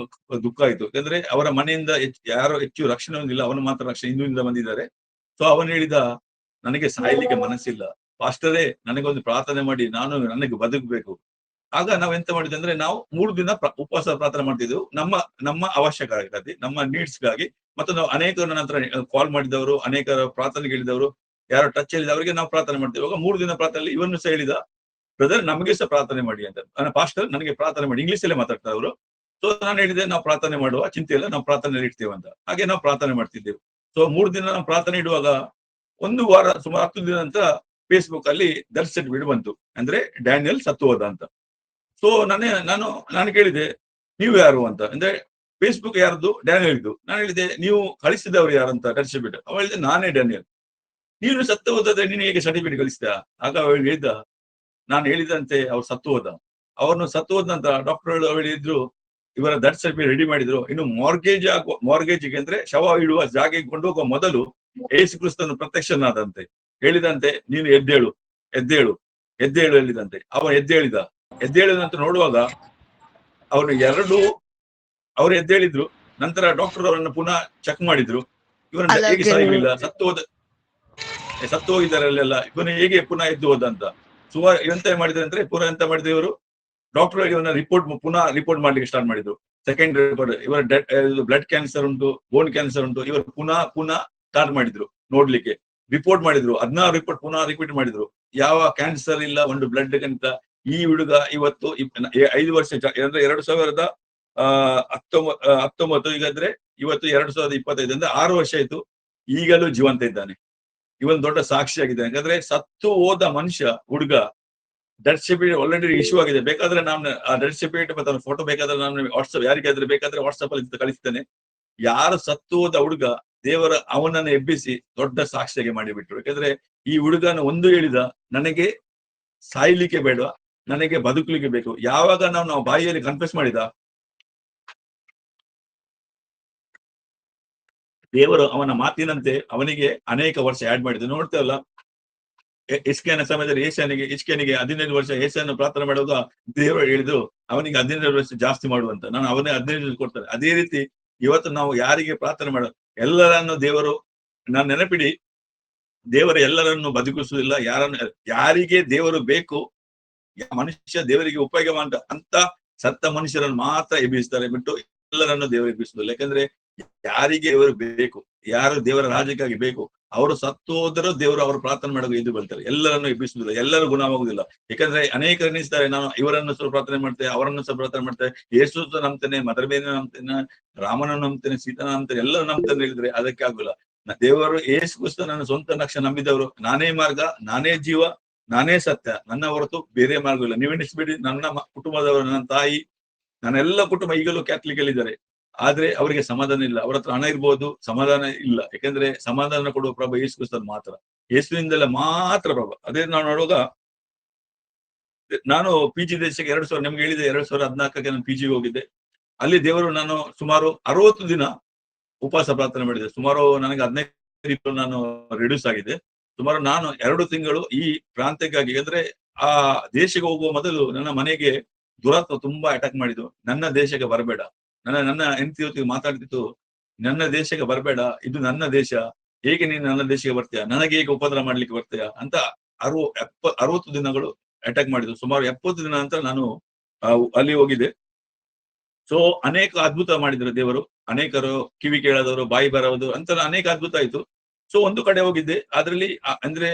ದುಃಖ ಆಯ್ತು. ಯಾಕಂದ್ರೆ ಅವರ ಮನೆಯಿಂದ ಯಾರೋ ಹೆಚ್ಚು ರಕ್ಷಣೆ ಹೊಂದಿಲ್ಲ, ಅವನು ಮಾತ್ರ ರಕ್ಷಣೆ ಹಿಂದೂಯಿಂದ ಬಂದಿದ್ದಾರೆ. ಸೊ ಅವನು ಹೇಳಿದ, ನನಗೆ ಸಾಯ್ಲಿಕ್ಕೆ ಮನಸ್ಸಿಲ್ಲ, ಪಾಸ್ಟರೇ ನನಗೊಂದು ಪ್ರಾರ್ಥನೆ ಮಾಡಿ, ನಾನು ನನಗೆ ಬದುಕಬೇಕು. ಆಗ ನಾವ್ ಎಂತ ಮಾಡಿದ್ವಿ ಅಂದ್ರೆ, ನಾವು 3 ದಿನ ಉಪವಾಸ ಪ್ರಾರ್ಥನೆ ಮಾಡ್ತಿದ್ದೆವು. ನಮ್ಮ ಅವಶ್ಯಕತೆಗಾಗಿ, ನಮ್ಮ ನೀಡ್ಸ್ಗಾಗಿ. ಮತ್ತು ನಾವು ಅನೇಕರು ನನ್ನ ಹತ್ರ ಕಾಲ್ ಮಾಡಿದವರು, ಅನೇಕರ ಪ್ರಾರ್ಥನೆ ಕೇಳಿದವರು, ಯಾರೋ ಟಚ್ ಹೇಳಿದ ಅವರಿಗೆ ನಾವು ಪ್ರಾರ್ಥನೆ ಮಾಡ್ತೇವೆ. ಇವಾಗ 3 ದಿನ ಪ್ರಾರ್ಥನೆ ಇವನು ಸಹ ಹೇಳಿದ, ಬ್ರದರ್ ನಮಗೆ ಸಹ ಪ್ರಾರ್ಥನೆ ಮಾಡಿ ಅಂತ. ನನ್ನ ಪಾಸ್ಟರ್ ನನಗೆ ಪ್ರಾರ್ಥನೆ ಮಾಡಿ, ಇಂಗ್ಲಿಷ್ ಅಲ್ಲೇ ಮಾತಾಡ್ತಾರೆ ಅವರು. ಸೊ ನಾನು ಹೇಳಿದೆ, ನಾವು ಪ್ರಾರ್ಥನೆ ಮಾಡುವ, ಚಿಂತೆ ಇಲ್ಲ, ನಾವು ಪ್ರಾರ್ಥನೆ ಇಡ್ತೇವೆ ಅಂತ. ಹಾಗೆ ನಾವು ಪ್ರಾರ್ಥನೆ ಮಾಡ್ತಿದ್ದೆವು. ಸೊ 3 ದಿನ ನಾವು ಪ್ರಾರ್ಥನೆ ಇಡುವಾಗ, ಒಂದು ವಾರ ಸುಮಾರು 10 ದಿನ ನಂತರ ಫೇಸ್ಬುಕ್ ಅಲ್ಲಿ ಡೆತ್ ಸರ್ಟಿಫಿಕೇಟ್ ಬಂತು. ಅಂದ್ರೆ ಡ್ಯಾನಿಯಲ್ ಸತ್ತು ಹೋದ ಅಂತ. ಸೊ ನಾನು ಕೇಳಿದೆ, ನೀವು ಯಾರು ಅಂತ. ಅಂದ್ರೆ ಫೇಸ್ಬುಕ್ ಯಾರ್ದು? ಡ್ಯಾನಿಯಲ್ ಇದ್ದು. ನಾನು ಹೇಳಿದೆ, ನೀವು ಕಳಿಸಿದವರು ಯಾರಂತ ಡೆತ್ ಸರ್ಟಿಫಿಕೇಟ್? ಅವ ಹೇಳಿದೆ, ನಾನೇ ಡ್ಯಾನಿಯಲ್. ನೀನು ಸತ್ತು ಹೋದ್ರೆ ನೀನು ಹೇಗೆ ಸರ್ಟಿಫಿಕೇಟ್ ಕಳಿಸಿದ? ಆಗ ಅವಳು ಹೇಳಿದ, ನಾನು ಹೇಳಿದಂತೆ ಅವ್ರು ಸತ್ತು ಹೋದ. ಅವ್ರನ್ನು ಸತ್ತು ಹೋದ ನಂತರ ಡಾಕ್ಟರ್ ಹೇಳಿದ್ರು, ಇವರ ಡೆತ್ ಸರ್ಟಿಫಿಕೇಟ್ ರೆಡಿ ಮಾಡಿದ್ರು. ಇನ್ನು ಮಾರ್ಗೇಜ್ಗೆ ಅಂದ್ರೆ ಶವ ಇಡುವ ಜಾಗೆಗೆ ಕೊಂಡೋಗುವ ಮೊದಲು ಯೇಸು ಕ್ರಿಸ್ತನು ಪ್ರತ್ಯಕ್ಷನಾದಂತೆ ಹೇಳಿದಂತೆ, ನೀನು ಎದ್ದೇಳು, ಎದ್ದೇಳು, ಎದ್ದೇಳು ಹೇಳಿದಂತೆ. ಅವ ಎದ್ದೇಳಿದ. ಎದ್ದೇಳಿದ ನಂತರ ನೋಡುವಾಗ ಅವ್ರು ಎದ್ದೇಳಿದ್ರು. ನಂತರ ಡಾಕ್ಟರ್ ಅವರನ್ನು ಪುನಃ ಚೆಕ್ ಮಾಡಿದ್ರು. ಇವನ ಹೇಗೆ ಸಾಯಲಿಲ್ಲ, ಸತ್ತು ಹೋಗಿದ್ದಾರೆ ಅಲ್ಲೆಲ್ಲ, ಇವನು ಹೇಗೆ ಪುನಃ ಎದ್ದು ಹೋದ ಅಂತ. ಸುಮಾರು ಎಂತ ಮಾಡಿದ್ರೆ ಅಂದ್ರೆ, ಪುನಃ ಎಂತ ಮಾಡಿದ್ರು ಇವರು, ಡಾಕ್ಟರ್ ಇವನ ಪುನಃ ರಿಪೋರ್ಟ್ ಮಾಡ್ಲಿಕ್ಕೆ ಸ್ಟಾರ್ಟ್ ಮಾಡಿದ್ರು. ಸೆಕೆಂಡ್ ರಿಪೋರ್ಟ್, ಇವರ ಬ್ಲಡ್ ಕ್ಯಾನ್ಸರ್ ಉಂಟು, ಬೋನ್ ಕ್ಯಾನ್ಸರ್ ಉಂಟು. ಇವರು ಪುನಃ ಸ್ಟಾರ್ಟ್ ಮಾಡಿದ್ರು ನೋಡ್ಲಿಕ್ಕೆ. ರಿಪೋರ್ಟ್ ಮಾಡಿದ್ರು, 16 ರಿಪೋರ್ಟ್ ಪುನಃ ರಿಪೀಟ್ ಮಾಡಿದ್ರು. ಯಾವ ಕ್ಯಾನ್ಸರ್ ಇಲ್ಲ, ಒಂದು ಬ್ಲಡ್ ಅಂತ. ಈ ಹುಡುಗ ಇವತ್ತು 5 ವರ್ಷ, ಅಂದ್ರೆ 2019 ಈಗಾದ್ರೆ ಇವತ್ತು 2025 ಅಂದ್ರೆ 6 ವರ್ಷ ಆಯ್ತು. ಈಗಲೂ ಜೀವಂತ ಇದ್ದಾನೆ. ಇವನ್ ದೊಡ್ಡ ಸಾಕ್ಷಿಯಾಗಿದೆ. ಯಾಕಂದ್ರೆ ಸತ್ತು ಹೋದ ಮನುಷ್ಯ ಹುಡುಗ ಡೆತ್ ಸರ್ಟಿಫಿಕೇಟ್ ಆಲ್ರೆಡಿ ಇಶ್ಯೂ ಆಗಿದೆ. ಬೇಕಾದ್ರೆ ನಾನು ಆ ಡೆತ್ ಸರ್ಟಿಫಿಕೇಟ್ ಮತ್ತೆ ಫೋಟೋ ಬೇಕಾದ್ರೆ ನಾನು ವಾಟ್ಸ್ಆಪ್, ಯಾರಿಗಾದ್ರೆ ಬೇಕಾದ್ರೆ ವಾಟ್ಸ್ಆಪ್ ಅಲ್ಲಿ ಕಳಿಸ್ತೇನೆ. ಯಾರು ಸತ್ತು ಹೋದ ಹುಡುಗ, ದೇವರ ಅವನನ್ನು ಎಬ್ಬಿಸಿ ದೊಡ್ಡ ಸಾಕ್ಷಿಯಾಗಿ ಮಾಡಿಬಿಟ್ರು. ಯಾಕಂದ್ರೆ ಈ ಹುಡುಗನ ಒಂದು ಹೇಳಿದ, ನನಗೆ ಸಾಯ್ಲಿಕ್ಕೆ ಬೇಡ, ನನಗೆ ಬದುಕಲಿಕ್ಕೆ ಬೇಕು. ಯಾವಾಗ ನಾವು ಬಾಯಿಯಲ್ಲಿ ಕನ್ಫೆಸ್ ಮಾಡಿದ, ದೇವರು ಅವನ ಮಾತಿನಂತೆ ಅವನಿಗೆ ಅನೇಕ ವರ್ಷ ಆಡ್ ಮಾಡಿದ್ರು. ನೋಡ್ತೇವಲ್ಲ, ಇಸ್ಕೇನ ಸಮಯದಲ್ಲಿ ಇಸ್ಕೇನಿಗೆ 15 ವರ್ಷ ಏಸನ್ನು ಪ್ರಾರ್ಥನೆ ಮಾಡುವಾಗ ದೇವರು ಹೇಳಿದ್ರು, ಅವನಿಗೆ 15 ವರ್ಷ ಜಾಸ್ತಿ ಮಾಡುವಂತ. ನಾನು ಅವನೇ 15 ವರ್ಷ ಕೊಡ್ತಾರೆ. ಅದೇ ರೀತಿ ಇವತ್ತು ನಾವು ಯಾರಿಗೆ ಪ್ರಾರ್ಥನೆ ಮಾಡೋ, ಎಲ್ಲರನ್ನು ದೇವರು, ನಾನು ನೆನಪಿಡಿ, ದೇವರು ಎಲ್ಲರನ್ನು ಬದುಕಿಸುವುದಿಲ್ಲ. ಯಾರಿಗೆ ದೇವರು ಬೇಕು, ಮನುಷ್ಯ ದೇವರಿಗೆ ಉಪಯೋಗ ಅಂತ ಸತ್ತ ಮನುಷ್ಯರನ್ನು ಮಾತ್ರ ಎಬ್ಬಿಸ್ತಾರೆ ಬಿಟ್ಟು ಎಲ್ಲರನ್ನು ದೇವರು ಎಬ್ಬಿಸುವುದಿಲ್ಲ. ಯಾಕಂದ್ರೆ ಯಾರಿಗೆ ದೇವರು ಬೇಕು, ಯಾರು ದೇವರ ರಾಜ್ಯಕ್ಕಾಗಿ ಬೇಕು, ಅವರು ಸತ್ತು ಹೋದರೂ ದೇವರು ಅವರು ಪ್ರಾರ್ಥನೆ ಮಾಡುವಾಗ ಎದ್ದು ಬರ್ತಾರೆ. ಎಲ್ಲರನ್ನು ಎಬ್ಬಿಸುವುದಿಲ್ಲ, ಎಲ್ಲರೂ ಗುಣವಾಗುವುದಿಲ್ಲ. ಯಾಕಂದ್ರೆ ಅನೇಕರು ಎಣಿಸ್ತಾರೆ, ನಾನು ಇವರನ್ನು ಸಹ ಪ್ರಾರ್ಥನೆ ಮಾಡ್ತೇನೆ, ಅವರನ್ನು ಸಹ ಪ್ರಾರ್ಥನೆ ಮಾಡ್ತೇನೆ, ಯೇಸು ನಂಬ್ತೇನೆ, ಮದರ್ ಬೇನೆ ನಂಬ್ತೇನೆ, ರಾಮನ ನಂಬ್ತೇನೆ, ಸೀತನ ನಂಬ್ತೇನೆ, ಎಲ್ಲರೂ ನಂಬ್ತೇನೆ ಹೇಳಿದ್ರೆ ಅದಕ್ಕೆ ಆಗುಲ್ಲ. ದೇವರು ಯೇಸು ಕ್ರಿಸ್ತ ನನ್ನ ಸ್ವಂತ ನಕ್ಷ ನಂಬಿದವರು, ನಾನೇ ಮಾರ್ಗ, ನಾನೇ ಜೀವ, ನಾನೇ ಸತ್ಯ, ನನ್ನ ಹೊರತು ಬೇರೆ ಮಾರ್ಗವಿಲ್ಲ. ನೀವೆಣಿಸ್ಬೇಡಿ, ನನ್ನ ಕುಟುಂಬದವರು, ನನ್ನ ತಾಯಿ, ನನ್ನ ಎಲ್ಲ ಕುಟುಂಬ ಈಗಲೂ ಕ್ಯಾಥಲಿಕ್ ಅಲ್ಲಿ ಇದ್ದಾರೆ. ಆದ್ರೆ ಅವರಿಗೆ ಸಮಾಧಾನ ಇಲ್ಲ. ಅವ್ರ ಹತ್ರ ಹಣ ಇರ್ಬೋದು, ಸಮಾಧಾನ ಇಲ್ಲ. ಯಾಕಂದ್ರೆ ಸಮಾಧಾನ ಕೊಡುವ ಪ್ರಭು ಯೇಸು ಕ್ರಿಸ್ತನ್ ಮಾತ್ರ, ಯೇಸುವಿನಿಂದಲೇ ಮಾತ್ರ ಪ್ರಭು. ಅದೇ ನಾವು ನೋಡುವಾಗ, ನಾನು ಪಿಜಿ ದೇಶಕ್ಕೆ 2000, ನಿಮ್ಗೆ ಹೇಳಿದೆ 2014ಕ್ಕೆ ನಾನು ಪಿಜಿಗೆ ಹೋಗಿದ್ದೆ. ಅಲ್ಲಿ ದೇವರು, ನಾನು ಸುಮಾರು 60 ದಿನ ಉಪವಾಸ ಪ್ರಾರ್ಥನೆ ಮಾಡಿದೆ. ಸುಮಾರು ನನಗೆ 15 ನಾನು ರಿಡ್ಯೂಸ್ ಆಗಿದೆ. ಸುಮಾರು ನಾನು 2 ತಿಂಗಳು ಈ ಪ್ರಾಂತ್ಯಕ್ಕಾಗಿ, ಅಂದ್ರೆ ಆ ದೇಶಕ್ಕೆ ಹೋಗುವ ಮೊದಲು ನನ್ನ ಮನೆಗೆ ದುರಾತ್ಮ ತುಂಬಾ ಅಟ್ಯಾಕ್ ಮಾಡಿದ್ದು. ನನ್ನ ದೇಶಕ್ಕೆ ಬರಬೇಡ, ನನ್ನ ಹೆಂಡತಿ ಜೊತೆಗೆ ಮಾತಾಡ್ತಿತ್ತು, ನನ್ನ ದೇಶಕ್ಕೆ ಬರಬೇಡ, ಇದು ನನ್ನ ದೇಶ, ಹೇಗೆ ನೀನು ನನ್ನ ದೇಶಕ್ಕೆ ಬರ್ತೀಯ, ನನಗೆ ಹೇಗೆ ಉಪದ್ರ ಮಾಡ್ಲಿಕ್ಕೆ ಬರ್ತೀಯ ಅಂತ 60 ದಿನಗಳು ಅಟ್ಯಾಕ್ ಮಾಡಿದ್ರು. ಸುಮಾರು 70 ದಿನ ನಂತರ ನಾನು ಅಲ್ಲಿ ಹೋಗಿದ್ದೆ. ಸೊ ಅನೇಕ ಅದ್ಭುತ ಮಾಡಿದ್ರು ದೇವರು. ಅನೇಕರು ಕಿವಿ ಕೇಳದವರು, ಬಾಯಿ ಬರಬಹುದು ಅಂತ ಅನೇಕ ಅದ್ಭುತ ಆಯ್ತು. ಸೊ ಒಂದು ಕಡೆ ಹೋಗಿದ್ದೆ. ಅದ್ರಲ್ಲಿ ಅಂದ್ರೆ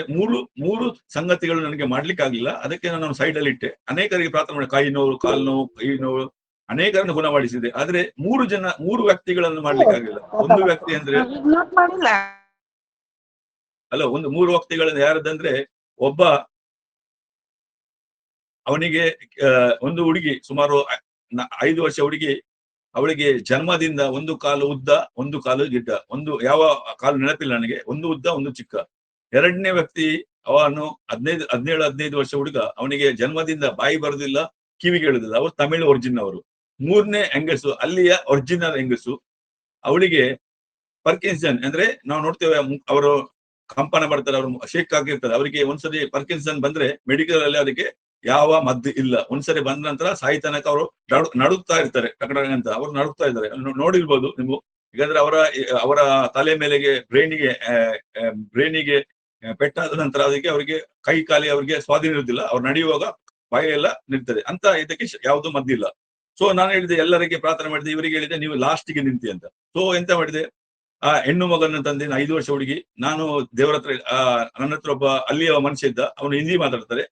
ಮೂರು ಸಂಗತಿಗಳು ನನಗೆ ಮಾಡ್ಲಿಕ್ಕೆ ಆಗ್ಲಿಲ್ಲ. ಅದಕ್ಕೆ ನಾನು ಸೈಡ್ ಅಲ್ಲಿ ಇಟ್ಟೆ. ಅನೇಕರಿಗೆ ಪ್ರಾರ್ಥನೆ ಮಾಡಿ ಕೈ ನೋವು, ಕಾಲು ನೋವು, ಕೈ ನೋವು ಅನೇಕರನ್ನು ಗುಣಪಡಿಸಿದೆ. ಆದ್ರೆ 3 ವ್ಯಕ್ತಿಗಳನ್ನು ಮಾಡ್ಲಿಕ್ಕೆ ಆಗ್ಲಿಲ್ಲ. ಒಂದು ವ್ಯಕ್ತಿ ಅಂದ್ರೆ ಅಲ್ಲ, 3 ವ್ಯಕ್ತಿಗಳನ್ನು ಯಾರದಂದ್ರೆ, ಒಬ್ಬ ಅವನಿಗೆ ಒಂದು ಹುಡುಗಿ ಸುಮಾರು 5 ವರ್ಷ ಹುಡುಗಿ, ಅವಳಿಗೆ ಜನ್ಮದಿಂದ ಒಂದು ಕಾಲು ಉದ್ದ, ಒಂದು ಕಾಲು ಗಿಡ್ಡ, ಒಂದು ಯಾವ ಕಾಲು ನೆನಪಿಲ್ಲ ನನಗೆ, ಒಂದು ಉದ್ದ ಒಂದು ಚಿಕ್ಕ. ಎರಡನೇ ವ್ಯಕ್ತಿ ಅವನು 17 ವರ್ಷ ಹುಡುಗ, ಅವನಿಗೆ ಜನ್ಮದಿಂದ ಬಾಯಿ ಬರುದಿಲ್ಲ, ಕಿವಿ ಕೇಳುದಿಲ್ಲ. ಅವರು ತಮಿಳು ಒರಿಜಿನ್ ಅವರು. 3ನೇ ಹೆಂಗಸು, ಅಲ್ಲಿಯ ಒರಿಜಿನಲ್ ಹೆಂಗಸು, ಅವಳಿಗೆ ಪರ್ಕಿನ್ಸನ್ ಅಂದ್ರೆ ನಾವು ನೋಡ್ತೇವೆ, ಅವರು ಕಂಪನ ಬರ್ತಾರೆ, ಅವರು ಶೇಕ್ ಆಗಿರ್ತಾರೆ. ಅವರಿಗೆ ಒಂದ್ಸರಿ ಪರ್ಕಿನ್ಸನ್ ಬಂದ್ರೆ ಮೆಡಿಕಲ್ ಅಲ್ಲಿ ಅದಕ್ಕೆ ಯಾವ ಮದ್ದು ಇಲ್ಲ. ಒಂದ್ಸರಿ ಬಂದ ನಂತರ ಸಾಯಿ ತನಕ ಅವರು ನಡುಗ್ತಾ ಇರ್ತಾರೆ, ಟಕಟಕ ಅಂತ ಅವರು ನಡುಗ್ತಾ ಇದ್ದಾರೆ. ನೋಡಿರ್ಬೋದು ನೀವು. ಯಾಕಂದ್ರೆ ಅವರ ತಲೆ ಮೇಲೆಗೆ ಬ್ರೈನಿಗೆ ಪೆಟ್ಟಾದ ನಂತರ ಅದಕ್ಕೆ ಅವರಿಗೆ ಕೈ ಕಾಲಿ ಅವರಿಗೆ ಸ್ವಾಧೀನ ಇರುವುದಿಲ್ಲ. ಅವ್ರು ನಡೆಯುವಾಗ ಬಾಯಿ ಎಲ್ಲ ನಿಲ್ತದೆ ಅಂತ. ಇದಕ್ಕೆ ಯಾವುದು ಮದ್ದಿಲ್ಲ. ಸೊ ನಾನು ಹೇಳಿದೆ, ಎಲ್ಲರಿಗೆ ಪ್ರಾರ್ಥನೆ ಮಾಡಿದೆ, ಇವರಿಗೆ ಹೇಳಿದೆ ನೀವು ಲಾಸ್ಟ್ಗೆ ನಿಂತಿ ಅಂತ. ಸೊ ಎಂತ ಮಾಡಿದೆ, ಆ ಹೆಣ್ಣು ಮಗನ ತಂದೆ, 5 ವರ್ಷ ಹುಡುಗಿ. ನಾನು ದೇವರ ಹತ್ರ, ನನ್ನ ಹತ್ರ ಒಬ್ಬ ಅಲ್ಲಿಯ ಮನುಷ್ಯ ಇದ್ದ, ಅವನು ಹಿಂದಿ ಮಾತಾಡ್ತಾರೆ.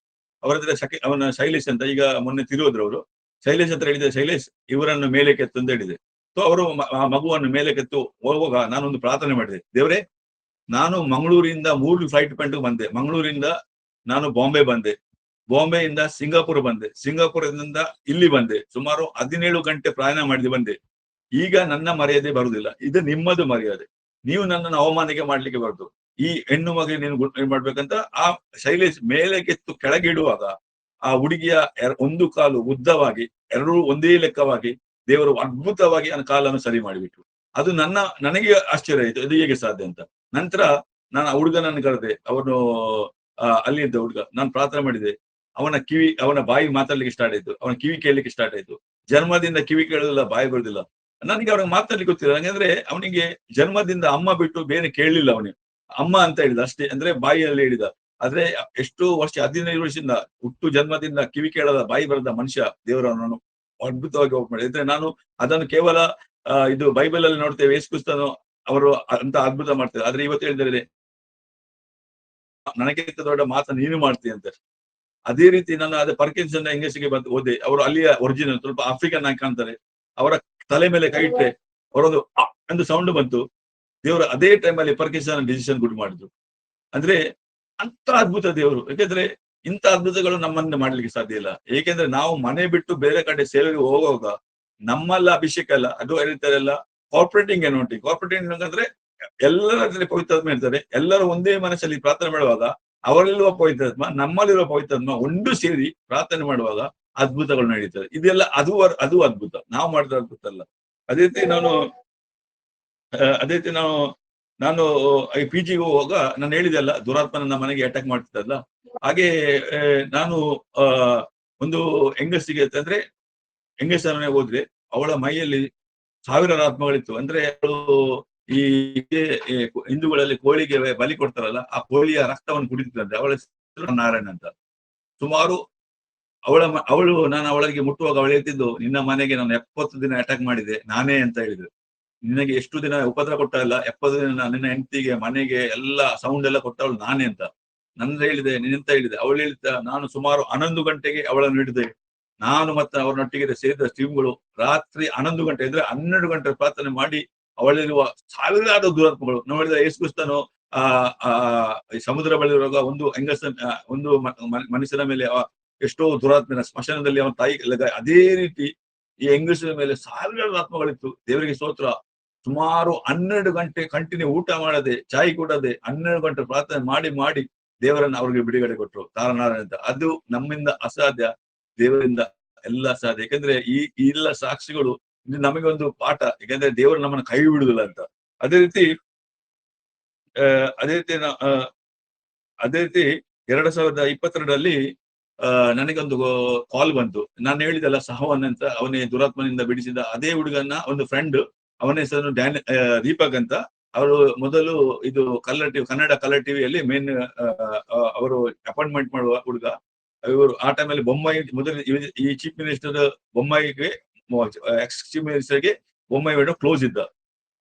ಅವರ ಹತ್ರ ಅವನ ಶೈಲೇಶ್ ಅಂತ, ಈಗ ಮೊನ್ನೆ ತಿರುವುದ್ರು ಅವರು. ಶೈಲೇಶ್ ಹತ್ರ ಹೇಳಿದೆ, ಶೈಲೇಶ್ ಇವರನ್ನು ಮೇಲೆ ಕೆತ್ತು ಅಂತ ಹೇಳಿದೆ. ಸೊ ಅವರು ಆ ಮಗುವನ್ನು ಮೇಲೆ ಕೆತ್ತು ಹೋಗುವಾಗ ನಾನೊಂದು ಪ್ರಾರ್ಥನೆ ಮಾಡಿದೆ, ದೇವರೇ, ನಾನು ಮಂಗಳೂರಿಂದ 3 ಫ್ಲೈಟ್ ಪೆಂಟ್ ಬಂದೆ. ಮಂಗಳೂರಿಂದ ನಾನು ಬಾಂಬೆ ಬಂದೆ, ಬಾಂಬೆಯಿಂದ ಸಿಂಗಾಪುರ್ ಬಂದೆ, ಸಿಂಗಾಪುರದಿಂದ ಇಲ್ಲಿ ಬಂದೆ. ಸುಮಾರು 17 ಗಂಟೆ ಪ್ರಯಾಣ ಮಾಡಿದೆ ಬಂದೆ. ಈಗ ನನ್ನ ಮರ್ಯಾದೆ ಬರುವುದಿಲ್ಲ, ಇದು ನಿಮ್ಮದು ಮರ್ಯಾದೆ. ನೀವು ನನ್ನನ್ನು ಅವಮಾನಿಕೆ ಮಾಡ್ಲಿಕ್ಕೆ ಬರುದು. ಈ ಹೆಣ್ಣು ಮಗ ನೀನು ಮಾಡ್ಬೇಕಂತ ಆ ಶೈಲೇಶ್ ಮೇಲೆ ಕೆತ್ತು ಕೆಳಗಿಡುವಾಗ ಆ ಹುಡುಗಿಯ ಒಂದು ಕಾಲು ಉದ್ದವಾಗಿ, ಎರಡೂ ಒಂದೇ ಲೆಕ್ಕವಾಗಿ ದೇವರು ಅದ್ಭುತವಾಗಿ ನನ್ನ ಕಾಲನ್ನು ಸರಿ ಮಾಡಿಬಿಟ್ರು. ಅದು ನನಗೆ ಆಶ್ಚರ್ಯ ಆಯ್ತು, ಇದು ಹೇಗೆ ಸಾಧ್ಯ ಅಂತ. ನಂತರ ನಾನು ಆ ಹುಡುಗನನ್ನು ಕರೆದೆ. ಅವನು ಅಲ್ಲಿ ಇದ್ದ ಹುಡುಗ. ನಾನು ಪ್ರಾರ್ಥನೆ ಮಾಡಿದೆ. ಅವನ ಬಾಯಿ ಮಾತಾಡ್ಲಿಕ್ಕೆ ಸ್ಟಾರ್ಟ್ ಆಯ್ತು, ಅವನ ಕಿವಿ ಕೇಳಲಿಕ್ಕೆ ಸ್ಟಾರ್ಟ್ ಆಯ್ತು. ಜನ್ಮದಿಂದ ಕಿವಿ ಕೇಳೋದಿಲ್ಲ, ಬಾಯಿ ಬರುದಿಲ್ಲ. ನನಗೆ ಅವ್ನಿಗೆ ಮಾತಾಡ್ಲಿಕ್ಕೆ ಗೊತ್ತಿಲ್ಲ. ಯಾಕಂದ್ರೆ ಅವನಿಗೆ ಜನ್ಮದಿಂದ ಅಮ್ಮ ಬಿಟ್ಟು ಬೇರೆ ಕೇಳಲಿಲ್ಲ. ಅವನಿಗೆ ಅಮ್ಮ ಅಂತ ಹೇಳಿದ ಅಷ್ಟೇ, ಅಂದ್ರೆ ಬಾಯಿಯಲ್ಲಿ ಹೇಳಿದ. ಆದ್ರೆ ಎಷ್ಟು ವರ್ಷ, 15 ವರ್ಷದಿಂದ ಹುಟ್ಟು ಜನ್ಮದಿಂದ ಕಿವಿ ಕೇಳದ, ಬಾಯಿ ಬರದ ಮನುಷ್ಯ ದೇವರನ್ನು ಅದ್ಭುತವಾಗಿ ಹೋಗಿ ಮಾಡಿ. ಅಂದ್ರೆ ನಾನು ಅದನ್ನು ಕೇವಲ ಇದು ಬೈಬಲ್ ಅಲ್ಲಿ ನೋಡ್ತೇವೆ, ಯೇಸು ಕ್ರಿಸ್ತನು ಅವರು ಅಂತ ಅದ್ಭುತ ಮಾಡ್ತಾರೆ. ಆದ್ರೆ ಇವತ್ತು ಹೇಳಿದರೆ ನನಗಿಂತ ದೊಡ್ಡ ಮಾತನ್ನು ನೀನು ಮಾಡ್ತೀಯ ಅಂತ. ಅದೇ ರೀತಿ ನಾನು ಅದೇ ಪರ್ಕಿನ್ಸನ್ ಹೆಂಗಸಿಗೆ ಬಂದು ಹೋದೆ. ಅವರು ಅಲ್ಲಿಯ ಒರಿಜಿನಲ್, ಸ್ವಲ್ಪ ಆಫ್ರಿಕನ್ ಆಗಿ ಕಾಣ್ತಾರೆ. ಅವರ ತಲೆ ಮೇಲೆ ಕೈ ಇಟ್ಟರೆ ಅವರೊಂದು ಒಂದು ಸೌಂಡ್ ಬಂತು. ದೇವರು ಅದೇ ಟೈಮಲ್ಲಿ ಪರ್ಕಿನ್ಸನ್ ಡಿಸಿಷನ್ ಗುಡ್ ಮಾಡಿದ್ರು. ಅಂದ್ರೆ ಅಂತ ಅದ್ಭುತ ದೇವರು. ಯಾಕೆಂದ್ರೆ ಇಂಥ ಅದ್ಭುತಗಳು ನಮ್ಮನ್ನ ಮಾಡ್ಲಿಕ್ಕೆ ಸಾಧ್ಯ ಇಲ್ಲ. ಏಕೆಂದ್ರೆ ನಾವು ಮನೆ ಬಿಟ್ಟು ಬೇರೆ ಕಡೆ ಸೇವೆಗೆ ಹೋಗುವಾಗ ನಮ್ಮಲ್ಲ ಅಭಿಷೇಕ ಅಲ್ಲ, ಅದು ಹೇಳ್ತಾರಲ್ಲ ಕಾರ್ಪೊರೇಟಿಂಗ್ ಅನೌಂಟಿಂಗ್. ಕಾರ್ಪೊರೇಟಿಂಗ್ ಅಂದ್ರೆ ಎಲ್ಲರಲ್ಲಿ ಪವಿತ್ರಾತ್ಮ ಇರ್ತಾರೆ. ಎಲ್ಲರೂ ಒಂದೇ ಮನಸ್ಸಲ್ಲಿ ಪ್ರಾರ್ಥನೆ ಮಾಡುವಾಗ ಅವರಲ್ಲಿರುವ ಪವಿತ್ರಾತ್ಮ, ನಮ್ಮಲ್ಲಿರುವ ಪವಿತ್ರಾತ್ಮ ಒಂದು ಸೇರಿ ಪ್ರಾರ್ಥನೆ ಮಾಡುವಾಗ ಅದ್ಭುತಗಳು ನಡೀತದೆ. ಇದೆಲ್ಲ ಅದು ಅದ್ಭುತ, ನಾವು ಮಾಡಿದ ಅದ್ಭುತ ಅಲ್ಲ. ಅದೇ ರೀತಿ ನಾನು ಈ PG ಹೋಗುವಾಗ ನಾನು ಹೇಳಿದೆಲ್ಲ, ದುರಾತ್ಮ ನನ್ನ ಮನೆಗೆ ಅಟ್ಯಾಕ್ ಮಾಡ್ತಿದ್ದಲ್ಲ. ಹಾಗೆ ನಾನು ಒಂದು ಹೆಂಗಸಿಗೆ ಅಂದ್ರೆ ಹೆಂಗಸರನ್ನೇ ಹೋದ್ರೆ ಅವಳ ಮೈಯಲ್ಲಿ 1000 ಆತ್ಮಗಳಿತ್ತು. ಅಂದ್ರೆ ಅವಳು ಈ ಹಿಂದೂಗಳಲ್ಲಿ ಕೋಳಿಗೆ ಬಲಿ ಕೊಡ್ತಾರಲ್ಲ, ಆ ಕೋಳಿಯ ರಕ್ತವನ್ನು ಕುಡಿತಿದ್ದಂತೆ. ಅವಳ ಹೆಸರು ನಾರಾಯಣ ಅಂತ. ಸುಮಾರು ನಾನು ಅವಳಿಗೆ ಮುಟ್ಟುವಾಗ ಅವಳು ಹೇಳ್ತಿದ್ದು, ನಿನ್ನ ಮನೆಗೆ ನಾನು 70 ದಿನ ಅಟ್ಯಾಕ್ ಮಾಡಿದೆ ನಾನೇ ಅಂತ ಹೇಳಿದ್ರು. ನಿನಗೆ ಎಷ್ಟು ದಿನ ಉಪದ್ರ ಕೊಟ್ಟಲ್ಲ, 70 ದಿನ ನಿನ್ನ ಹೆಂಡತಿಗೆ, ಮನೆಗೆ ಎಲ್ಲ ಸೌಂಡ್ ಎಲ್ಲ ಕೊಟ್ಟವಳು ನಾನೇ ಅಂತ. ಹೇಳಿದೆ, ನೀನೆಂತ ಹೇಳಿದೆ? ಅವಳು ಹೇಳಿದ, ನಾನು ಸುಮಾರು 11 ಗಂಟೆಗೆ ಅವಳನ್ನು ಹಿಡಿದೆ. ನಾನು ಮತ್ತೆ ಅವರೊಟ್ಟಿಗೆ ಸೇರಿದ ಟೀಮ್ಗಳು ರಾತ್ರಿ 11 ಗಂಟೆ ಅಂದ್ರೆ 12 ಗಂಟೆ ಪ್ರಾರ್ಥನೆ ಮಾಡಿ ಅವಳಲ್ಲಿರುವ ಸಾವಿರಾರು ದುರಾತ್ಮಗಳು. ನಾವು ಹೇಳಿದ ಯೇಸು ಕ್ರಿಸ್ತನು ಸಮುದ್ರ ಬಳಿ ಇರುವಾಗ ಒಂದು ಮನುಷ್ಯನ ಮೇಲೆ ಎಷ್ಟೋ ದುರಾತ್ಮನ ಸ್ಮಶಾನದಲ್ಲಿ ಅವನ ತಾಯಿ, ಅದೇ ರೀತಿ ಈ ಹೆಂಗಸಿನ ಮೇಲೆ ಸಾವಿರಾರು ಆತ್ಮಗಳಿತ್ತು. ದೇವರಿಗೆ ಸ್ತೋತ್ರ. ಸುಮಾರು 12 ಗಂಟೆ ಕಂಟಿನ್ಯೂ ಊಟ ಮಾಡದೆ, ಚಾಯ್ ಕೊಡದೆ 12 ಗಂಟೆ ಪ್ರಾರ್ಥನೆ ಮಾಡಿ ದೇವರನ್ನ ಅವ್ರಿಗೆ ಬಿಡುಗಡೆ ಕೊಟ್ಟರು, ತಾರನಾರಾಯಣ ಅಂತ. ಅದು ನಮ್ಮಿಂದ ಅಸಾಧ್ಯ, ದೇವರಿಂದ ಎಲ್ಲ ಸಾಧ್ಯ. ಯಾಕಂದ್ರೆ ಈ ಎಲ್ಲ ಸಾಕ್ಷಿಗಳು ಇದು ನಮಗೆ ಒಂದು ಪಾಠ. ಯಾಕಂದ್ರೆ ದೇವರು ನಮ್ಮನ್ನು ಕೈ ಬಿಡುದಿಲ್ಲ ಅಂತ. ಅದೇ ರೀತಿ 2022ರಲ್ಲಿ ನನಗೊಂದು ಕಾಲ್ ಬಂತು. ನಾನು ಹೇಳಿದಲ್ಲ ಸಹವನ್ ಅಂತ, ಅವನೇ ದುರಾತ್ಮನಿಂದ ಬಿಡಿಸಿದ ಅದೇ ಹುಡುಗನ ಒಂದು ಫ್ರೆಂಡ್, ಅವನ ಹೆಸರು ದೀಪಕ್ ಅಂತ. ಅವರು ಮೊದಲು ಇದು ಕನ್ನಡ ಕಲರ್ ಟಿವಿಯಲ್ಲಿ ಮೇನ್ ಅವರು ಅಪಾಯಿಂಟ್ಮೆಂಟ್ ಮಾಡುವ ಹುಡುಗ. ಇವರು ಆ ಟೈಮಲ್ಲಿ ಬೊಮ್ಮಾಯಿ ಮೊದಲು ಈ ಚೀಫ್ ಮಿನಿಸ್ಟರ್ ಬೊಮ್ಮಾಯಿಗೆ ಎಕ್ಸ್ ಚೀಫ್ ಮಿನಿಸ್ಟರ್ಗೆ ಬೊಮ್ಮಾಯಿ ಕ್ಲೋಸ್ ಇದ್ದ.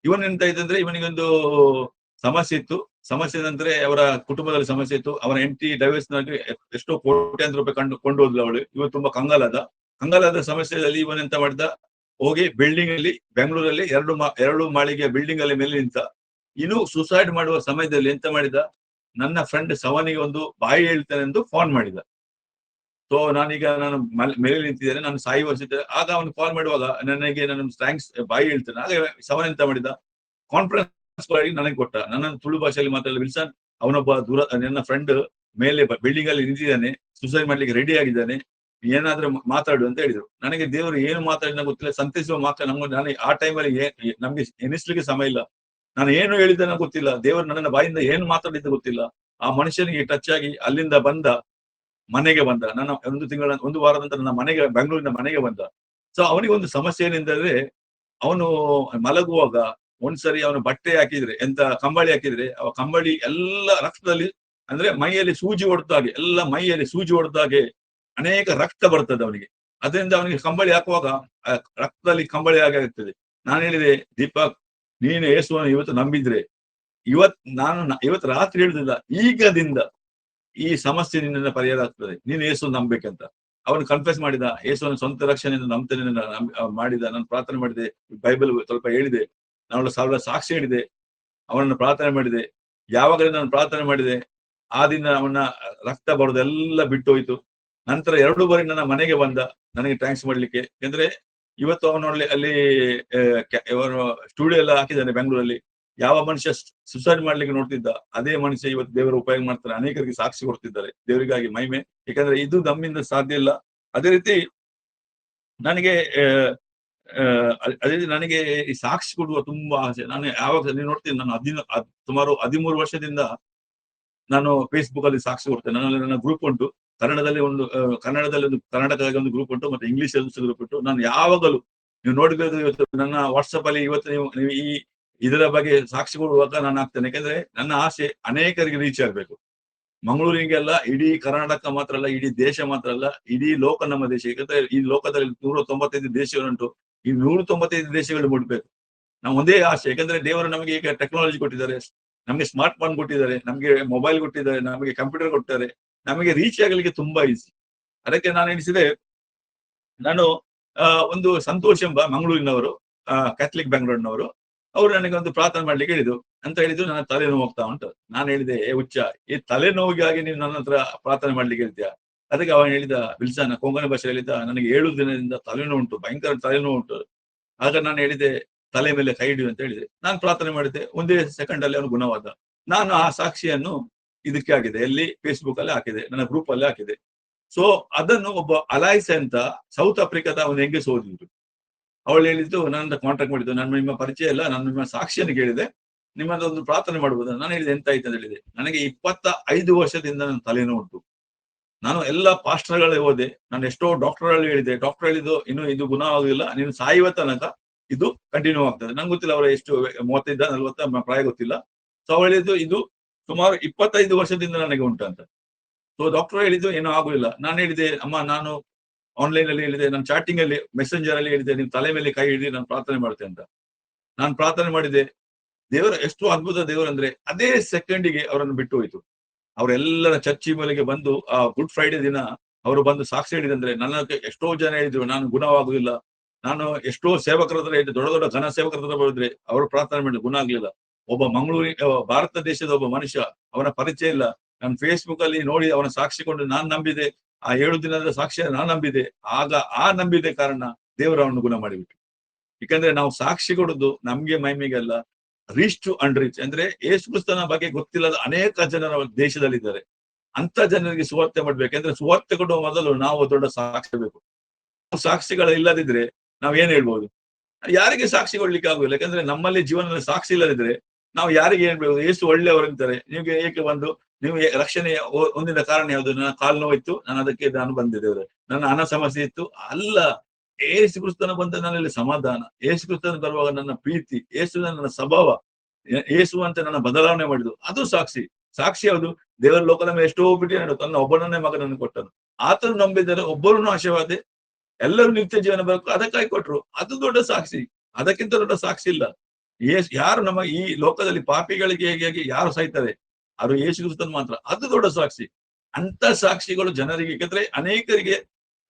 ಇವನ್ ಎಂತ ಇದ್ದಂದ್ರೆ ಇವನಿಗೊಂದು ಸಮಸ್ಯೆ ಇತ್ತು. ಸಮಸ್ಯೆ ನಂತರ ಅವರ ಕುಟುಂಬದಲ್ಲಿ ಸಮಸ್ಯೆ ಇತ್ತು. ಅವನ ಹೆಂಡತಿ ಡೈವರ್ಸ್ ನಲ್ಲಿ ಎಷ್ಟೋ ಕೋಟ್ಯಾಂತರ ರೂಪಾಯಿ ಕೊಂಡು ಹೋದ್ಲು ಅವಳು. ಇವ ತುಂಬಾ ಕಂಗಾಲಾದ ಸಮಸ್ಯೆಯಲ್ಲಿ ಇವನ್ ಎಂತ ಮಾಡಿದ, ಹೋಗಿ ಬಿಲ್ಡಿಂಗ್ ಅಲ್ಲಿ ಬೆಂಗಳೂರಲ್ಲಿ ಎರಡು ಮಾಳಿಗೆಯ ಬಿಲ್ಡಿಂಗ್ ಅಲ್ಲಿ ಮೇಲೆ ನಿಂತ. ಇನ್ನು ಸುಸೈಡ್ ಮಾಡುವ ಸಮಯದಲ್ಲಿ ಎಂತ ಮಾಡಿದ, ನನ್ನ ಫ್ರೆಂಡ್ ಸವನಿಗೆ ಒಂದು ಬಾಯಿ ಹೇಳ್ತಾನೆ ಎಂದು ಫೋನ್ ಮಾಡಿದ. ಸೊ ನಾನು ಮೇಲೆ ನಿಂತಿದ್ದೇನೆ, ನಾನು ಸಾಯುವ ಸ್ಥಿತಿ. ಆಗ ಅವನು ಕಾಲ್ ಮಾಡುವಾಗ ನನಗೆ ನಾನು ಥ್ಯಾಂಕ್ಸ್ ಬಾಯಿ ಹೇಳ್ತೇನೆ. ಆಗ ಸವನ್ ಎಂತ ಮಾಡಿದ, ಕಾನ್ಫರೆನ್ಸ್ ನನಗೆ ಕೊಟ್ಟ. ನನ್ನನ್ನು ತುಳು ಭಾಷೆಯಲ್ಲಿ ಮಾತಾಡಲು, ವಿಲ್ಸನ್ ಅವನೊಬ್ಬ ನನ್ನ ಫ್ರೆಂಡ್ ಮೇಲೆ ಬಿಲ್ಡಿಂಗ್ ಅಲ್ಲಿ ನಿಂತಿದ್ದಾನೆ, ಸುಸೈಡ್ ಮಾಡ್ಲಿಕ್ಕೆ ರೆಡಿ ಆಗಿದ್ದಾನೆ, ಏನಾದ್ರೂ ಮಾತಾಡು ಅಂತ ಹೇಳಿದ್ರು. ನನಗೆ ದೇವರು ಏನು ಮಾತಾಡಿದ ಗೊತ್ತಿಲ್ಲ, ಸಂತೈಸುವ ಮಾತ್ರ ನಾನು ಆ ಟೈಮಲ್ಲಿ ನಮ್ಗೆ ಎನಿಸ್ಲಿಕ್ಕೆ ಸಮಯ ಇಲ್ಲ. ನಾನು ಏನು ಹೇಳಿದ್ದೇನೆ ಗೊತ್ತಿಲ್ಲ, ದೇವರು ನನ್ನ ಬಾಯಿಂದ ಏನು ಮಾತಾಡಿದ್ದ ಗೊತ್ತಿಲ್ಲ. ಆ ಮನುಷ್ಯನಿಗೆ ಟಚ್ ಆಗಿ ಅಲ್ಲಿಂದ ಮನೆಗೆ ಬಂದ. ನನ್ನ ಒಂದು ವಾರದ ನಂತರ ನನ್ನ ಬೆಂಗಳೂರಿನ ಮನೆಗೆ ಬಂದ. ಸೊ ಅವನಿಗೆ ಒಂದು ಸಮಸ್ಯೆ ಏನೆಂದರೆ, ಅವನು ಮಲಗುವಾಗ ಒಂದ್ಸರಿ ಅವನು ಬಟ್ಟೆ ಹಾಕಿದ್ರೆ, ಕಂಬಳಿ ಹಾಕಿದ್ರೆ, ಆ ಕಂಬಳಿ ಎಲ್ಲ ರಕ್ತದಲ್ಲಿ, ಅಂದ್ರೆ ಮೈಯಲ್ಲಿ ಸೂಜಿ ಹೊಡೆದಾಗೆ, ಎಲ್ಲ ಮೈಯಲ್ಲಿ ಸೂಜಿ ಹೊಡೆದಾಗೆ ಅನೇಕ ರಕ್ತ ಬರ್ತದೆ ಅವನಿಗೆ. ಅದರಿಂದ ಅವನಿಗೆ ಕಂಬಳಿ ಹಾಕುವಾಗ ರಕ್ತದಲ್ಲಿ ಕಂಬಳಿ ಆಗ್ತದೆ. ನಾನು ಹೇಳಿದೆ, ದೀಪಕ್, ನೀನು ಯೇಸುವನ್ನು ಇವತ್ತು ನಂಬಿದ್ರೆ, ಇವತ್ತು ರಾತ್ರಿ ಹೇಳುದಿಲ್ಲ, ಈಗದಿಂದ ಈ ಸಮಸ್ಯೆ ನಿನ್ನ ಪರಿಹಾರ ಆಗ್ತದೆ, ನೀನು ಯೇಸು ನಂಬೇಕಂತ. ಅವನು ಕನ್ಫೆಸ್ ಮಾಡಿದ, ಯೇಸುವನ್ನು ಸ್ವಂತ ರಕ್ಷಣೆಯಿಂದ ನಂಬ್ತೇನೆ ಮಾಡಿದ. ನಾನು ಪ್ರಾರ್ಥನೆ ಮಾಡಿದೆ, ಬೈಬಲ್ ಸ್ವಲ್ಪ ಹೇಳಿದೆ, ನಾನು ಸಾವಿರ ಸಾಕ್ಷಿ ಹೇಳಿದೆ, ಅವನನ್ನು ಪ್ರಾರ್ಥನೆ ಮಾಡಿದೆ. ಯಾವಾಗಲೇ ನಾನು ಪ್ರಾರ್ಥನೆ ಮಾಡಿದೆ, ಆ ದಿನ ಅವನ ರಕ್ತ ಬರೋದೆಲ್ಲ ಬಿಟ್ಟು ಹೋಯ್ತು. ನಂತರ 2 ಬಾರಿ ನನ್ನ ಮನೆಗೆ ಬಂದ ನನಗೆ ಥ್ಯಾಂಕ್ಸ್ ಮಾಡ್ಲಿಕ್ಕೆ. ಯಾಕಂದ್ರೆ ಇವತ್ತು ಅವನಲ್ಲಿ ಅಲ್ಲಿ ಅವನು ಸ್ಟುಡಿಯೋ ಎಲ್ಲ ಹಾಕಿದ್ದಾನೆ ಬೆಂಗಳೂರಲ್ಲಿ. ಯಾವ ಮನುಷ್ಯ ಸುಸೈಡ್ ಮಾಡ್ಲಿಕ್ಕೆ ನೋಡ್ತಿದ್ದ, ಅದೇ ಮನುಷ್ಯ ಇವತ್ತು ದೇವರ ಉಪಯೋಗ ಮಾಡ್ತಾರೆ, ಅನೇಕರಿಗೆ ಸಾಕ್ಷಿ ಕೊಡ್ತಿದ್ದಾರೆ. ದೇವರಿಗಾಗಿ ಮಹಿಮೆ. ಯಾಕಂದ್ರೆ ಇದು ನಮ್ಮಿಂದ ಸಾಧ್ಯ ಇಲ್ಲ. ಅದೇ ರೀತಿ ನನಗೆ ನನಗೆ ಈ ಸಾಕ್ಷಿ ಕೊಡುವ ತುಂಬಾ ಆಸೆ. ನಾನು ಯಾವಾಗ ನೀವು ನೋಡ್ತೀನಿ, ನಾನು ಸುಮಾರು 13 ವರ್ಷದಿಂದ ನಾನು ಫೇಸ್ಬುಕ್ ಅಲ್ಲಿ ಸಾಕ್ಷಿ ಕೊಡ್ತೇನೆ. ನನ್ನ ಗ್ರೂಪ್ ಉಂಟು, ಕನ್ನಡದಲ್ಲಿ ಒಂದು ಕರ್ನಾಟಕದಲ್ಲಿ ಒಂದು ಗ್ರೂಪ್ ಉಂಟು, ಮತ್ತೆ ಇಂಗ್ಲಿಷ್ ಗ್ರೂಪ್ ಉಂಟು. ನಾನು ಯಾವಾಗಲೂ ನೀವು ನೋಡ್ಬೇಕು, ಇವತ್ತು ನನ್ನ ವಾಟ್ಸಪ್ ಅಲ್ಲಿ ಇವತ್ತು ನೀವು ಇದರ ಬಗ್ಗೆ ಸಾಕ್ಷಿ ಕೊಡುವಾಗ ನಾನು ಆಗ್ತೇನೆ. ಯಾಕಂದ್ರೆ ನನ್ನ ಆಸೆ ಅನೇಕರಿಗೆ ರೀಚ್ ಆಗ್ಬೇಕು. ಮಂಗಳೂರಿಗೆಲ್ಲ, ಇಡೀ ಕರ್ನಾಟಕ ಮಾತ್ರ ಅಲ್ಲ, ಇಡೀ ದೇಶ ಮಾತ್ರ ಅಲ್ಲ, ಇಡೀ ಲೋಕ ನಮ್ಮ ದೇಶ. ಯಾಕಂದ್ರೆ ಈ ಲೋಕದಲ್ಲಿ 195 ದೇಶಗಳುಂಟು. ಈ 195 ದೇಶಗಳು ಮುಟ್ಬೇಕು. ನಾವು ಒಂದೇ ಆಸೆ. ಯಾಕಂದ್ರೆ ದೇವರು ನಮಗೆ ಈಗ ಟೆಕ್ನಾಲಜಿ ಕೊಟ್ಟಿದ್ದಾರೆ, ನಮಗೆ ಸ್ಮಾರ್ಟ್ ಫೋನ್ ಕೊಟ್ಟಿದ್ದಾರೆ, ನಮಗೆ ಮೊಬೈಲ್ ಕೊಟ್ಟಿದ್ದಾರೆ, ನಮಗೆ ಕಂಪ್ಯೂಟರ್ ಕೊಟ್ಟಿದ್ದಾರೆ. ನಮಗೆ ರೀಚ್ ಆಗಲಿಕ್ಕೆ ತುಂಬಾ ಈಸಿ. ಅದಕ್ಕೆ ನಾನು ಎಣಿಸಿದೆ, ನಾನು ಒಂದು ಸಂತೋಷ್ ಎಂಬ ಮಂಗಳೂರಿನವರು, ಕ್ಯಾಥಲಿಕ್ ಬೆಂಗಳೂರಿನವರು, ಅವರು ನನಗೆ ಒಂದು ಪ್ರಾರ್ಥನೆ ಮಾಡ್ಲಿಕ್ಕೆ ಹೇಳಿದ್ರು. ನನ್ನ ತಲೆನೋವು ಹೋಗ್ತಾ ಉಂಟು. ನಾನು ಹೇಳಿದೆ, ಹುಚ್ಚ, ಈ ತಲೆನೋವಿಗಾಗಿ ನೀನು ನನ್ನ ಹತ್ರ ಪ್ರಾರ್ಥನೆ ಮಾಡ್ಲಿಕ್ಕೆ ಹೇಳ್ತೀಯ? ಅದಕ್ಕೆ ಅವನು ಹೇಳಿದ, ವಿಲ್ಸನ್ ಕೊಂಕಣಿ ಭಾಷೆ ಹೇಳಿದ, ನನಗೆ 7 ದಿನದಿಂದ ತಲೆನೋವು ಉಂಟು, ಭಯಂಕರ ತಲೆನೋವು ಉಂಟು. ಆಗ ನಾನು ಹೇಳಿದೆ, ತಲೆ ಮೇಲೆ ಕೈ ಹಿಡಿಯು ಅಂತ ಹೇಳಿದೆ. ನಾನು ಪ್ರಾರ್ಥನೆ ಮಾಡಿದ್ದೆ, ಒಂದೇ ಸೆಕೆಂಡ್ ಅಲ್ಲಿ ಅವನು ಗುಣವಾದ. ನಾನು ಆ ಸಾಕ್ಷಿಯನ್ನು ಇದಕ್ಕೆ ಹಾಕಿದೆ, ಎಲ್ಲಿ ಫೇಸ್ಬುಕ್ ಅಲ್ಲಿ ಹಾಕಿದೆ, ನನ್ನ ಗ್ರೂಪ್ ಅಲ್ಲಿ ಹಾಕಿದೆ. ಸೊ ಅದನ್ನು ಒಬ್ಬ ಅಲೈಸ್ ಅಂತ ಸೌತ್ ಆಫ್ರಿಕಾದ ಒಂದು ಹೆಂಗಸು ಓದಿದ್ರು. ಅವಳು ಹೇಳಿದ್ದು, ನನ್ನ ಕಾಂಟ್ಯಾಕ್ಟ್ ಮಾಡಿದ್ದು, ನಾನು ನಿಮ್ಮ ಪರಿಚಯ ಇಲ್ಲ, ನಾನು ನಿಮ್ಮ ಸಾಕ್ಷಿಯನ್ನು ಕೇಳಿದೆ, ನಿಮ್ಮದೊಂದು ಪ್ರಾರ್ಥನೆ ಮಾಡಬಹುದು. ನಾನು ಹೇಳಿದೆ, ಎಂತ ಆಯ್ತು ಅಂತ ಹೇಳಿದೆ. ನನಗೆ 25 ವರ್ಷದಿಂದ ನನ್ನ ತಲೆನೋವು ಉಂಟು. ನಾನು ಎಲ್ಲ ಪಾಸ್ಟರ್ಗಳೇ ಹೋದೆ, ನಾನು ಎಷ್ಟೋ ಡಾಕ್ಟರ್ಗಳು ಹೇಳಿದೆ. ಡಾಕ್ಟರ್ ಹೇಳಿದ್ದು, ಇನ್ನು ಇದು ಗುಣ ಆಗುದಿಲ್ಲ, ನೀನು ಸಾಯುವ ತನಕ ಇದು ಕಂಟಿನ್ಯೂ ಆಗ್ತದೆ. ನಂಗೆ ಗೊತ್ತಿಲ್ಲ ಅವರ ಎಷ್ಟು 35 40 ಪ್ರಾಯ ಗೊತ್ತಿಲ್ಲ. ಸೊ ಅವಳು ಹೇಳಿದ್ದು, ಇದು ಸುಮಾರು 25 ವರ್ಷದಿಂದ ನನಗೆ ಉಂಟಂತ. ಸೊ ಡಾಕ್ಟರ್ ಹೇಳಿದ್ದು ಏನೂ ಆಗುದಿಲ್ಲ. ನಾನು ಹೇಳಿದೆ, ಅಮ್ಮ, ನಾನು ಆನ್ಲೈನ್ ಅಲ್ಲಿ ಹೇಳಿದೆ, ನಾನು ಚಾಟಿಂಗ್ ಅಲ್ಲಿ ಮೆಸೆಂಜರ್ ಅಲ್ಲಿ ಹೇಳಿದೆ, ನಿಮ್ ತಲೆ ಮೇಲೆ ಕೈ ಹಿಡಿದು ನಾನು ಪ್ರಾರ್ಥನೆ ಮಾಡ್ತೇನೆ ಅಂತ. ನಾನು ಪ್ರಾರ್ಥನೆ ಮಾಡಿದೆ. ದೇವರು ಎಷ್ಟು ಅದ್ಭುತ ದೇವರು ಅಂದ್ರೆ, ಅದೇ ಸೆಕೆಂಡಿಗೆ ಅವರನ್ನು ಬಿಟ್ಟು ಹೋಯ್ತು. ಅವರೆಲ್ಲರ ಚರ್ಚಿ ಮೇಲೆಗೆ ಬಂದು, ಆ ಗುಡ್ ಫ್ರೈಡೆ ದಿನ ಅವರು ಬಂದು ಸಾಕ್ಷಿ ಹೇಳಿದಂದ್ರೆ, ನನಗೆ ಎಷ್ಟೋ ಜನ ಹೇಳಿದ್ರು ನಾನು ಗುಣವಾಗುದಿಲ್ಲ. ನಾನು ಎಷ್ಟೋ ಸೇವಕರ ಹತ್ರ ಹೇಳಿದೆ, ದೊಡ್ಡ ದೊಡ್ಡ ಘನ ಸೇವಕರ ಹತ್ರ ಬಂದ್ರೆ ಅವರು ಪ್ರಾರ್ಥನೆ ಮಾಡಿ ಗುಣ ಆಗ್ಲಿಲ್ಲ. ಒಬ್ಬ ಭಾರತ ದೇಶದ ಒಬ್ಬ ಮನುಷ್ಯ, ಅವನ ಪರಿಚಯ ಇಲ್ಲ, ನಾನು ಫೇಸ್ಬುಕ್ ಅಲ್ಲಿ ನೋಡಿ ಅವನ ಸಾಕ್ಷಿ ಕೊಂಡು ನಾನು ನಂಬಿದೆ. ಆ 7 ದಿನದ ಸಾಕ್ಷಿಯ ನಾನು ನಂಬಿದೆ. ಆಗ ಆ ನಂಬಿದೆ ಕಾರಣ ದೇವರು ಅವನು ಗುಣ ಮಾಡಿಬಿಟ್ಟು. ಯಾಕಂದ್ರೆ ನಾವು ಸಾಕ್ಷಿ ಕೊಡುದು ನಮ್ಗೆ ಮಹಿಮೆಗಲ್ಲ, ರೀಚ್ ಟು ಅನ್ರೀಚ್. ಅಂದ್ರೆ ಯೇಸು ಕ್ರಿಸ್ತನ ಬಗ್ಗೆ ಗೊತ್ತಿಲ್ಲದ ಅನೇಕ ಜನರ ದೇಶದಲ್ಲಿದ್ದಾರೆ. ಅಂತ ಜನರಿಗೆ ಸುವಾರ್ತೆ ಮಾಡ್ಬೇಕು. ಯಾಕಂದ್ರೆ ಸುವಾರ್ತೆ ಕೊಡುವ ಮೊದಲು ನಾವು ದೊಡ್ಡ ಸಾಕ್ಷಿ ಬೇಕು. ಸಾಕ್ಷಿಗಳು ಇಲ್ಲದಿದ್ರೆ ನಾವ್ ಏನ್ ಹೇಳ್ಬೋದು? ಯಾರಿಗೆ ಸಾಕ್ಷಿ ಕೊಡ್ಲಿಕ್ಕೆ ಆಗುದಿಲ್ಲ. ಯಾಕಂದ್ರೆ ನಮ್ಮಲ್ಲಿ ಜೀವನದಲ್ಲಿ ಸಾಕ್ಷಿ ಇಲ್ಲದಿದ್ರೆ ನಾವು ಯಾರಿಗೆ ಹೇಳ್ಬೇಕು? ಯೇಸು ಒಳ್ಳೆಯವರಂತಾರೆ, ನಿಮ್ಗೆ ಏಕೆ ಬಂದು ನೀವು ರಕ್ಷಣೆ ಹೊಂದಿದ ಕಾರಣ ಯಾವುದು? ನನ್ನ ಕಾಲು ನೋವಿತ್ತು, ನಾನು ಬಂದಿದ್ದೇವೆ. ನನ್ನ ಹಣ ಸಮಸ್ಯೆ ಇತ್ತು, ಅಲ್ಲ. ಯೇಸು ಕ್ರಿಸ್ತನ ಬಂದ ನನ್ನಲ್ಲಿ ಸಮಾಧಾನ, ಯೇಸು ಕ್ರಿಸ್ತನ ಬರುವಾಗ ನನ್ನ ಪ್ರೀತಿ, ಯೇಸು ನನ್ನ ಸ್ವಭಾವ, ಯೇಸು ಅಂತ ನನ್ನ ಬದಲಾವಣೆ ಮಾಡಿದ್ದು, ಅದು ಸಾಕ್ಷಿ. ಸಾಕ್ಷಿ ಯಾವುದು? ದೇವರ ಲೋಕದ ಮೇಲೆ ಎಷ್ಟೋ ಬಿಟ್ಟು ತನ್ನ ಒಬ್ಬನನ್ನೇ ಮಗನನ್ನು ಕೊಟ್ಟನು. ಆತನು ನಂಬಿದರೆ ಒಬ್ಬರು ನಾಶವಾದೆ ಎಲ್ಲರೂ ನಿತ್ಯ ಜೀವನ ಬೇಕು ಅದಕ್ಕಾಗಿ ಕೊಟ್ರು. ಅದು ದೊಡ್ಡ ಸಾಕ್ಷಿ. ಅದಕ್ಕಿಂತ ದೊಡ್ಡ ಸಾಕ್ಷಿ ಇಲ್ಲ. ಯಾರು ನಮ್ಮ ಈ ಲೋಕದಲ್ಲಿ ಪಾಪಿಗಳಿಗೆ ಹೇಗೆ ಯಾರು ಸಾಯ್ತಾರೆ ಅವರು ಯೇಸು ಕ್ರಿಸ್ತನ್ ಮಾತ್ರ. ಅದು ದೊಡ್ಡ ಸಾಕ್ಷಿ. ಅಂತ ಸಾಕ್ಷಿಗಳು ಜನರಿಗೆ, ಯಾಕಂದ್ರೆ ಅನೇಕರಿಗೆ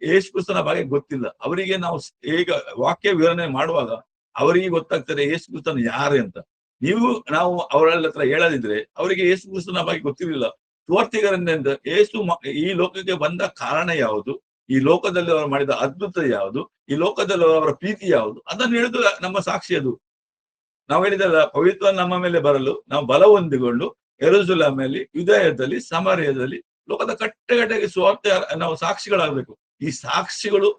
ಯೇಸು ಕ್ರಿಸ್ತನ ಬಗ್ಗೆ ಗೊತ್ತಿಲ್ಲ. ಅವರಿಗೆ ನಾವು ಈಗ ವಾಕ್ಯ ವಿವರಣೆ ಮಾಡುವಾಗ ಅವರಿಗೆ ಗೊತ್ತಾಗ್ತದೆ ಯೇಸು ಕ್ರಿಸ್ತನ್ ಯಾರು ಅಂತ. ನೀವು ನಾವು ಅವರ ಹತ್ರ ಹೇಳದಿದ್ರೆ ಅವರಿಗೆ ಯೇಸು ಕ್ರಿಸ್ತನ ಬಗ್ಗೆ ಗೊತ್ತಿರಲಿಲ್ಲ. ಸುವಾರ್ತಿಗರಿಂದ ಯೇಸು ಈ ಲೋಕಕ್ಕೆ ಬಂದ ಕಾರಣ ಯಾವುದು, ಈ ಲೋಕದಲ್ಲಿ ಅವರು ಮಾಡಿದ ಅದ್ಭುತ ಯಾವುದು, ಈ ಲೋಕದಲ್ಲಿ ಅವರ ಪ್ರೀತಿ ಯಾವುದು, ಅದನ್ನು ಹೇಳಿದು ನಮ್ಮ ಸಾಕ್ಷಿ ಅದು. ನಾವು ಹೇಳಿದಲ್ಲ, ಪವಿತ್ರ ನಮ್ಮ ಮೇಲೆ ಬರಲು ನಾವು ಬಲ ಹೊಂದಿಕೊಂಡು ಯೆರೂಸಲೇಮಿನಲ್ಲಿ, ಯೂದಾಯದಲ್ಲಿ, ಸಮಾರ್ಯದಲ್ಲಿ ಲೋಕದ ಕಟ್ಟೆಗೆ ಸುವಾರ್ತೆ ನಾವು ಸಾಕ್ಷಿಗಳಾಗಬೇಕು. ಈ ಸಾಕ್ಷಿಗಳು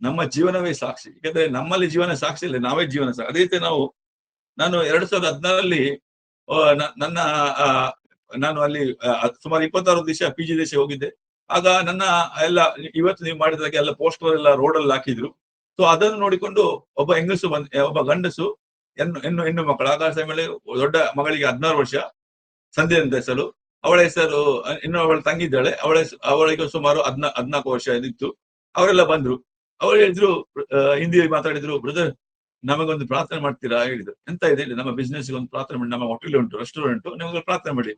ನಮ್ಮ ಜೀವನವೇ ಸಾಕ್ಷಿ. ಯಾಕಂದ್ರೆ ನಮ್ಮಲ್ಲಿ ಜೀವನ ಸಾಕ್ಷಿ ಇಲ್ಲ, ನಾವೇ ಜೀವನ ಸಾಕ್ಷಿ. ಅದೇ ರೀತಿ ನಾನು 2016ರಲ್ಲಿ ನನ್ನ ನಾನು ಅಲ್ಲಿ ಸುಮಾರು 26 ದಿವಸ PG ದೇಶ ಹೋಗಿದ್ದೆ. ಆಗ ನನ್ನ ಎಲ್ಲ ಇವತ್ತು ನೀವು ಮಾಡಿದಾಗೆ ಎಲ್ಲ ಪೋಸ್ಟರ್ ಎಲ್ಲ ರೋಡ್ ಅಲ್ಲಿ ಹಾಕಿದ್ರು. ಸೊ ಅದನ್ನು ನೋಡಿಕೊಂಡು ಒಬ್ಬ ಹೆಂಗಸು ಒಬ್ಬ ಗಂಡಸು ಹೆಣ್ಣು ಮಕ್ಕಳು. ಆಗ ಸಮಯದಲ್ಲಿ ದೊಡ್ಡ ಮಗಳಿಗೆ 16 ವರ್ಷ, ಸಂಧ್ಯಾ ಅಂತ ಹೆಸರು. ಅವಳ ಹೆಸರು, ಇನ್ನು ಅವಳ ತಂಗಿದ್ದಾಳೆ, ಅವಳಿಗೆ ಸುಮಾರು 14 ವರ್ಷ ಇದಿತ್ತು. ಅವರೆಲ್ಲ ಬಂದ್ರು. ಅವಳು ಹೇಳಿದ್ರು, ಹಿಂದಿ ಮಾತಾಡಿದ್ರು, ಬ್ರದರ್ ನಮಗೊಂದು ಪ್ರಾರ್ಥನೆ ಮಾಡ್ತೀರಾ ಹೇಳಿದ್ರು. ಎಂತ ಇದೆ ಹೇಳಿ, ನಮ್ಮ ಬಿಸ್ನೆಸ್ ಒಂದು ಪ್ರಾರ್ಥನೆ ಮಾಡಿ, ನಮ್ಮ ಹೋಟೆಲ್ ಉಂಟು, ರೆಸ್ಟೋರೆಂಟ್, ನಿಮಗೆ ಪ್ರಾರ್ಥನೆ ಮಾಡಿ.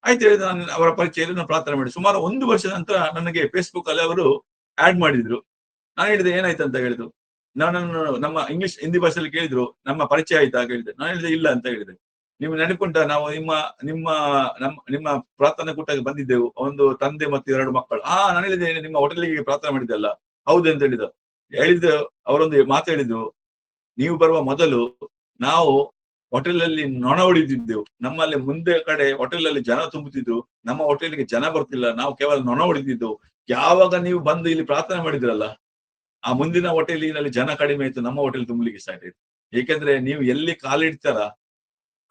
ಆಯ್ತು ಹೇಳಿದ್ರೆ ನಾನು ಅವರ ಪರಿಚಯದಲ್ಲಿ ನಾನು ಪ್ರಾರ್ಥನೆ ಮಾಡಿ. ಸುಮಾರು 1 ವರ್ಷದ ನಂತರ ನನಗೆ ಫೇಸ್ಬುಕ್ ಅಲ್ಲಿ ಅವರು ಆಡ್ ಮಾಡಿದ್ರು. ನಾನು ಹೇಳಿದೆ ಏನಾಯ್ತು ಅಂತ ಹೇಳಿದ್ರು. ನನ್ನನ್ನು ನಮ್ಮ ಹಿಂದಿ ಭಾಷೆಯಲ್ಲಿ ಕೇಳಿದ್ರು, ನಮ್ಮ ಪರಿಚಯ ಆಯ್ತಾ ಹೇಳಿದೆ. ನಾನು ಹೇಳಿದೆ ಇಲ್ಲ ಅಂತ ಹೇಳಿದೆ. ನೀವು ನೆನಪುಂಟ, ನಾವು ನಿಮ್ಮ ಪ್ರಾರ್ಥನಾ ಕೂಟಕ್ಕೆ ಬಂದಿದ್ದೆವು, ಒಂದು ತಂದೆ ಮತ್ತು 2 ಮಕ್ಕಳು. ನಾನು ಹೇಳಿದೆ ನಿಮ್ಮ ಹೋಟೆಲ್ಗೆ ಪ್ರಾರ್ಥನೆ ಮಾಡಿದ್ದೆಲ್ಲ ಹೌದು ಅಂತ ಹೇಳಿದ್ದು. ಅವರೊಂದು ಮಾತು ಹೇಳಿದ್ರು, ನೀವು ಬರುವ ಮೊದಲು ನಾವು ಹೋಟೆಲ್ ಅಲ್ಲಿ ನೊಣ ಹೊಡಿತಿದ್ದೆವು. ನಮ್ಮಲ್ಲಿ ಮುಂದೆ ಕಡೆ ಹೋಟೆಲ್ ಅಲ್ಲಿ ಜನ ತುಂಬುತ್ತಿದ್ರು, ನಮ್ಮ ಹೋಟೆಲ್ಗೆ ಜನ ಬರ್ತಿಲ್ಲ, ನಾವು ಕೇವಲ ನೊಣ ಹೊಡಿತಿದ್ದೆವು. ಯಾವಾಗ ನೀವು ಬಂದು ಇಲ್ಲಿ ಪ್ರಾರ್ಥನೆ ಮಾಡಿದ್ರಲ್ಲ, ಆ ಮುಂದಿನ ಹೋಟೆಲಿನಲ್ಲಿ ಜನ ಕಡಿಮೆ ಆಯ್ತು, ನಮ್ಮ ಹೋಟೆಲ್ ತುಂಬಲಿಕ್ಕೆ ಸ್ಟಾರ್ಟ್ ಆಯ್ತು. ಏಕೆಂದ್ರೆ ನೀವು ಎಲ್ಲಿ ಕಾಲಿಡ್ತಾರ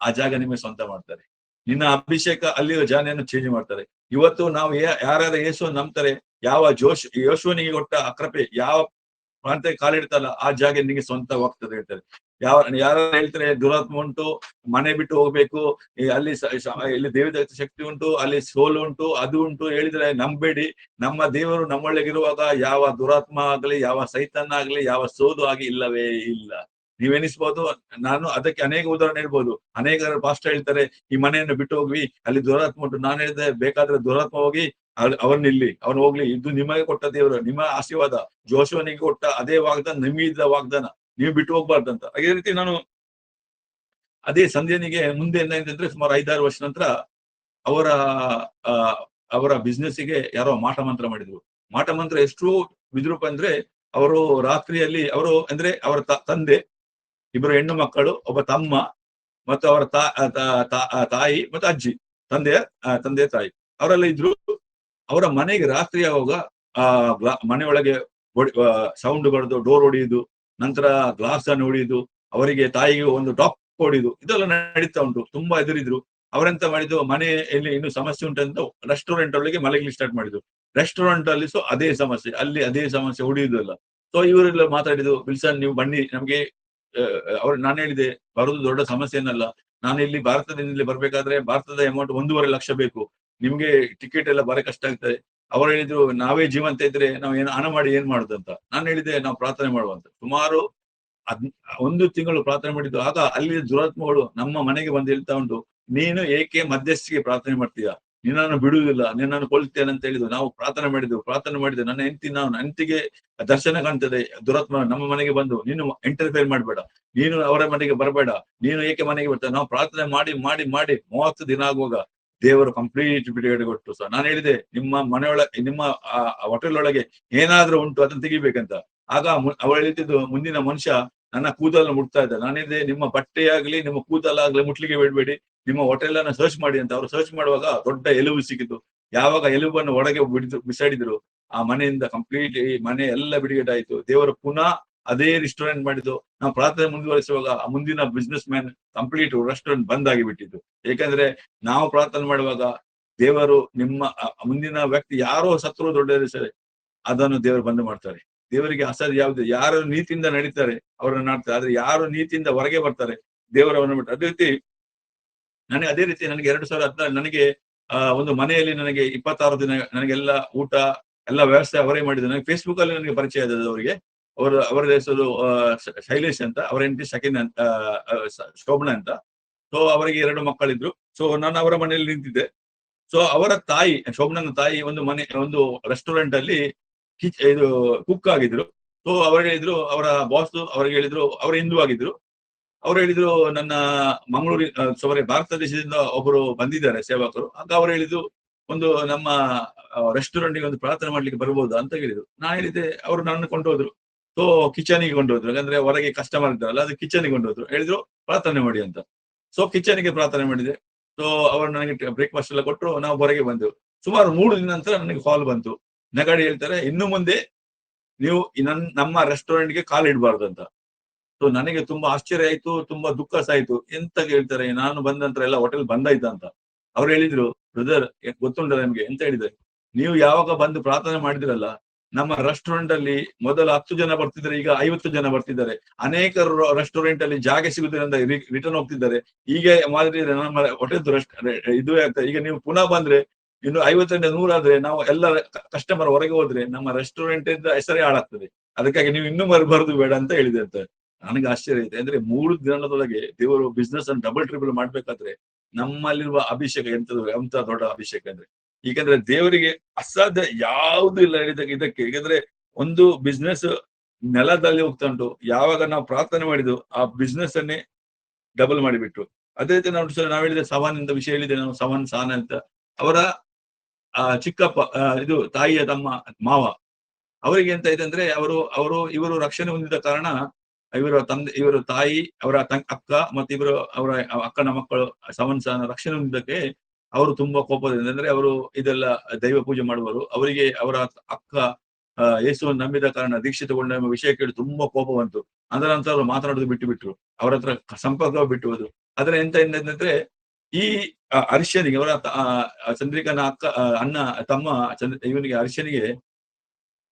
ಆ ಜಾಗ ನಿಮಗೆ ಸ್ವಂತ ಮಾಡ್ತಾರೆ. ನಿನ್ನ ಅಭಿಷೇಕ ಅಲ್ಲಿರೋ ಜಾಗವನ್ನು ಚೇಂಜ್ ಮಾಡ್ತಾರೆ. ಇವತ್ತು ನಾವು ಯಾರ್ಯಾರ ಯೇಸುವನ್ನು ನಂಬ್ತಾರೆ, ಯಾವ ಯೋಶುವನಿಗೆ ಕೊಟ್ಟ ಅಕ್ರಪೆ ಯಾವ ಪ್ರಾಂತ್ಯಕ್ಕೆ ಕಾಲಿಡ್ತಲ್ಲ ಆ ಜಾಗ ನಿಮಗೆ ಸ್ವಂತವಾಗ್ತದೆ ಹೇಳ್ತಾರೆ. ಯಾರು ಹೇಳ್ತಾರೆ ದುರಾತ್ಮ ಉಂಟು, ಮನೆ ಬಿಟ್ಟು ಹೋಗ್ಬೇಕು, ಅಲ್ಲಿ ಇಲ್ಲಿ ದೇವದ ಶಕ್ತಿ ಉಂಟು, ಅಲ್ಲಿ ಸೋಲು ಉಂಟು, ಅದು ಉಂಟು ಹೇಳಿದ್ರೆ ನಂಬೇಡಿ. ನಮ್ಮ ದೇವರು ನಮ್ಮೊಳಗಿರುವಾಗ ಯಾವ ದುರಾತ್ಮ ಆಗ್ಲಿ, ಯಾವ ಸೈತಾನ ಆಗ್ಲಿ, ಯಾವ ಸೋಲು ಆಗಿ ಇಲ್ಲವೇ ಇಲ್ಲ. ನೀವೆನಿಸ್ಬೋದು, ನಾನು ಅದಕ್ಕೆ ಅನೇಕ ಉದಾಹರಣೆ ಹೇಳ್ಬೋದು. ಅನೇಕ ಪಾಸ್ಟರ್ ಹೇಳ್ತಾರೆ ಈ ಮನೆಯನ್ನು ಬಿಟ್ಟು ಹೋಗ್ವಿ, ಅಲ್ಲಿ ದುರಾತ್ಮ ಉಂಟು. ನಾನು ಹೇಳಿದೆ ಬೇಕಾದ್ರೆ ದುರಾತ್ಮ ಹೋಗಿ ಅವನು ಹೋಗ್ಲಿ, ಇದು ನಿಮಗೆ ಕೊಟ್ಟ ದೇವರು, ನಿಮ್ಮ ಆಶೀರ್ವಾದ. ಜೋಶುವನಿಗೆ ಕೊಟ್ಟ ಅದೇ ವಾಗ್ದಾನ ನಿಮ್ಮಿದ್ದ ವಾಗ್ದಾನ, ನೀವು ಬಿಟ್ಟು ಹೋಗ್ಬಾರ್ದಂತ. ಅದೇ ರೀತಿ ನಾನು ಅದೇ ಸಂಧ್ಯನಿಗೆ ಮುಂದೆ ಏನಾಯ್ತಂದ್ರೆ ಸುಮಾರು 5-6 ವರ್ಷ ನಂತರ ಅವರ ಬಿಸ್ನೆಸ್ಸಿಗೆ ಯಾರೋ ಮಾಟ ಮಂತ್ರ ಮಾಡಿದ್ರು. ಮಾಟ ಮಂತ್ರ ಎಷ್ಟು ವಿದ್ರೂಪ ಅಂದ್ರೆ, ಅವರು ರಾತ್ರಿಯಲ್ಲಿ ಅಂದ್ರೆ ಅವರ ತಂದೆ, 2 ಹೆಣ್ಣು ಮಕ್ಕಳು, ಒಬ್ಬ ತಮ್ಮ ಮತ್ತು ಅವರ ತಾಯಿ ಮತ್ತು ಅಜ್ಜಿ, ತಂದೆ ತಾಯಿ ಅವರೆಲ್ಲ ಇದ್ರು. ಅವರ ಮನೆಗೆ ರಾತ್ರಿ ಆಗುವಾಗ ಮನೆಯೊಳಗೆ ಸೌಂಡ್ ಬರೋದು, ಡೋರ್ ಹೊಡೆಯುದು, ನಂತರ ಗ್ಲಾಸ್ ಅನ್ನು ಹೊಡೆಯುದು, ಅವರಿಗೆ ತಾಯಿಗೆ ಒಂದು ಟಾಪ್ ಹೊಡೆಯುದು, ಇದೆಲ್ಲ ನಡೀತಾ ಉಂಟು. ತುಂಬಾ ಎದುರಿದ್ರು. ಅವರೆಂತ ಮಾಡಿದ್ರು, ಮನೆಯಲ್ಲಿ ಇನ್ನು ಸಮಸ್ಯೆ ಉಂಟಂತ ರೆಸ್ಟೋರೆಂಟ್ ಒಳಗೆ ಮಲಗಲಿಕ್ಕೆ ಸ್ಟಾರ್ಟ್ ಮಾಡಿದ್ರು. ರೆಸ್ಟೋರೆಂಟ್ ಅಲ್ಲಿ ಅದೇ ಸಮಸ್ಯೆ, ಅಲ್ಲಿ ಅದೇ ಸಮಸ್ಯೆ, ಹೊಡೆಯುವುದಲ್ಲ. ಸೊ ಇವರೆಲ್ಲ ಮಾತಾಡಿದ್ರು, ವಿಲ್ಸನ್ ನೀವು ಬನ್ನಿ ನಮ್ಗೆ ನಾನು ಹೇಳಿದೆ ಬರೋದು ದೊಡ್ಡ ಸಮಸ್ಯೆ ಏನಲ್ಲ, ನಾನು ಇಲ್ಲಿ ಭಾರತದಿಂದ ಬರ್ಬೇಕಾದ್ರೆ ಭಾರತದ ಅಮೌಂಟ್ 1.5 ಲಕ್ಷ ಬೇಕು, ನಿಮ್ಗೆ ಟಿಕೆಟ್ ಎಲ್ಲ ಬರ ಕಷ್ಟ ಆಗ್ತದೆ. ಅವರು ಹೇಳಿದ್ರು ನಾವೇ ಜೀವಂತ ಇದ್ರೆ ನಾವು ಏನು ಹಣ ಮಾಡಿ ಏನ್ ಮಾಡುದಂತ. ನಾನು ಹೇಳಿದೆ ನಾವು ಪ್ರಾರ್ಥನೆ ಮಾಡುವಂತ. ಸುಮಾರು 1 ತಿಂಗಳು ಪ್ರಾರ್ಥನೆ ಮಾಡಿದ್ದು. ಆಗ ಅಲ್ಲಿ ದುರಾತ್ಮಗಳು ನಮ್ಮ ಮನೆಗೆ ಬಂದು ಹೇಳ್ತಾ ಉಂಟು, ನೀನು ಏಕೆ ಮಧ್ಯಸ್ಥಿಗೆ ಪ್ರಾರ್ಥನೆ ಮಾಡ್ತೀಯಾ, ನಿನ್ನನ್ನು ಬಿಡುವುದಿಲ್ಲ, ನಿನ್ನನ್ನು ಕೊಲ್ತೇನೆ ಅಂತ ಹೇಳಿದ್ರು. ನಾವು ಪ್ರಾರ್ಥನೆ ಮಾಡಿದ್ದು ನನ್ನ ಹೆಂಡತಿಗೆ ದರ್ಶನ ಕಾಣ್ತದೆ, ದುರಾತ್ಮ ನಮ್ಮ ಮನೆಗೆ ಬಂದು ನೀನು ಇಂಟರ್ಫೇರ್ ಮಾಡ್ಬೇಡ, ನೀನು ಅವರ ಮನೆಗೆ ಬರಬೇಡ, ನೀನು ಏಕೆ ಮನೆಗೆ ಬರ್ತಾರೆ. ನಾವು ಪ್ರಾರ್ಥನೆ ಮಾಡಿ 30 ದಿನ ಆಗುವಾಗ ದೇವರು ಕಂಪ್ಲೀಟ್ ಬಿಡುಗಡೆ ಕೊಟ್ಟು. ಸಹ ನಾನು ಹೇಳಿದೆ ನಿಮ್ಮ ನಿಮ್ಮ ಹೋಟೆಲ್ ಒಳಗೆ ಏನಾದ್ರೂ ಉಂಟು ಅದನ್ನು ತೆಗಿಬೇಕಂತ. ಆಗ ಅವಳು ಹೇಳ್ತಿದ್ದು, ಮುಂದಿನ ಮನುಷ್ಯ ನನ್ನ ಕೂದಲನ್ನು ಮುಟ್ತಾ ಇದ್ದ. ನಾನು ಹೇಳಿದೆ ನಿಮ್ಮ ಬಟ್ಟೆ ಆಗ್ಲಿ ನಿಮ್ಮ ಕೂದಲಾಗ್ಲಿ ಮುಟ್ಲಿಕ್ಕೆ ಬಿಡ್ಬೇಡಿ, ನಿಮ್ಮ ಹೋಟೆಲ್ ಅನ್ನ ಸರ್ಚ್ ಮಾಡಿ ಅಂತ. ಅವರು ಸರ್ಚ್ ಮಾಡುವಾಗ ದೊಡ್ಡ ಎಲುಬು ಸಿಕ್ಕಿತು. ಯಾವಾಗ ಎಲುಬನ್ನು ಒಳಗೆ ಬಿಸಾಡಿದ್ರು, ಆ ಮನೆಯಿಂದ ಕಂಪ್ಲೀಟ್ ಮನೆ ಎಲ್ಲ ಬಿಡುಗಡೆ ಆಯ್ತು. ದೇವರು ಪುನಃ ಅದೇ ರೆಸ್ಟೋರೆಂಟ್ ಮಾಡಿದ್ದು. ನಾವು ಪ್ರಾರ್ಥನೆ ಮುಂದುವರಿಸುವಾಗ ಆ ಮುಂದಿನ ಬಿಸ್ನೆಸ್ ಮ್ಯಾನ್ ಕಂಪ್ಲೀಟ್ ರೆಸ್ಟೋರೆಂಟ್ ಬಂದ್ ಆಗಿಬಿಟ್ಟಿದ್ದು. ಏಕೆಂದ್ರೆ ನಾವು ಪ್ರಾರ್ಥನೆ ಮಾಡುವಾಗ ದೇವರು ನಿಮ್ಮ ಮುಂದಿನ ವ್ಯಕ್ತಿ ಯಾರೋ ಸತ್ರು ದೊಡ್ಡ ಸರಿ ಅದನ್ನು ದೇವರು ಬಂದ್ ಮಾಡ್ತಾರೆ. ದೇವರಿಗೆ ಅಸಾಧ್ಯ ಯಾವ್ದು. ಯಾರು ನೀತಿಯಿಂದ ನಡೀತಾರೆ ಅವರನ್ನು ಮಾಡ್ತಾರೆ, ಆದ್ರೆ ಯಾರು ನೀತಿಯಿಂದ ಹೊರಗೆ ಬರ್ತಾರೆ ದೇವರವನ್ನ ಬಿಟ್ಟು. ಅದೇ ರೀತಿ ನನಗೆ 2016 ನನಗೆ ಒಂದು ಮನೆಯಲ್ಲಿ ನನಗೆ 26 ದಿನ ನನಗೆಲ್ಲ ಊಟ ಎಲ್ಲ ವ್ಯವಸ್ಥೆ ಅವರೇ ಮಾಡಿದ್ರು. ನನಗೆ ಫೇಸ್‌ಬುಕ್ ಅಲ್ಲಿ ನನಗೆ ಪರಿಚಯ ಆದದ್ದು ಅವರಿಗೆ. ಅವರ ಹೆಸರು ಶೈಲೇಶ್ ಅಂತ, ಅವರ ಹೆಂಡತಿ ಶಕಿನ್ ಅಂತ, ಶೋಭನಾ ಅಂತ. ಸೊ ಅವರಿಗೆ 2 ಮಕ್ಕಳಿದ್ರು. ಸೊ ನಾನು ಅವರ ಮನೆಯಲ್ಲಿ ನಿಂತಿದ್ದೆ. ಸೊ ಅವರ ತಾಯಿ, ಶೋಭನನ ತಾಯಿ ಒಂದು ರೆಸ್ಟೋರೆಂಟ್ ಅಲ್ಲಿ ಇದು ಕುಕ್ ಆಗಿದ್ರು. ಸೊ ಅವರು ಹೇಳಿದ್ರು, ಅವರ ಬಾಸ್ ಅವ್ರಿಗೆ ಹೇಳಿದ್ರು, ಅವರು ಹಿಂದೂ ಆಗಿದ್ರು. ಅವ್ರು ಹೇಳಿದ್ರು, ನನ್ನ ಸಾರಿ, ಭಾರತ ದೇಶದಿಂದ ಒಬ್ಬರು ಬಂದಿದ್ದಾರೆ ಸೇವಕರು. ಆಗ ಅವ್ರು ಹೇಳಿದ್ರು, ಒಂದು ನಮ್ಮ ರೆಸ್ಟೋರೆಂಟ್‌ಗೆ ಒಂದು ಪ್ರಾರ್ಥನೆ ಮಾಡ್ಲಿಕ್ಕೆ ಬರ್ಬೋದಾ ಅಂತ ಹೇಳಿದ್ರು. ನಾನು ಹೇಳಿದೆ, ಅವರು ನನ್ನನ್ನು ಕೊಂಡೋದ್ರು. ಸೊ ಕಿಚನ್‌ಗೆ ಕೊಂಡೋದ್ರು. ಯಾಕಂದ್ರೆ ಹೊರಗೆ ಕಸ್ಟಮರ್ ಇದ್ದಾರಲ್ಲ, ಅದು ಕಿಚನ್‌ಗೆ ಕೊಂಡೋದ್ರು. ಹೇಳಿದ್ರು ಪ್ರಾರ್ಥನೆ ಮಾಡಿ ಅಂತ. ಸೊ ಕಿಚನ್‌ಗೆ ಪ್ರಾರ್ಥನೆ ಮಾಡಿದೆ. ಸೊ ಅವರು ನನಗೆ ಬ್ರೇಕ್‌ಫಾಸ್ಟ್ ಎಲ್ಲ ಕೊಟ್ರು. ನಾವು ಹೊರಗೆ ಬಂದೆವು. ಸುಮಾರು 3 ದಿನ ನಂತರ ನನಗೆ ಕಾಲ್ ಬಂತು. ನಗಾಡಿ ಹೇಳ್ತಾರೆ, ಇನ್ನು ಮುಂದೆ ನೀವು ನಮ್ಮ ರೆಸ್ಟೋರೆಂಟ್‌ಗೆ ಕಾಲಿಡಬಾರ್ದು ಅಂತ. ಸೊ ನನಗೆ ತುಂಬಾ ಆಶ್ಚರ್ಯ ಆಯ್ತು, ತುಂಬಾ ದುಃಖ ಸಹ ಆಯ್ತು. ಎಂತ ಹೇಳ್ತಾರೆ, ನಾನು ಬಂದ ನಂತರ ಎಲ್ಲ ಹೋಟೆಲ್ ಬಂದಾಯ್ತಾ ಅಂತ. ಅವ್ರು ಹೇಳಿದ್ರು, ಬ್ರದರ್ ಗೊತ್ತುಂಟ ನಿಮ್ಗೆ ಎಂತ ಹೇಳಿದ್ದಾರೆ, ನೀವು ಯಾವಾಗ ಬಂದು ಪ್ರಾರ್ಥನೆ ಮಾಡಿದ್ರಲ್ಲ, ನಮ್ಮ ರೆಸ್ಟೋರೆಂಟ್ ಅಲ್ಲಿ ಮೊದಲು 10 ಜನ ಬರ್ತಿದ್ದಾರೆ, ಈಗ 50 ಜನ ಬರ್ತಿದ್ದಾರೆ. ಅನೇಕ ರೆಸ್ಟೋರೆಂಟ್ ಅಲ್ಲಿ ಜಾಗ ಸಿಗುವುದರಿಂದ ರಿಟರ್ನ್ ಹೋಗ್ತಿದ್ದಾರೆ. ಹೀಗೆ ಮಾಡಿದ್ರೆ ನಮ್ಮ ಹೋಟೆಲ್ ಇದು ಆಗ್ತದೆ. ಈಗ ನೀವು ಪುನಃ ಬಂದ್ರೆ ಇನ್ನು 50ರಿಂದ 100 ಆದ್ರೆ ನಾವು ಎಲ್ಲ ಕಸ್ಟಮರ್ ಹೊರಗೆ ಹೋದ್ರೆ ನಮ್ಮ ರೆಸ್ಟೋರೆಂಟ್ ಇಂದ ಹೆಸರೇ ಹಾಳಾಗ್ತದೆ. ಅದಕ್ಕಾಗಿ ನೀವು ಇನ್ನೂ ಬರಬಾರ್ದು ಬೇಡ ಅಂತ ಹೇಳಿದೆ ಅಂತ. ನನಗೆ ಆಶ್ಚರ್ಯ ಇದೆ. ಅಂದ್ರೆ 3 ದಿನದೊಳಗೆ ದೇವರು ಬಿಸ್ನೆಸ್ ಅನ್ನು ಡಬಲ್ ಟ್ರಿಬಲ್ ಮಾಡ್ಬೇಕಾದ್ರೆ ನಮ್ಮಲ್ಲಿರುವ ಅಭಿಷೇಕ ಎಂತ ದೊಡ್ಡ ಅಭಿಷೇಕ ಅಂದ್ರೆ. ಏಕೆಂದ್ರೆ ದೇವರಿಗೆ ಅಸಾಧ್ಯ ಯಾವುದು ಇಲ್ಲ ಇದಕ್ಕೆ. ಏಕೆಂದ್ರೆ ಒಂದು ಬಿಸ್ನೆಸ್ ನೆಲದಲ್ಲಿ ಹೋಗ್ತಾ ಉಂಟು. ಯಾವಾಗ ನಾವು ಪ್ರಾರ್ಥನೆ ಮಾಡಿದ್ದು ಆ ಬಿಸ್ನೆಸ್ ಅನ್ನೇ ಡಬಲ್ ಮಾಡಿಬಿಟ್ರು. ಅದೇ ರೀತಿ ನಾವು ಹೇಳಿದೆ ಸವಾನ್ ಅಂತ ವಿಷಯ ಹೇಳಿದೆ ನಾನು, ಸವಾನ್ ಸಾನ್ ಅಂತ. ಅವರ ಚಿಕ್ಕಪ್ಪ, ಇದು ತಾಯಿಯ ತಮ್ಮ ಮಾವ, ಅವರಿಗೆ ಎಂತ ಇದೆ ಅಂದ್ರೆ ಇವರು ರಕ್ಷಣೆ ಹೊಂದಿದ ಕಾರಣ ಇವರ ತಾಯಿ, ಅವರ ಅಕ್ಕ ಮತ್ತು ಅವರ ಅಕ್ಕನ ಮಕ್ಕಳು ಸವನ್ಸನ ರಕ್ಷಣೆ ಹೊಂದಿದ್ದಕ್ಕೆ ಅವರು ತುಂಬಾ ಕೋಪದಿಂದ, ಅಂದ್ರೆ ಅವರು ಇದೆಲ್ಲ ದೈವ ಪೂಜೆ ಮಾಡುವರು. ಅವರಿಗೆ ಅವರ ಅಕ್ಕ ಯೇಸುವನ್ನು ನಂಬಿದ ಕಾರಣ ದೀಕ್ಷೆ ತಗೊಂಡ ವಿಷಯ ಕೇಳಿ ತುಂಬಾ ಕೋಪ ಬಂತು. ಅದರ ನಂತರ ಅವರು ಮಾತನಾಡೋದು ಬಿಟ್ಟು ಅವರ ಹತ್ರ ಸಂಪರ್ಕ ಬಿಟ್ಟು. ಆದ್ರೆ ಎಂತ ಏನಂದ್ರೆ, ಈ ಅರ್ಷನಿಗೆ, ಅವರ ಚಂದ್ರಿಕನ ಅಣ್ಣ ತಮ್ಮ ಇವನಿಗೆ ಅರ್ಷನಿಗೆ,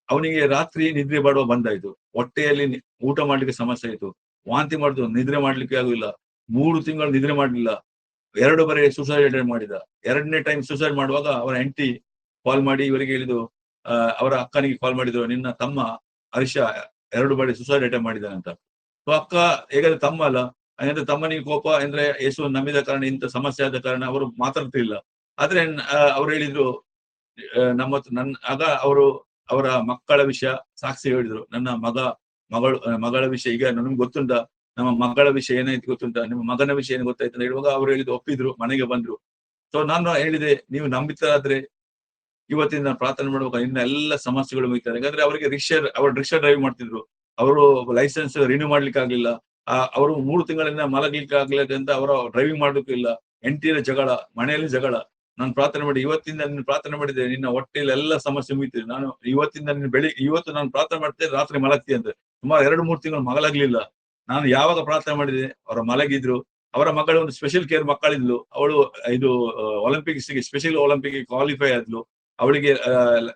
ಅವನಿಗೆ ರಾತ್ರಿ ನಿದ್ರೆ ಮಾಡುವ ಬಂದಾಯ್ತು. ಹೊಟ್ಟೆಯಲ್ಲಿ ಊಟ ಮಾಡ್ಲಿಕ್ಕೆ ಸಮಸ್ಯೆ ಆಯ್ತು. ವಾಂತಿ ಮಾಡುದು, ನಿದ್ರೆ ಮಾಡ್ಲಿಕ್ಕೆ ಆಗುದಿಲ್ಲ. 3 ತಿಂಗಳು ನಿದ್ರೆ ಮಾಡ್ಲಿಲ್ಲ. 2 ಬಾರಿ ಸೂಸೈಡ್ ಅಟೆಂಪ್ಟ್ ಮಾಡಿದ. 2ನೇ ಟೈಮ್ ಸೂಸೈಡ್ ಮಾಡುವಾಗ ಅವರ ಹೆಂಡತಿ ಕಾಲ್ ಮಾಡಿ ಇವರಿಗೆ ಹೇಳಿದ್ರು, ಅವರ ಅಕ್ಕನಿಗೆ ಕಾಲ್ ಮಾಡಿದ್ರು, ನಿನ್ನ ತಮ್ಮ ಹರ್ಷ 2 ಬಾರಿ ಸೂಸೈಡ್ ಅಟೆಂಪ್ಟ್ ಮಾಡಿದ್ದಾನೆ ಅಂತ. ಸೊ ಅಕ್ಕ ಹೇಗಾದ್ರೆ ತಮ್ಮ ಅಲ್ಲ, ಹಾಗಂದ್ರೆ ತಮ್ಮನಿಗೆ ಕೋಪ ಅಂದ್ರೆ ಯೇಸುವನ್ನು ನಂಬಿದ ಕಾರಣ, ಇಂಥ ಸಮಸ್ಯೆ ಆದ ಕಾರಣ ಅವರು ಮಾತಾಡ್ತಿಲ್ಲ. ಆದ್ರೆ ಅವ್ರು ಹೇಳಿದ್ರು, ಆಗ ಅವರ ಮಕ್ಕಳ ವಿಷಯ ಸಾಕ್ಷಿ ಹೇಳಿದ್ರು. ನನ್ನ ಮಗಳ ವಿಷಯ ಈಗ ನಮ್ಗೆ ಗೊತ್ತುಂಟ, ನಮ್ಮ ಮಗಳ ವಿಷಯ ಏನಾಯ್ತು ಗೊತ್ತುಂಟ, ನಿಮ್ಮ ಮಗನ ವಿಷಯ ಏನು ಗೊತ್ತಾಯ್ತು ಅಂತ ಹೇಳುವಾಗ ಅವ್ರು ಹೇಳಿದ್ರು, ಒಪ್ಪಿದ್ರು, ಮನೆಗೆ ಬಂದ್ರು. ಸೊ ನಾನು ಹೇಳಿದೆ, ನೀವು ನಂಬಿತರಾದ್ರೆ ಇವತ್ತಿನ ನಾನು ಪ್ರಾರ್ಥನೆ ಮಾಡುವಾಗ ಇನ್ನ ಎಲ್ಲ ಸಮಸ್ಯೆಗಳು ಮುಗಿತಾರೆ. ಯಾಕಂದ್ರೆ ಅವರಿಗೆ ರಿಕ್ಷಾ ಡ್ರೈವ್ ಮಾಡ್ತಿದ್ರು. ಅವರು ಲೈಸೆನ್ಸ್ ರಿನ್ಯೂ ಮಾಡ್ಲಿಕ್ಕೆ ಆಗ್ಲಿಲ್ಲ. ಅವರು 3 ತಿಂಗಳಿಂದ ಮಲಗ್ಲಿಕ್ಕೆ ಆಗ್ಲಿಲ್ಲ ಅಂತ ಅವರ ಡ್ರೈವಿಂಗ್ ಮಾಡ್ಲಿಕ್ಕೂ ಇಲ್ಲ. ಹೆಂಡತಿಯ ಜಗಳ, ಮನೆಯಲ್ಲಿ ಜಗಳ. ನಾನು ಪ್ರಾರ್ಥನೆ ಮಾಡಿ, ಇವತ್ತಿಂದ ನೀನು ಪ್ರಾರ್ಥನೆ ಮಾಡಿದ್ರೆ ನಿನ್ನ ಹೊಟ್ಟೆಯಲ್ಲಿ ಎಲ್ಲ ಸಮಸ್ಯೆ ಮುಗಿತಿದೆ. ನಾನು ಇವತ್ತಿಂದ ಇವತ್ತು ನಾನು ಪ್ರಾರ್ಥನೆ ಮಾಡ್ತೇನೆ, ರಾತ್ರಿ ಮಲಗ್ತಿ ಅಂತ. ಸುಮಾರು 2-3 ತಿಂಗಳು ಮಲಗಲಿಲ್ಲ. ನಾನು ಯಾವಾಗ ಪ್ರಾರ್ಥನೆ ಮಾಡಿದೆ ಅವರು ಮಲಗಿದ್ರು. ಅವರ ಮಗಳು ಒಂದು ಸ್ಪೆಷಲ್ ಕೇರ್ ಮಕ್ಕಳಿದ್ಲು. ಅವಳು ಇದು ಸ್ಪೆಷಲ್ ಒಲಿಂಪಿಕ್ ಕ್ವಾಲಿಫೈ ಆದ್ಲು. ಅವಳಿಗೆ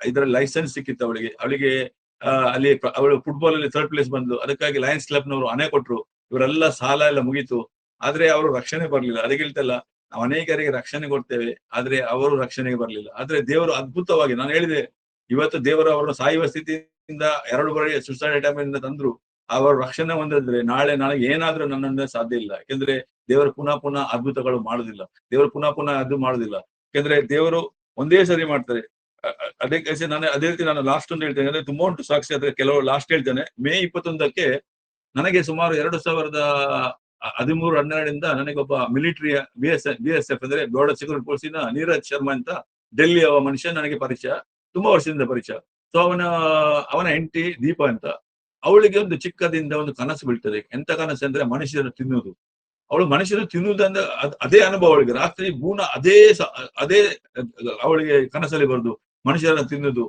ಇದರಲ್ಲಿ ಲೈಸೆನ್ಸ್ ಸಿಕ್ಕಿತ್ತು ಅವಳಿಗೆ. ಅಲ್ಲಿ ಅವಳು ಫುಟ್ಬಾಲ್ ಅಲ್ಲಿ 3rd ಪ್ಲೇಸ್ ಬಂದ್ಲು. ಅದಕ್ಕಾಗಿ ಲಯನ್ಸ್ ಕ್ಲಬ್ ನವರು ಹಣ ಕೊಟ್ರು. ಇವರೆಲ್ಲ ಸಾಲ ಎಲ್ಲ ಮುಗೀತು. ಆದ್ರೆ ಅವರು ರಕ್ಷಣೆ ಬರ್ಲಿಲ್ಲ. ಅದಕ್ಕೆ ಹೇಳ್ತಲ್ಲ, ನಾವು ಅನೇಕರಿಗೆ ರಕ್ಷಣೆ ಕೊಡ್ತೇವೆ, ಆದ್ರೆ ಅವರು ರಕ್ಷಣೆಗೆ ಬರ್ಲಿಲ್ಲ. ಆದ್ರೆ ದೇವರು ಅದ್ಭುತವಾಗಿ, ನಾನು ಹೇಳಿದೆ, ಇವತ್ತು ದೇವರು ಅವರನ್ನು ಸಾಯುವ ಸ್ಥಿತಿಯಿಂದ 2 ಬಾರಿ ಸುಸೈಡ್ ಅಟೆಂಪ್ಟ್ ಇಂದ ತಂದ್ರು. ಅವರು ರಕ್ಷಣೆ ಹೊಂದಿದ್ರೆ ನಾಳೆ ನನಗೆ ಏನಾದ್ರೂ ನನ್ನಿಂದ ಸಾಧ್ಯ ಇಲ್ಲ. ಯಾಕೆಂದ್ರೆ ದೇವರು ಪುನಃ ಅದ್ಭುತಗಳು ಮಾಡುದಿಲ್ಲ. ದೇವರು ಪುನಃ ಅದು ಮಾಡುದಿಲ್ಲ. ಯಾಕೆಂದ್ರೆ ದೇವರು ಒಂದೇ ಸರಿ ಮಾಡ್ತಾರೆ. ಅದೇ ರೀತಿ ನಾನು ಲಾಸ್ಟ್ ಒಂದು ಹೇಳ್ತೇನೆ, ಅಂದ್ರೆ ತುಂಬಾ ಉಂಟು ಸಾಕ್ಷಿ. ಆದ್ರೆ ಕೆಲವು ಲಾಸ್ಟ್ ಹೇಳ್ತೇನೆ. ಮೇ 21ಕ್ಕೆ ನನಗೆ ಸುಮಾರು 2013-12 ನನಗೊಬ್ಬ ಮಿಲಿಟರಿಯ BSF ಅಂದ್ರೆ ಬಾರ್ಡರ್ ಸೆಕ್ಯೂರಿಟಿ ಫೋರ್ಸಿನ ನೀರಜ್ ಶರ್ಮಾ ಅಂತ ಡೆಲ್ಲಿಯ ಮನುಷ್ಯ ನನಗೆ ಪರಿಚಯ, ತುಂಬಾ ವರ್ಷದಿಂದ ಪರಿಚಯ. ಸೊ ಅವನ ಹೆಂಡತಿ ದೀಪಾ ಅಂತ, ಅವಳಿಗೆ ಒಂದು ಚಿಕ್ಕದಿಂದ ಒಂದು ಕನಸು ಬೀಳ್ತದೆ. ಎಂತ ಕನಸು ಅಂದ್ರೆ ಮನುಷ್ಯರು ತಿನ್ನುವುದು. ಅವಳು ಮನುಷ್ಯರು ತಿನ್ನುವುದಂದ್ರೆ ಅದೇ ಅನುಭವ ಅವಳಿಗೆ. ರಾತ್ರಿ ಅದೇ ಅವಳಿಗೆ ಕನಸಲ್ಲಿ ಬರುದು, ಮನುಷ್ಯರನ್ನ ತಿನ್ನುದು.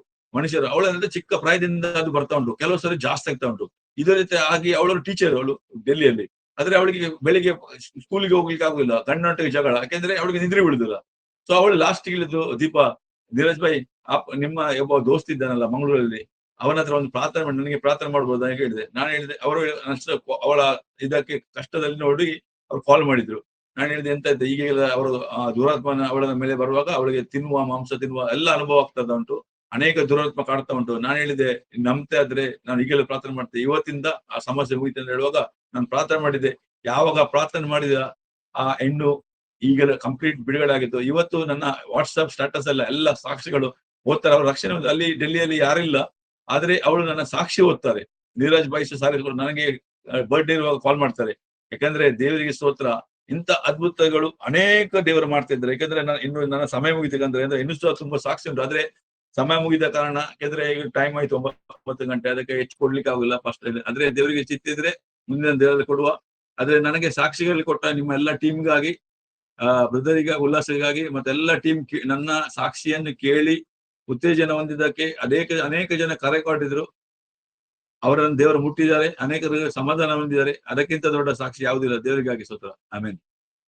ಅವಳಂದ್ರೆ ಚಿಕ್ಕ ಪ್ರಾಯದಿಂದ ಅದು ಬರ್ತಾ ಉಂಟು. ಕೆಲವು ಸರಿ ಜಾಸ್ತಿ ಆಗ್ತಾ ಉಂಟು. ಇದೇ ರೀತಿ ಆಗಿ ಅವಳು ಟೀಚರ್, ಅವಳು ಡೆಲ್ಲಿಯಲ್ಲಿ. ಆದ್ರೆ ಅವಳಿಗೆ ಬೆಳಿಗ್ಗೆ ಸ್ಕೂಲಿಗೆ ಹೋಗ್ಲಿಕ್ಕೆ ಆಗುದಿಲ್ಲ. ಗಂಡನೊಟ್ಟಿಗೆ ಜಗಳ, ಯಾಕೆಂದ್ರೆ ಅವಳಿಗೆ ನಿದ್ರೆ ಬಿಡುದಿಲ್ಲ. ಸೊ ಅವಳು ಲಾಸ್ಟ್ ಹೇಳಿದ್ದು, ದೀಪಾ, ನೀರಜ್ ಭಾಯ್, ನಿಮ್ಮ ಒಬ್ಬ ದೋಸ್ತ್ ಇದ್ದಾನಲ್ಲ ಮಂಗಳೂರಲ್ಲಿ, ಅವನ ಹತ್ರ ಒಂದು ಪ್ರಾರ್ಥನೆ ಮಾಡಿ, ನನಗೆ ಪ್ರಾರ್ಥನೆ ಮಾಡ್ಬೋದು ಅಂತ ಹೇಳಿದೆ. ನಾನು ಹೇಳಿದೆ, ಅವಳ ಇದಕ್ಕೆ ಕಷ್ಟದಲ್ಲಿ ನೋಡಿ ಅವ್ರು ಕಾಲ್ ಮಾಡಿದ್ರು. ನಾನು ಹೇಳಿದೆ ಎಂತ ಇದ್ದೆ ಈಗೀಗ ಅವರು ದುರಾತ್ಮನ ಅವಳ ಮೇಲೆ ಬರುವಾಗ ಅವಳಿಗೆ ಮಾಂಸ ತಿನ್ನುವ ಎಲ್ಲ ಅನುಭವ ಆಗ್ತದ ಉಂಟು. ಅನೇಕ ದುರಾತ್ಮ ಕಾಡ್ತಾ ಉಂಟು. ನಾನು ಹೇಳಿದೆ ನಂಬ್ತೆ ಆದ್ರೆ ನಾನು ಈಗಲೇ ಪ್ರಾರ್ಥನೆ ಮಾಡ್ತೇನೆ, ಇವತ್ತಿಂದ ಆ ಸಮಸ್ಯೆ ಮುಗಿತು ಅಂತ ಹೇಳುವಾಗ ನಾನು ಪ್ರಾರ್ಥನೆ ಮಾಡಿದ್ದೆ. ಯಾವಾಗ ಪ್ರಾರ್ಥನೆ ಮಾಡಿದ ಆ ಹೆಣ್ಣು ಈಗಲೇ ಕಂಪ್ಲೀಟ್ ಬಿಡುಗಡೆ ಆಗಿತ್ತು. ಇವತ್ತು ನನ್ನ ವಾಟ್ಸ್ಆಪ್ ಸ್ಟೇಟಸ್ ಎಲ್ಲ ಸಾಕ್ಷಿಗಳು ಓದ್ತಾರೆ. ಅವ್ರ ರಕ್ಷಣೆ ಅಲ್ಲಿ ಡೆಲ್ಲಿಯಲ್ಲಿ ಯಾರಿಲ್ಲ, ಆದ್ರೆ ಅವಳು ನನ್ನ ಸಾಕ್ಷಿ ಓದ್ತಾರೆ. ನೀರಜ್ ಬೈಸ್ ಸಾರಿಗಳು ನನಗೆ ಬರ್ಡೇ ಇರುವಾಗ ಕಾಲ್ ಮಾಡ್ತಾರೆ. ಯಾಕಂದ್ರೆ ದೇವರಿಗೆ ಸ್ತೋತ್ರ, ಇಂಥ ಅದ್ಭುತಗಳು ಅನೇಕ ದೇವರು ಮಾಡ್ತಾ ಇದ್ದಾರೆ. ಯಾಕಂದ್ರೆ ಇನ್ನು ನನ್ನ ಸಮಯ ಮುಗಿತಂದ್ರೆ ಇನ್ನೂ ತುಂಬಾ ಸಾಕ್ಷಿ ಉಂಟು. ಆದ್ರೆ ಸಮಯ ಮುಗಿದ ಕಾರಣ, ಯಾಕಂದ್ರೆ ಈಗ ಟೈಮ್ ಆಯ್ತು 9 ಗಂಟೆ, ಅದಕ್ಕೆ ಹೆಚ್ಚು ಕೊಡ್ಲಿಕ್ಕೆ ಆಗುಲ್ಲ. ಫಸ್ಟ್ ಆದ್ರೆ ದೇವರಿಗೆ ಚಿತ್ತಿದ್ರೆ ಮುಂದಿನ ದೇವರಲ್ಲಿ ಕೊಡುವ. ಆದ್ರೆ ನನಗೆ ಸಾಕ್ಷಿಗಳು ಕೊಟ್ಟ ನಿಮ್ಮ ಎಲ್ಲ ಟೀಮ್ಗಾಗಿ, ಬ್ರದರಿಗೆ ಉಲ್ಲಾಸಗಾಗಿ ಮತ್ತೆ ಎಲ್ಲ ಟೀಮ್ ನನ್ನ ಸಾಕ್ಷಿಯನ್ನು ಕೇಳಿ ಉತ್ತೇಜನ ಹೊಂದಿದ್ದಕ್ಕೆ ಅನೇಕ ಜನ ಕರೆ ಕೊಟ್ಟಿದ್ರು. ಅವರನ್ನು ದೇವರು ಮುಟ್ಟಿದ್ದಾರೆ, ಅನೇಕರಿಗೆ ಸಮಾಧಾನ ಹೊಂದಿದ್ದಾರೆ. ಅದಕ್ಕಿಂತ ದೊಡ್ಡ ಸಾಕ್ಷಿ ಯಾವುದಿಲ್ಲ. ದೇವರಿಗಾಗಿ ಸ್ತೋತ್ರ. ಆಮೆನ್.